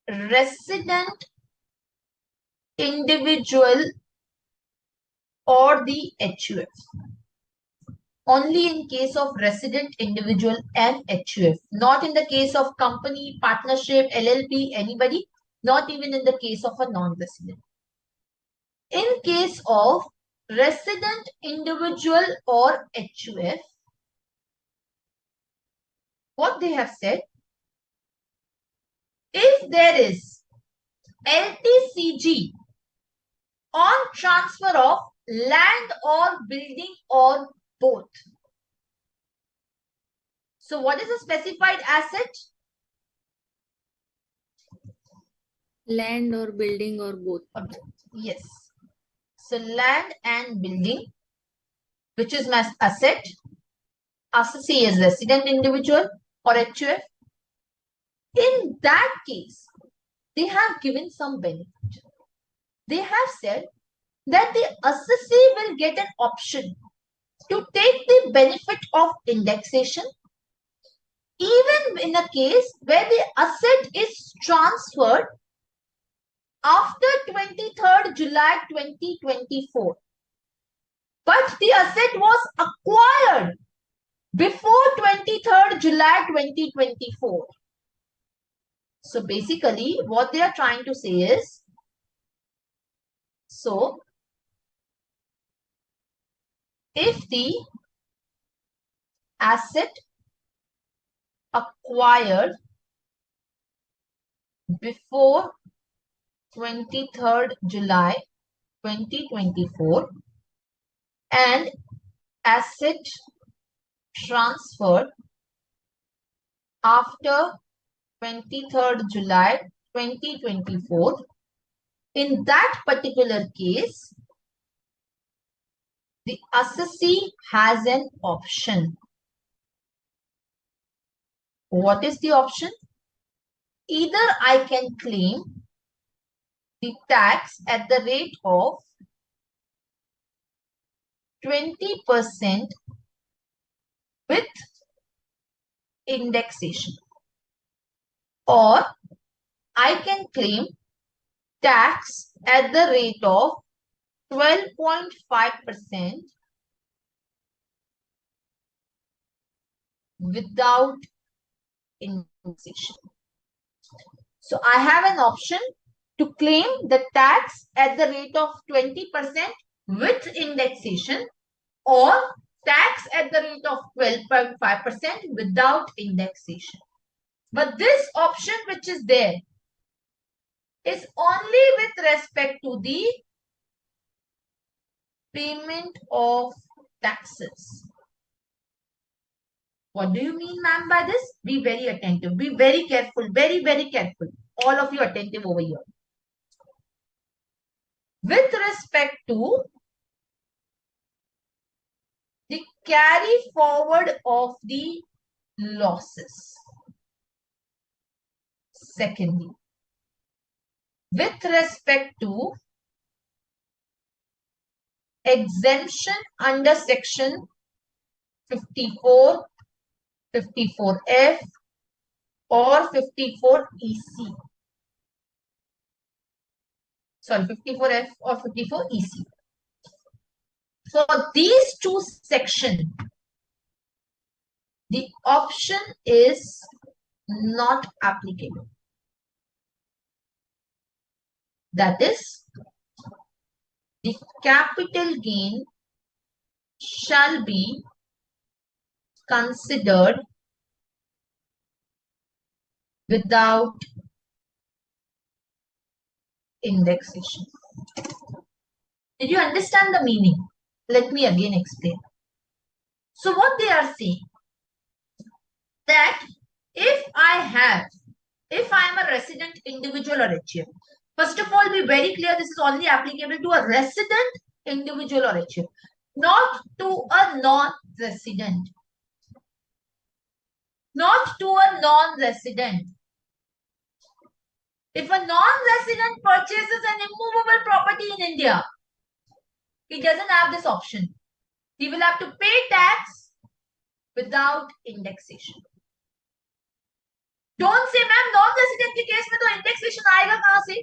resident individual or the HUF. Only in case of resident individual and HUF. Not in the case of company, partnership, LLP, anybody. Not even in the case of a non-resident. In case of resident individual or HUF, what they have said, if there is LTCG on transfer of land or building or both. So what is a specified asset? Land or building or both. Yes. So land and building, which is my asset. Assessee is resident individual or HUF. In that case, they have given some benefit. They have said that the assessee will get an option to take the benefit of indexation even in a case where the asset is transferred after 23rd July 2024. But the asset was acquired before 23rd July 2024. So basically what they are trying to say is, so if the asset acquired before 23rd July 2024 and asset transferred after 23rd July 2024, in that particular case, the assessee has an option. What is the option? Either I can claim the tax at the rate of 20% with indexation, or I can claim tax at the rate of 12.5% without indexation. So I have an option to claim the tax at the rate of 20% with indexation, or tax at the rate of 12.5% without indexation. But this option which is there is only with respect to the payment of taxes. What do you mean, ma'am, by this? Be very attentive. Be very careful. Very, very careful. All of you attentive over here. With respect to the carry forward of the losses. Secondly, with respect to exemption under section 54, 54F or 54EC. Sorry, 54F or 54EC. For these two sections, the option is not applicable. That is, the capital gain shall be considered without indexation. Did you understand the meaning? Let me again explain. So what they are saying, that if I am a resident individual or HUF, first of all, be very clear, this is only applicable to a resident individual or HUF, not to a non-resident. Not to a non-resident. If a non-resident purchases an immovable property in India, he doesn't have this option. He will have to pay tax without indexation. Don't say, ma'am, non-resident के case में तो indexation आएगा कहाँ से?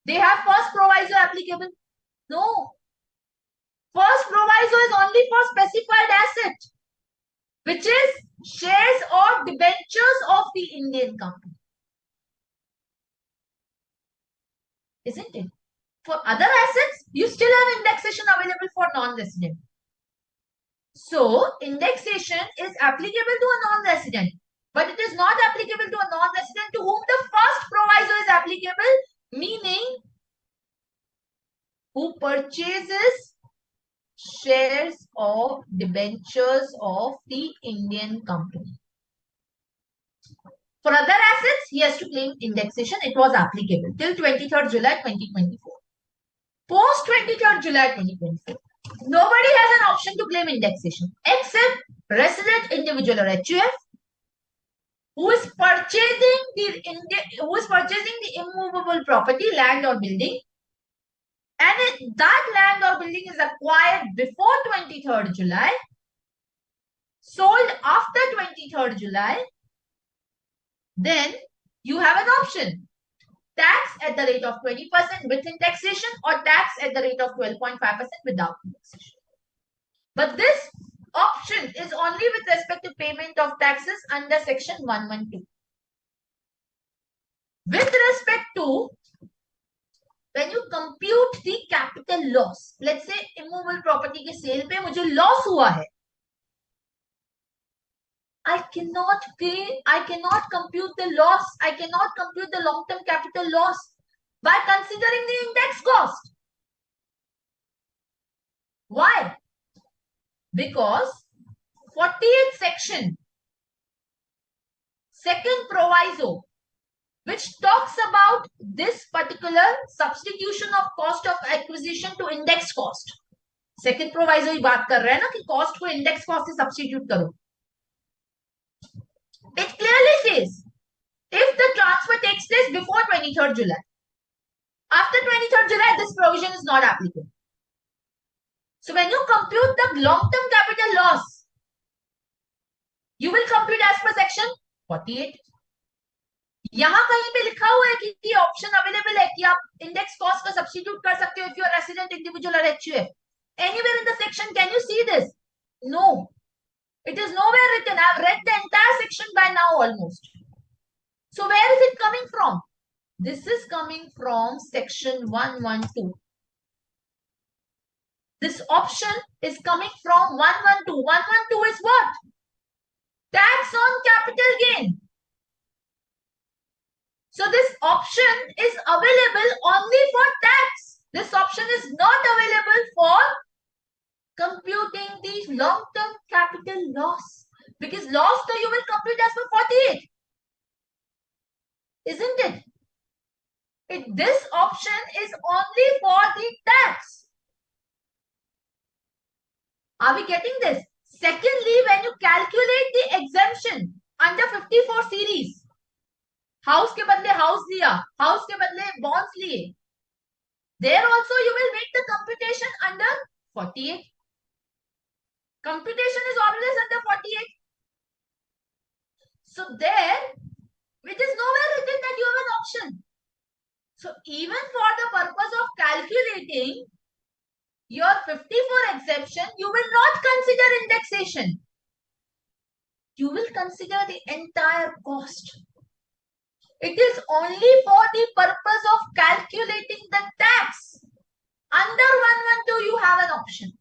They have first proviso applicable. No. First proviso is only for specified asset, which is shares or debentures of the Indian company. Isn't it? For other assets, you still have indexation available for non-resident. So, indexation is applicable to a non-resident, but it is not applicable to a non-resident to whom the first proviso is applicable, meaning who purchases shares or debentures of the Indian company. For other assets, he has to claim indexation. It was applicable till 23rd July 2024. Post 23rd July 2024, nobody has an option to claim indexation except resident individual or HUF who is purchasing the immovable property, land or building, and that land or building is acquired before 23rd July, sold after 23rd July, then you have an option. Tax at the rate of 20% with indexation, or tax at the rate of 12.5% without indexation. But this option is only with respect to payment of taxes under section 112. With respect to when you compute the capital loss, let's say immovable property के sale पे मुझे loss हुआ है, I cannot compute the loss, I cannot compute the long-term capital loss by considering the index cost. Why? Because 48th section, second proviso, which talks about this particular substitution of cost of acquisition to index cost. Second proviso ही बात कर रहा है ना कि cost को index cost से substitute करो. It clearly says if the transfer takes place before 23rd July, after 23rd July, this provision is not applicable. So when you compute the long-term capital loss, you will compute as per section 48. यहां कहीं पे लिखा हुआ है कि ये option available है कि आप इंडेक्स कॉस्ट का सब्स्टिट्यूट कर सकते हो if you are resident individual और HUF. Anywhere in the section can you see this? No, it is nowhere written. I have read the entire section by now almost. So where is it coming from? This is coming from section 112. This option is coming from 112. 112 is what? Tax on capital gain. So this option is available only for tax. This option is not available for computing the long-term capital loss. Because loss though you will compute as per 48. Isn't it? This option is only for the tax. Are we getting this? Secondly, when you calculate the exemption under 54 series, house के बदले house लिया, house के बदले bonds लिए, there also you will make the computation under 48. Computation is always under 48. So there, it is nowhere written that you have an option. So even for the purpose of calculating your 54 exemption, you will not consider indexation. You will consider the entire cost. It is only for the purpose of calculating the tax. Under 112, you have an option.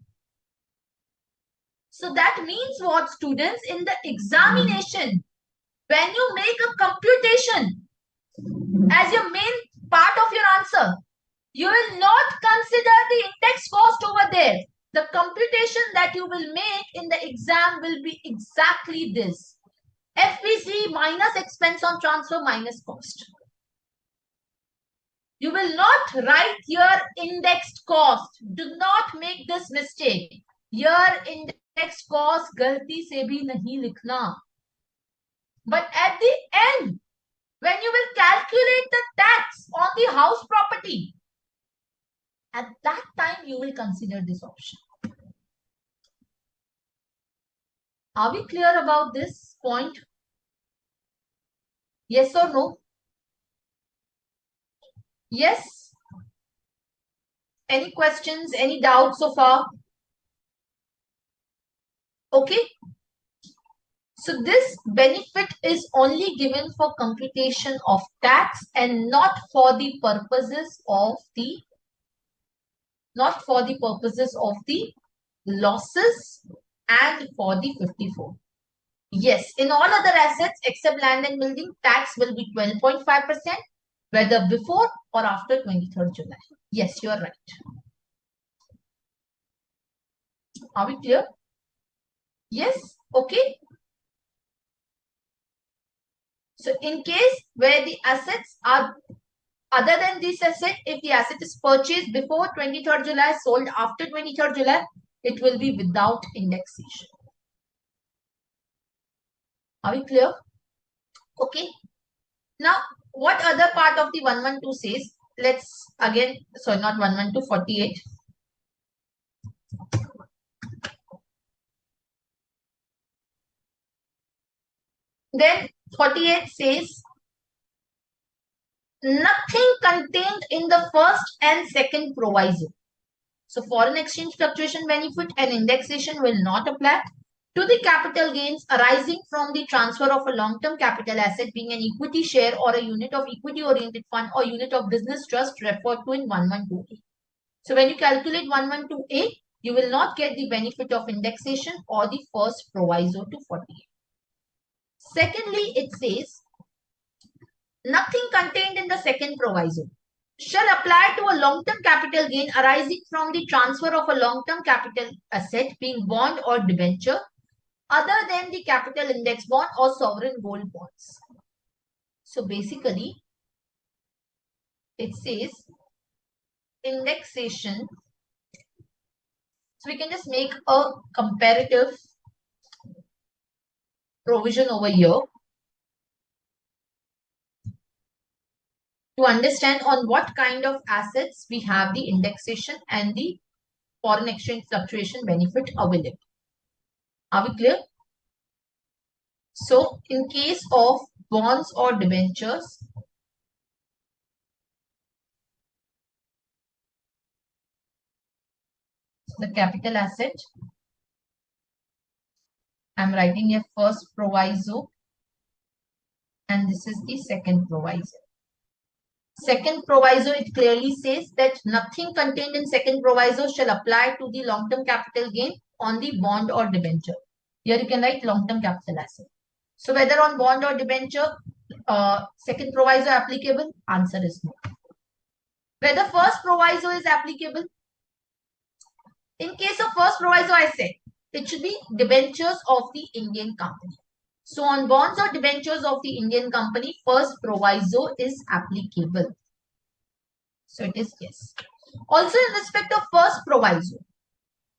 So that means what, students? In the examination, when you make a computation as your main part of your answer, you will not consider the index cost over there. The computation that you will make in the exam will be exactly this. FPC minus expense on transfer minus cost. You will not write your indexed cost. Do not make this mistake. Your indexed cost गलती से भी नहीं लिखना. But at the end, when you will calculate the tax on the house property, at that time you will consider this option. Are we clear about this point? Yes or no? Yes? Any questions? Any doubts so far? Okay. So this benefit is only given for computation of tax and not for the purposes of the losses and for the 54. Yes, in all other assets except land and building, tax will be 12.5%, whether before or after 23rd July. Yes, you are right. Are we clear? Yes, okay. So in case where the assets are other than this asset, if the asset is purchased before 23rd July, sold after 23rd July, it will be without indexation. Are we clear? Okay. Now, what other part of the 112 says? Let's again, sorry, not 112, 48. Then 48 says, nothing contained in the first and second proviso. So foreign exchange fluctuation benefit and indexation will not apply. to the capital gains arising from the transfer of a long-term capital asset being an equity share or a unit of equity-oriented fund or unit of business trust referred to in 112A. So when you calculate 112A, you will not get the benefit of indexation or the first proviso to 48. Secondly, it says nothing contained in the second proviso shall apply to a long-term capital gain arising from the transfer of a long-term capital asset being bond or debenture other than the capital index bond or sovereign gold bonds. So basically, it says indexation. So we can just make a comparative provision over here to understand on what kind of assets we have the indexation and the foreign exchange fluctuation benefit available. Are we clear? So in case of bonds or debentures, the capital asset, I'm writing here first proviso and this is the second proviso. Second proviso, it clearly says that nothing contained in second proviso shall apply to the long-term capital gain on the bond or debenture. Here you can write long-term capital asset. So whether on bond or debenture, second proviso applicable? Answer is no. Whether first proviso is applicable? In case of first proviso, I said it should be debentures of the Indian company. So on bonds or debentures of the Indian company, first proviso is applicable. So it is yes. Also in respect of first proviso,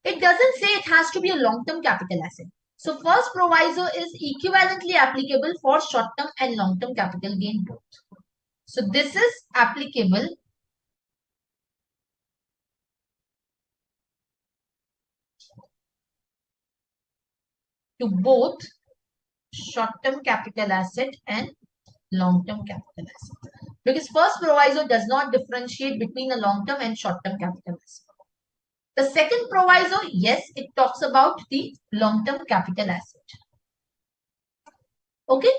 it doesn't say it has to be a long-term capital asset. So first proviso is equivalently applicable for short-term and long-term capital gain both. So this is applicable to both short-term capital asset and long-term capital asset. Because first proviso does not differentiate between a long-term and short-term capital asset. The second proviso, yes, it talks about the long-term capital asset. Okay.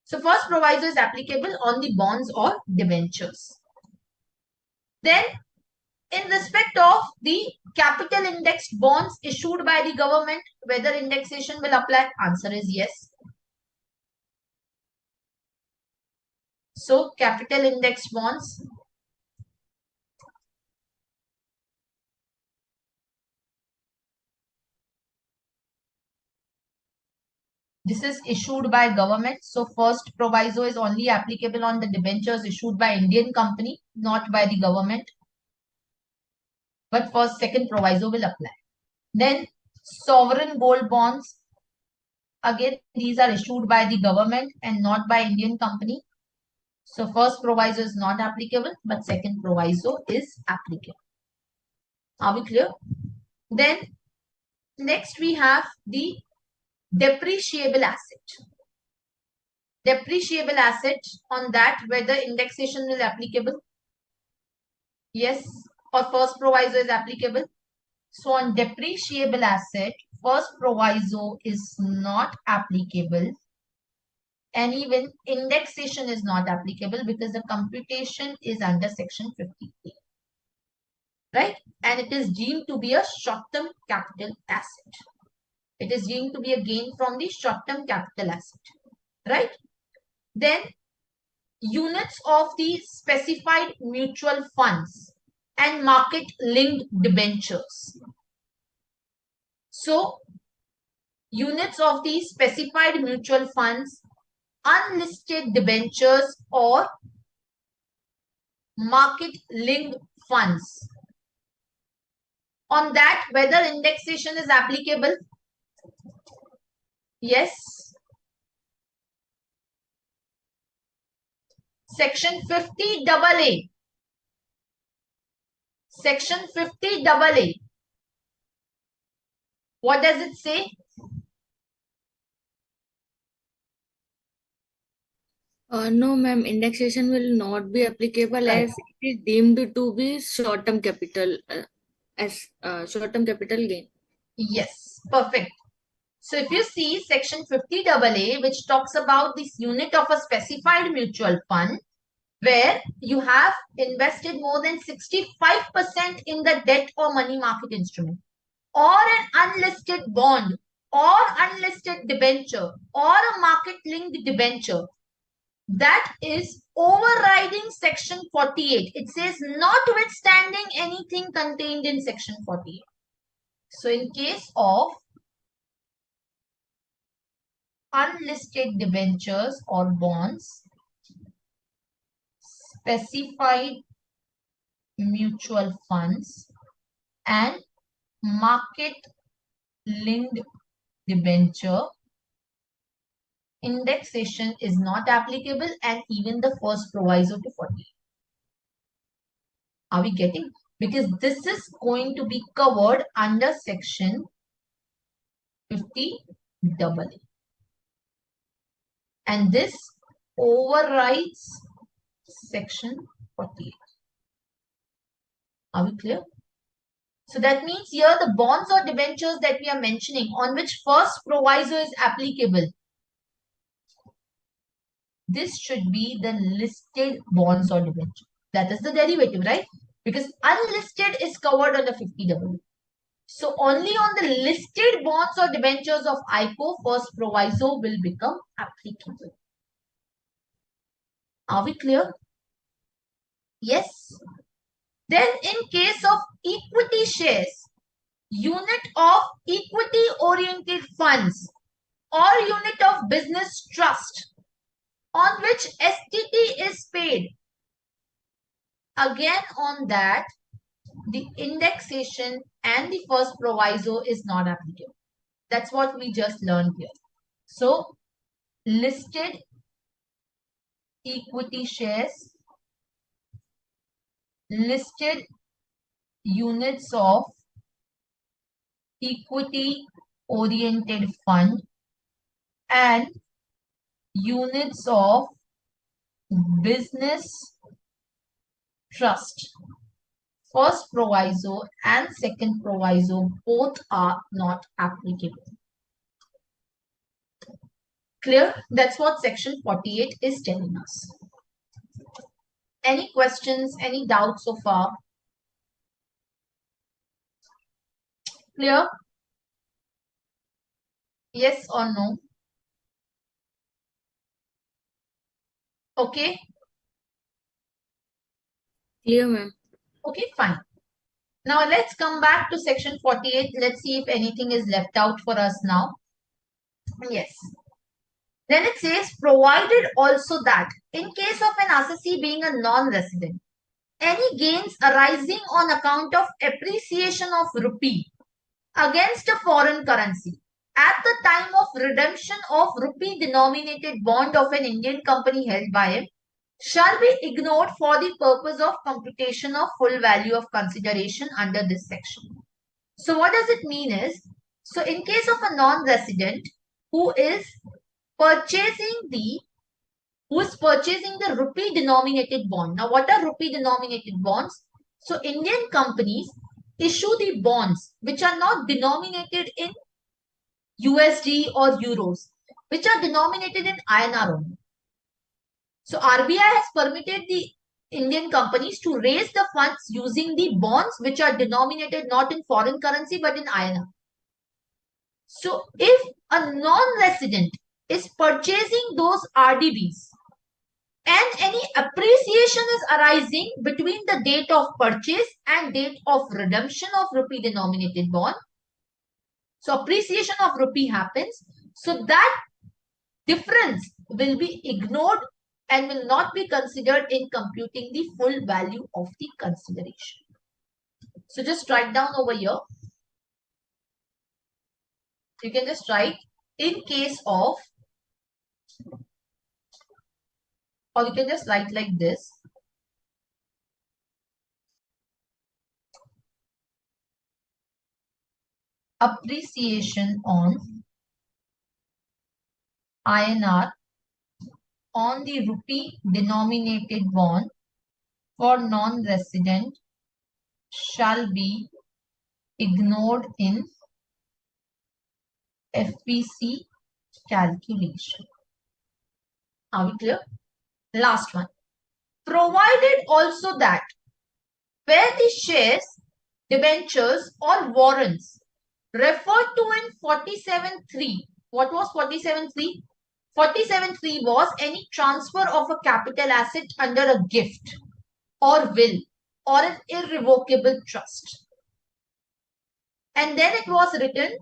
So first proviso is applicable on the bonds or debentures. Then in respect of the capital indexed bonds issued by the government, whether indexation will apply? Answer is yes. So capital indexed bonds, this is issued by government. So first proviso is only applicable on the debentures issued by Indian company, not by the government. But first, second proviso will apply. Then sovereign gold bonds. Again, these are issued by the government and not by Indian company. So first proviso is not applicable, but second proviso is applicable. Are we clear? Then next we have the depreciable asset. Depreciable asset, on that whether indexation will applicable? Yes, or first proviso is applicable. So on depreciable asset, first proviso is not applicable and even indexation is not applicable because the computation is under section 50A. Right? And it is deemed to be a short-term capital asset. It is deemed to be a gain from the short-term capital asset. Right? Then units of the specified mutual funds and market-linked debentures. So units of the specified mutual funds, unlisted debentures or market-linked funds. On that, whether indexation is applicable? Yes. Section 50AA. Section 50AA. What does it say? No, ma'am, indexation will not be applicable Correct. as it is deemed to be short-term capital as short-term capital gain. Yes, perfect. So if you see section 50 AA, which talks about this unit of a specified mutual fund, where you have invested more than 65% in the debt or money market instrument, or an unlisted bond, or unlisted debenture, or a market linked debenture, that is overriding section 48. It says notwithstanding anything contained in section 48. So in case of unlisted debentures or bonds, specified mutual funds, and market linked debenture, indexation is not applicable, and even the first proviso to 40. Are we getting? Because this is going to be covered under section 50 AA. And this overrides section 48. Are we clear? So that means here the bonds or debentures that we are mentioning on which first proviso is applicable, this should be the listed bonds or debentures. That is the derivative, right? Because unlisted is covered under 50 AA. So only on the listed bonds or debentures of ICO first proviso will become applicable. Are we clear? Yes. Then in case of equity shares, unit of equity oriented funds or unit of business trust on which STT is paid, again on that the indexation and the first proviso is not applicable. That's what we just learned here. So listed equity shares, listed units of equity oriented fund, and units of business trust, first proviso and second proviso both are not applicable. Clear? That's what section 48 is telling us. Any questions, any doubts so far? Clear? Yes or no? Okay. Clear, ma'am. Okay, fine. Now let's come back to section 48. Let's see if anything is left out for us now. Yes. Then it says, provided also that in case of an assessee being a non-resident, any gains arising on account of appreciation of rupee against a foreign currency at the time of redemption of rupee denominated bond of an Indian company held by him shall be ignored for the purpose of computation of full value of consideration under this section. So what does it mean is, so in case of a non-resident who is purchasing the rupee denominated bond. Now what are rupee denominated bonds? So Indian companies issue the bonds which are not denominated in USD or euros, which are denominated in INR only. So RBI has permitted the Indian companies to raise the funds using the bonds which are denominated not in foreign currency but in INR. So if a non-resident is purchasing those RDBs and any appreciation is arising between the date of purchase and date of redemption of rupee denominated bond, so appreciation of rupee happens, so that difference will be ignored and will not be considered in computing the full value of the consideration. So just write down over here. You can just write in case of, or you can just write like this. Appreciation on INR on the rupee denominated bond for non-resident shall be ignored in FPC calculation. Are we clear? Last one. Provided also that where the shares, debentures or warrants referred to in 47.3. What was 47.3? 47.3 was any transfer of a capital asset under a gift or will or an irrevocable trust. And then it was written,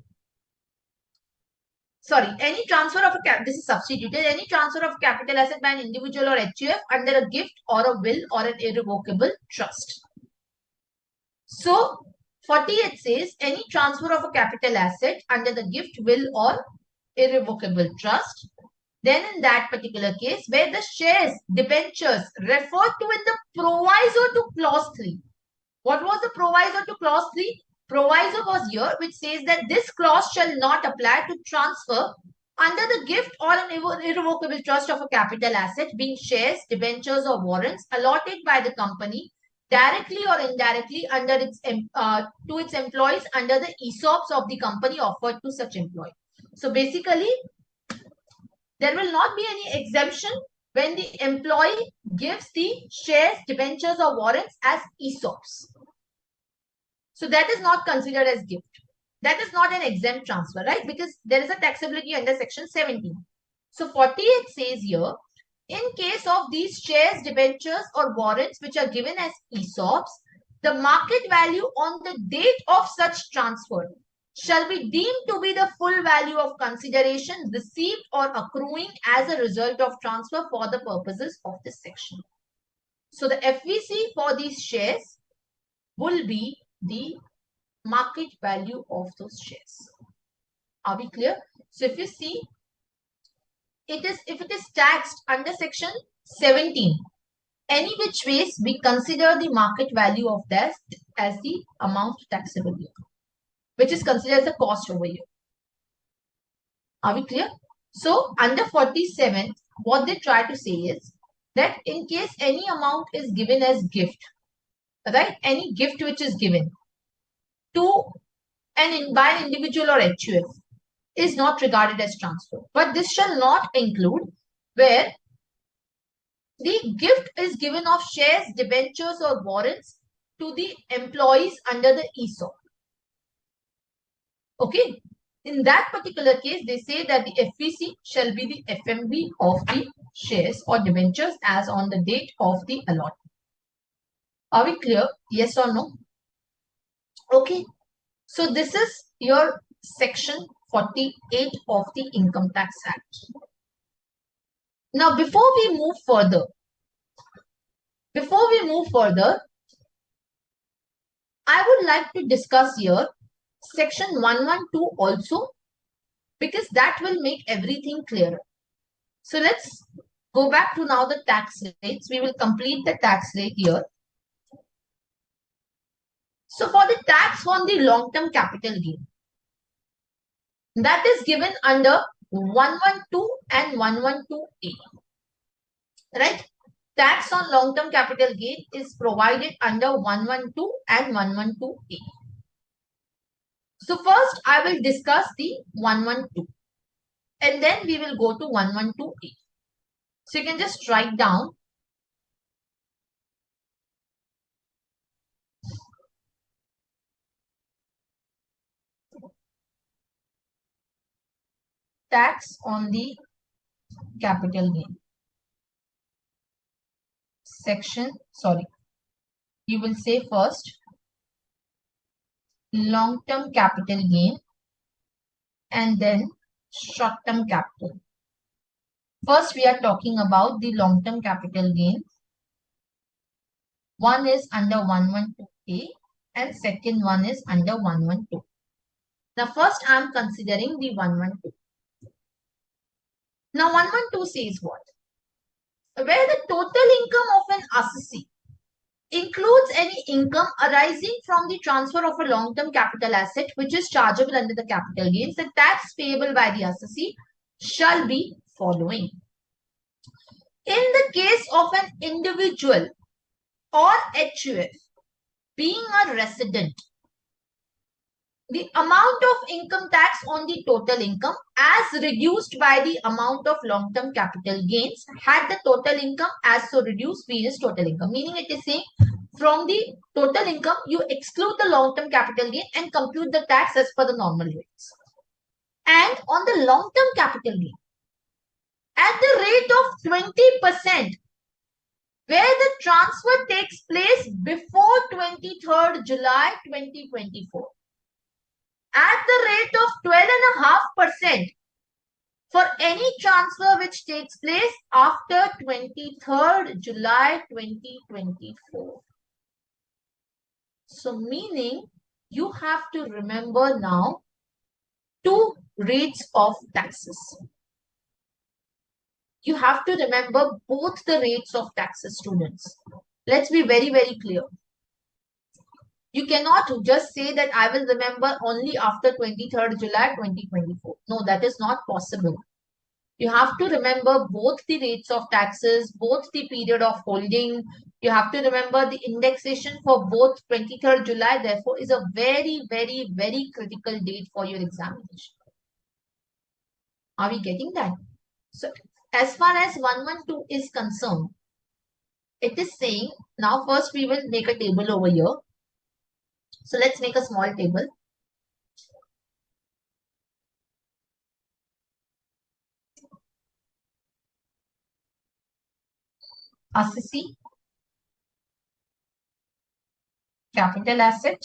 any transfer of this is substituted, any transfer of capital asset by an individual or HUF under a gift or a will or an irrevocable trust. So 48 says any transfer of a capital asset under the gift, will or irrevocable trust. Then in that particular case, where the shares, debentures referred to in the proviso to clause 3. What was the proviso to clause 3? Proviso was here, which says that this clause shall not apply to transfer under the gift or an irrevocable trust of a capital asset, being shares, debentures or warrants allotted by the company directly or indirectly under its to its employees under the ESOPs of the company offered to such employee. So basically, there will not be any exemption when the employee gives the shares, debentures or warrants as ESOPs. So that is not considered as gift. That is not an exempt transfer, right? Because there is a taxability under section 17. So 48 says here, in case of these shares, debentures or warrants which are given as ESOPs, the market value on the date of such transfer shall be deemed to be the full value of consideration received or accruing as a result of transfer for the purposes of this section. So the FVC for these shares will be the market value of those shares. Are we clear? So if you see, if it is taxed under section 17, any which ways we consider the market value of that as the amount taxable here, which is considered as the cost over here. Are we clear? So under 47, what they try to say is that in case any amount is given as gift, right? Any gift which is given to by an individual or HUF is not regarded as transfer. But this shall not include where the gift is given of shares, debentures or warrants to the employees under the ESOP. Okay. In that particular case, they say that the FVC shall be the FMV of the shares or debentures as on the date of the allotment. Are we clear? Yes or no? Okay. So this is your section 48 of the Income Tax Act. Now, before we move further, I would like to discuss here section 112 also, because that will make everything clearer. So let's go back to now the tax rates. We will complete the tax rate here. So for the tax on the long-term capital gain, that is given under 112 and 112A. Right? Tax on long-term capital gain is provided under 112 and 112A. So first I will discuss the 112 and then we will go to 112A. So you can just write down tax on the capital gain. You will say first long-term capital gain and then short-term capital. First, we are talking about the long-term capital gain. One is under 112A and second one is under 112. Now, first I am considering the 112. Now, 112 says what? Where the total income of an assessee includes any income arising from the transfer of a long-term capital asset which is chargeable under the capital gains, the tax payable by the assessee shall be following. In the case of an individual or HUF being a resident, the amount of income tax on the total income as reduced by the amount of long-term capital gains had the total income as so reduced is total income. Meaning it is saying from the total income, you exclude the long-term capital gain and compute the tax as per the normal rates. And on the long-term capital gain, at the rate of 20%, where the transfer takes place before 23rd July 2024, at the rate of 12.5% for any transfer which takes place after 23rd July 2024. So meaning you have to remember now two rates of taxes. You have to remember both the rates of taxes, students. Let's be very, very clear. You cannot just say that I will remember only after 23rd July 2024. No, that is not possible. You have to remember both the rates of taxes, both the period of holding. You have to remember the indexation for both 23rd July, therefore, is a very, very, very critical date for your examination. Are we getting that? So, as far as 112 is concerned, it is saying, now first we will make a table over here. So, let's make a small table. Assessee, capital asset,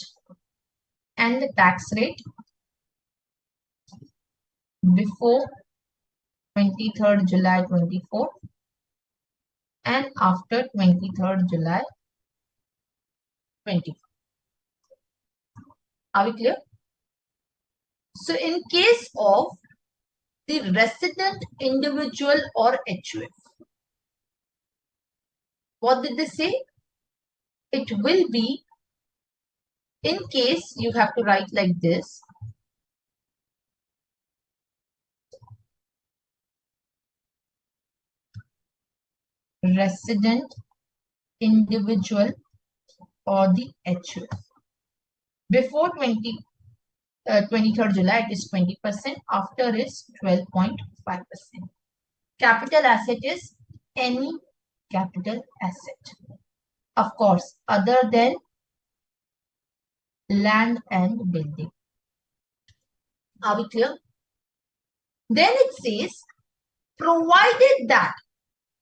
and the tax rate before 23rd July 24 and after 23rd July 24. Are we clear? So in case of the resident individual or HUF, what did they say? It will be, in case you have to write like this, resident individual or the HUF. Before 23rd July, it is 20%. After is 12.5%. Capital asset is any capital asset. Of course, other than land and building. Are we clear? Then it says, provided that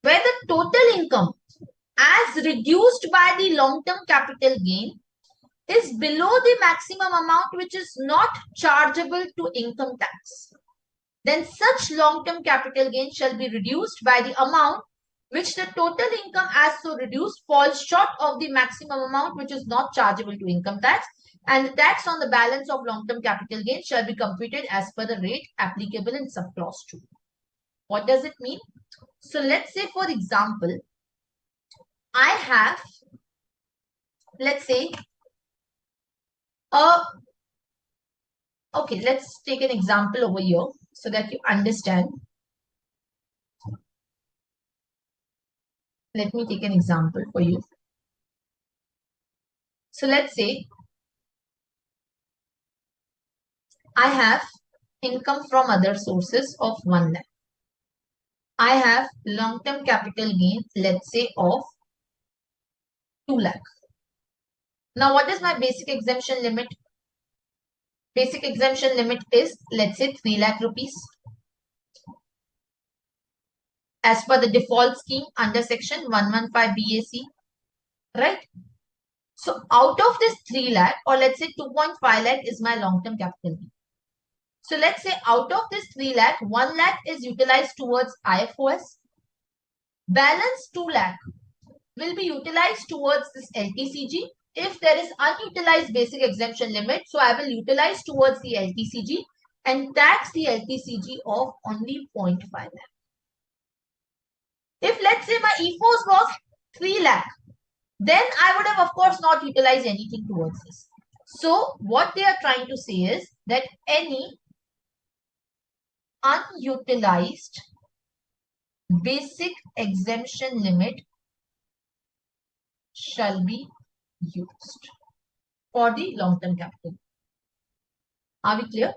where the total income as reduced by the long-term capital gain is below the maximum amount which is not chargeable to income tax, then such long-term capital gain shall be reduced by the amount which the total income as so reduced falls short of the maximum amount which is not chargeable to income tax, and the tax on the balance of long-term capital gain shall be computed as per the rate applicable in subclause 2. What does it mean? So let's say, for example, I have, let's say, okay, let's take an example over here so that you understand. Let me take an example for you. So let's say I have income from other sources of 1 lakh. I have long-term capital gain, let's say, of 2 lakh. Now, what is my basic exemption limit? Basic exemption limit is, let's say, 3 lakh rupees. As per the default scheme under section 115 BAC, right? So out of this 3 lakh, or let's say 2.5 lakh is my long-term capital gain. So let's say out of this 3 lakh, 1 lakh is utilized towards IFOS. Balance 2 lakh will be utilized towards this LTCG. If there is unutilized basic exemption limit, so I will utilize towards the LTCG and tax the LTCG of only 0.5 lakh. If let's say my EFOS was 3 lakh, then I would have, of course, not utilized anything towards this. So what they are trying to say is that any unutilized basic exemption limit shall be used for the long-term capital. Are we clear?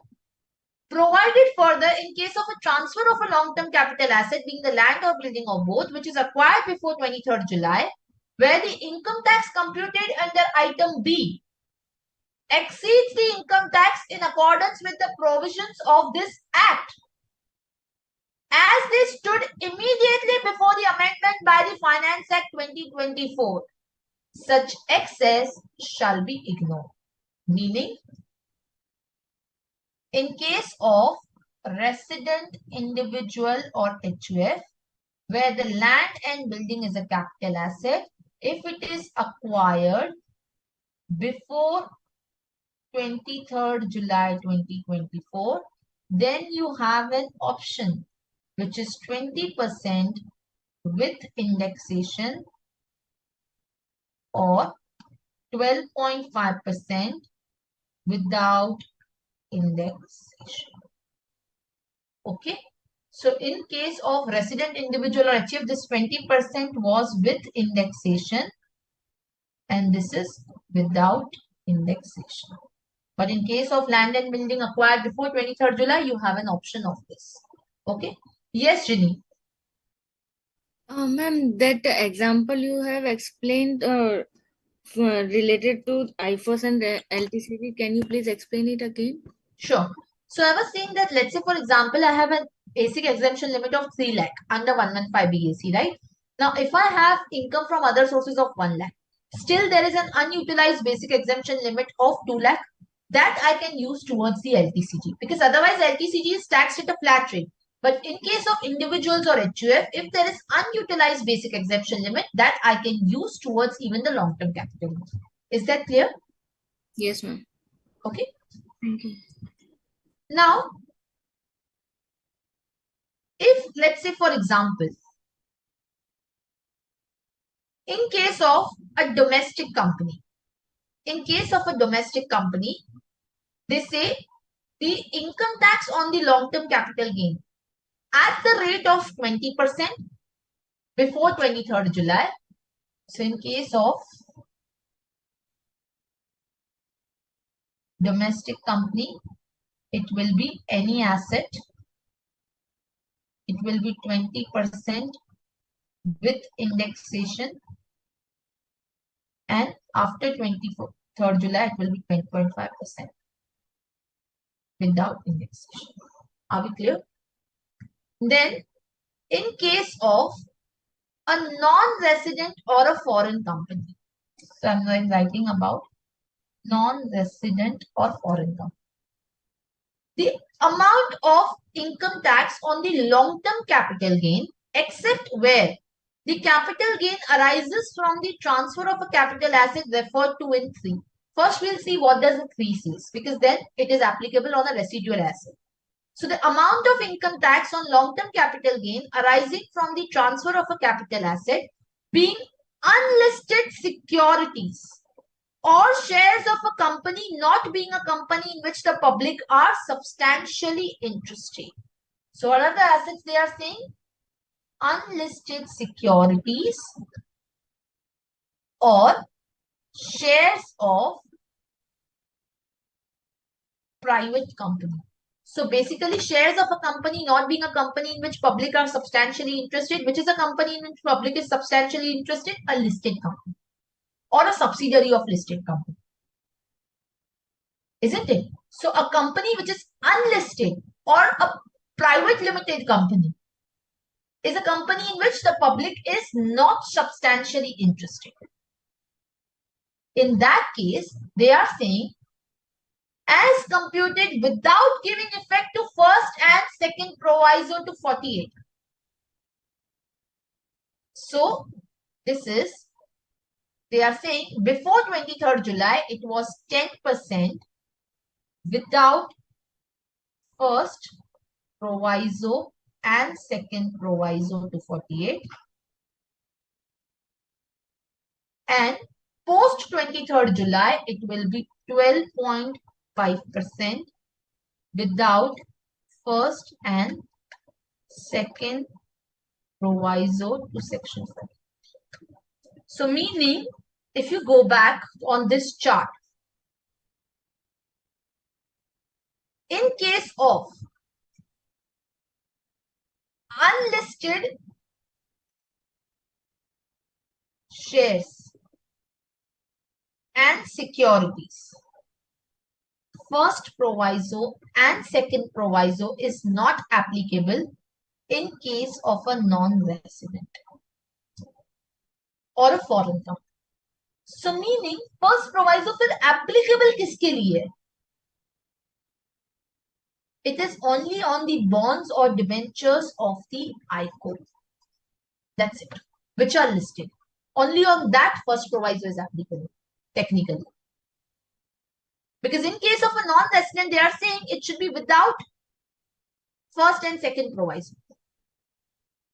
Provided further, in case of a transfer of a long-term capital asset being the land or building or both, which is acquired before 23rd July, where the income tax computed under item B exceeds the income tax in accordance with the provisions of this act, as they stood immediately before the amendment by the Finance Act 2024, such excess shall be ignored. Meaning, in case of resident individual or HUF, where the land and building is a capital asset, if it is acquired before 23rd July 2024, then you have an option which is 20% with indexation or 12.5% without indexation. Okay. So in case of resident individual or HF, this 20% was with indexation and this is without indexation. But in case of land and building acquired before 23rd July, you have an option of this. Okay. Yes, Ginny. Ma'am, that example you have explained related to IFOS and LTCD, can you please explain it again? Sure. So I was saying that, let's say, for example, I have a basic exemption limit of 3 lakh under 115 BAC, right? Now, if I have income from other sources of 1 lakh, still there is an unutilized basic exemption limit of 2 lakh that I can use towards the LTCG, because otherwise LTCG is taxed at a flat rate. But in case of individuals or HUF, if there is unutilized basic exemption limit, that I can use towards even the long-term capital. Is that clear? Yes, ma'am. Okay. Thank you. Now, if, let's say, for example, in case of a domestic company, they say the income tax on the long-term capital gain at the rate of 20% before 23rd July. So in case of domestic company, it will be any asset. It will be 20% with indexation, and after 23rd July, it will be 20.5% without indexation. Are we clear? Then, in case of a non-resident or a foreign company, so I'm writing about non-resident or foreign company, the amount of income tax on the long-term capital gain, except where the capital gain arises from the transfer of a capital asset referred to in 3. First, we'll see what does the 3 says, because then it is applicable on a residual asset. So the amount of income tax on long-term capital gain arising from the transfer of a capital asset being unlisted securities or shares of a company not being a company in which the public are substantially interested. So what are the assets they are saying? Unlisted securities or shares of private company. So basically, shares of a company not being a company in which public are substantially interested, which is a company in which public is substantially interested, a listed company or a subsidiary of listed company. Isn't it? So a company which is unlisted or a private limited company is a company in which the public is not substantially interested. In that case, they are saying as computed without giving effect to first and second proviso to 48. So this is, they are saying before 23rd July, it was 10% without first proviso and second proviso to 48. And post 23rd July, it will be 12.5% without first and second proviso to section 4. So meaning, if you go back on this chart, In case of unlisted shares and securities, first proviso and second proviso is not applicable in case of a non-resident or a foreign company. So meaning first proviso फिर applicable किसके लिए है? It is only on the bonds or debentures of the ICAI. That's it. Which are listed. Only on that first proviso is applicable, technically. Because in case of a non-resident, they are saying it should be without first and second proviso.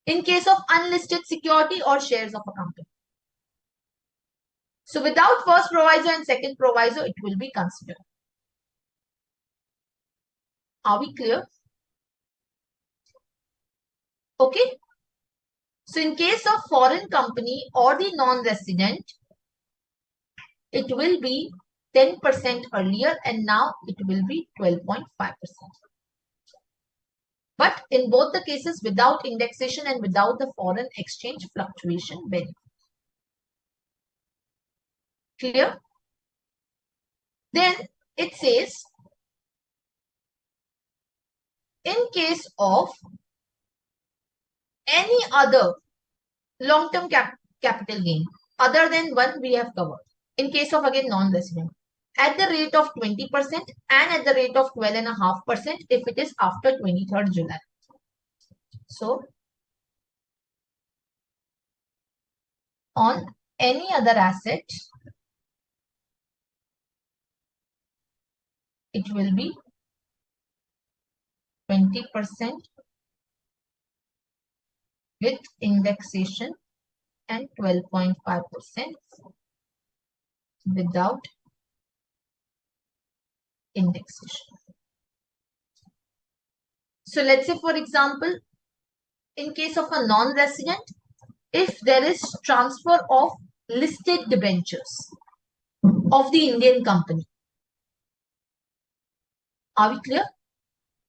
In case of unlisted security or shares of a company. So without first proviso and second proviso, it will be considered. Are we clear? Okay. So in case of foreign company or the non-resident, it will be 10% earlier and now it will be 12.5%. But in both the cases, without indexation and without the foreign exchange fluctuation benefit. Clear? Then it says, in case of any other long-term capital gain other than one we have covered, in case of again non-resident, at the rate of 20% and at the rate of 12.5% if it is after 23rd July. So, on any other asset, it will be 20% with indexation and 12.5% without indexation. So let's say, for example, in case of a non-resident, if there is transfer of listed debentures of the Indian company, are we clear?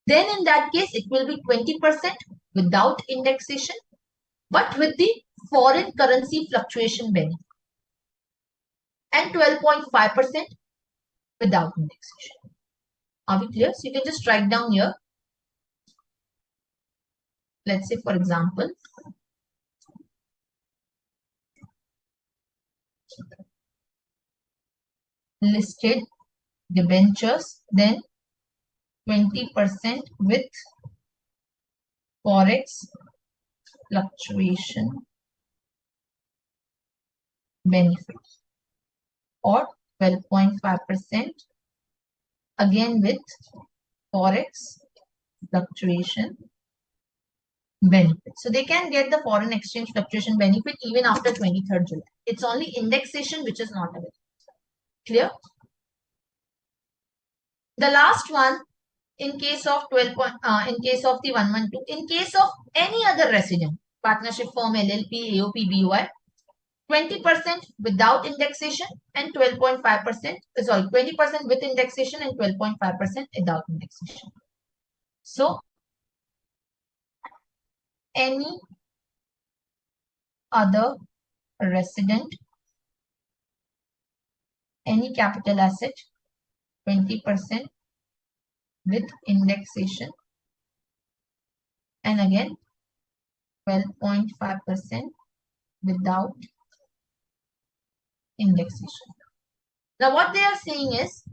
Then in that case, it will be 20% without indexation, but with the foreign currency fluctuation benefit, and 12.5% without indexation. Are we clear? So you can just write down here. Let's say, for example, listed debentures, then 20% with forex fluctuation benefit, or 12.5% again with forex fluctuation benefit. So they can get the foreign exchange fluctuation benefit even after 23rd July. It's only indexation which is not available. Clear? The last one, in case of in case of the 112, in case of any other resident, partnership firm, LLP, AOP, BOI, 20% without indexation and 12.5%, sorry, 20% with indexation and 12.5% without indexation. So, any other resident, any capital asset, 20% with indexation, and again 12.5% without indexation. Now what they are saying is,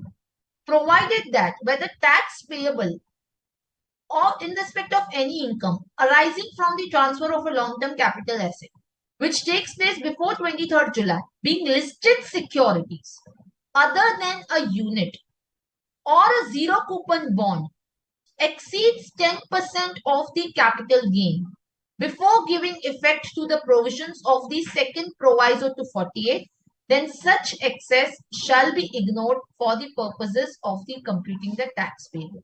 provided that whether tax payable or in respect of any income arising from the transfer of a long-term capital asset, which takes place before 23rd July, being listed securities other than a unit or a zero coupon bond, exceeds 10% of the capital gain before giving effect to the provisions of the second proviso to 48, then such excess shall be ignored for the purposes of the computing the tax payable.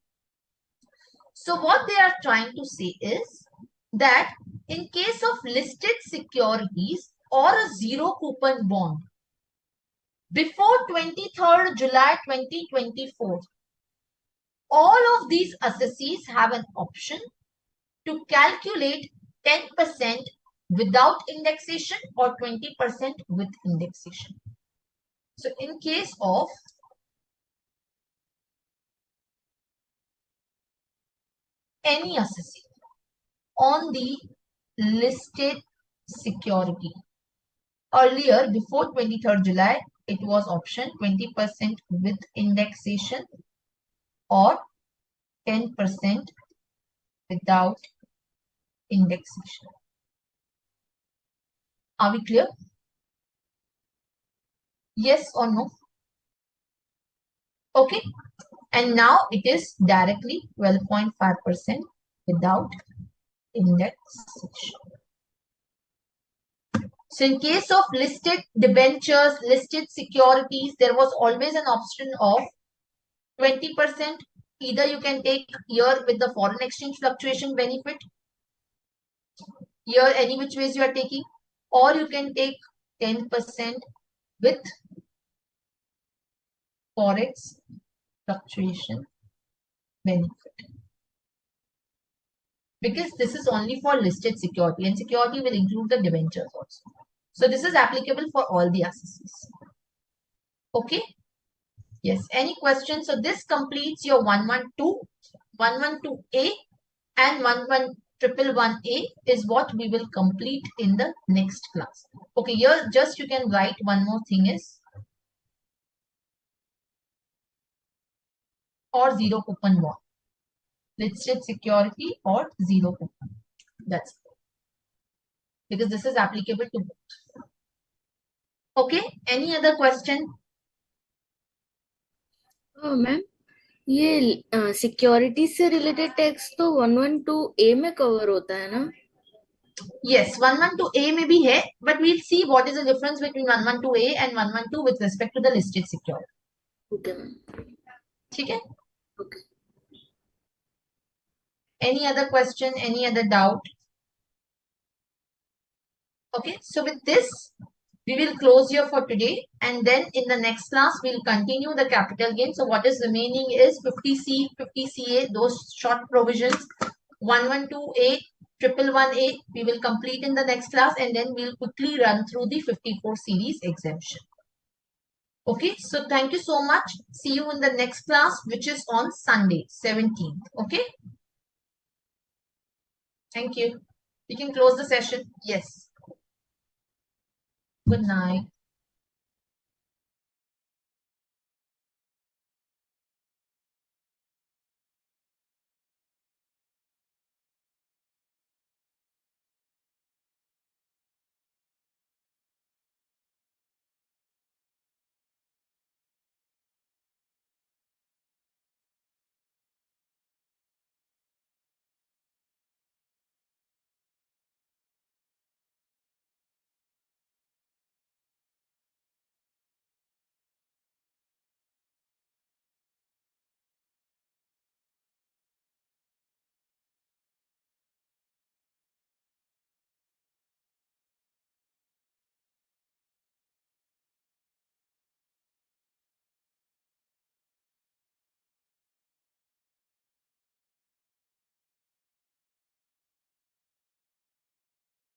So what they are trying to say is that in case of listed securities or a zero coupon bond, before 23rd July 2024, all of these assessees have an option to calculate 10% without indexation or 20% with indexation. So in case of any assessee on the listed security, earlier before 23rd July, it was option 20% with indexation or 10% without indexation. Are we clear? Yes or no? Okay. And now it is directly 12.5% without indexation. So in case of listed debentures, listed securities, there was always an option of 20%. Either you can take here with the foreign exchange fluctuation benefit, here any which ways you are taking, or you can take 10% with forex fluctuation benefit. Because this is only for listed security, and security will include the debentures also. So this is applicable for all the assessees. Okay. Yes. Any questions? So this completes your 112, 112A and 11111A is what we will complete in the next class. Okay. Here just you can write one more thing is or zero coupon bond. Listed security or zero coupon. That's it. Because this is applicable to both. Okay. Any other question? Ma'am ये security से related tax तो 112A में cover होता है ना? Yes, 112A may be here, but we'll see what is the difference between 112A and 112 with respect to the listed security. Okay, ma'am. ठीक है? Okay. Any other question? Any other doubt? Okay, so with this, we will close here for today, and then in the next class, we'll continue the capital gain. So what is remaining is 50C, 50CA, those short provisions, 112A, 111A, we will complete in the next class, and then we'll quickly run through the 54 series exemption. Okay, so thank you so much. See you in the next class, which is on Sunday, 17th. Okay. Thank you. We can close the session. Yes. Good night.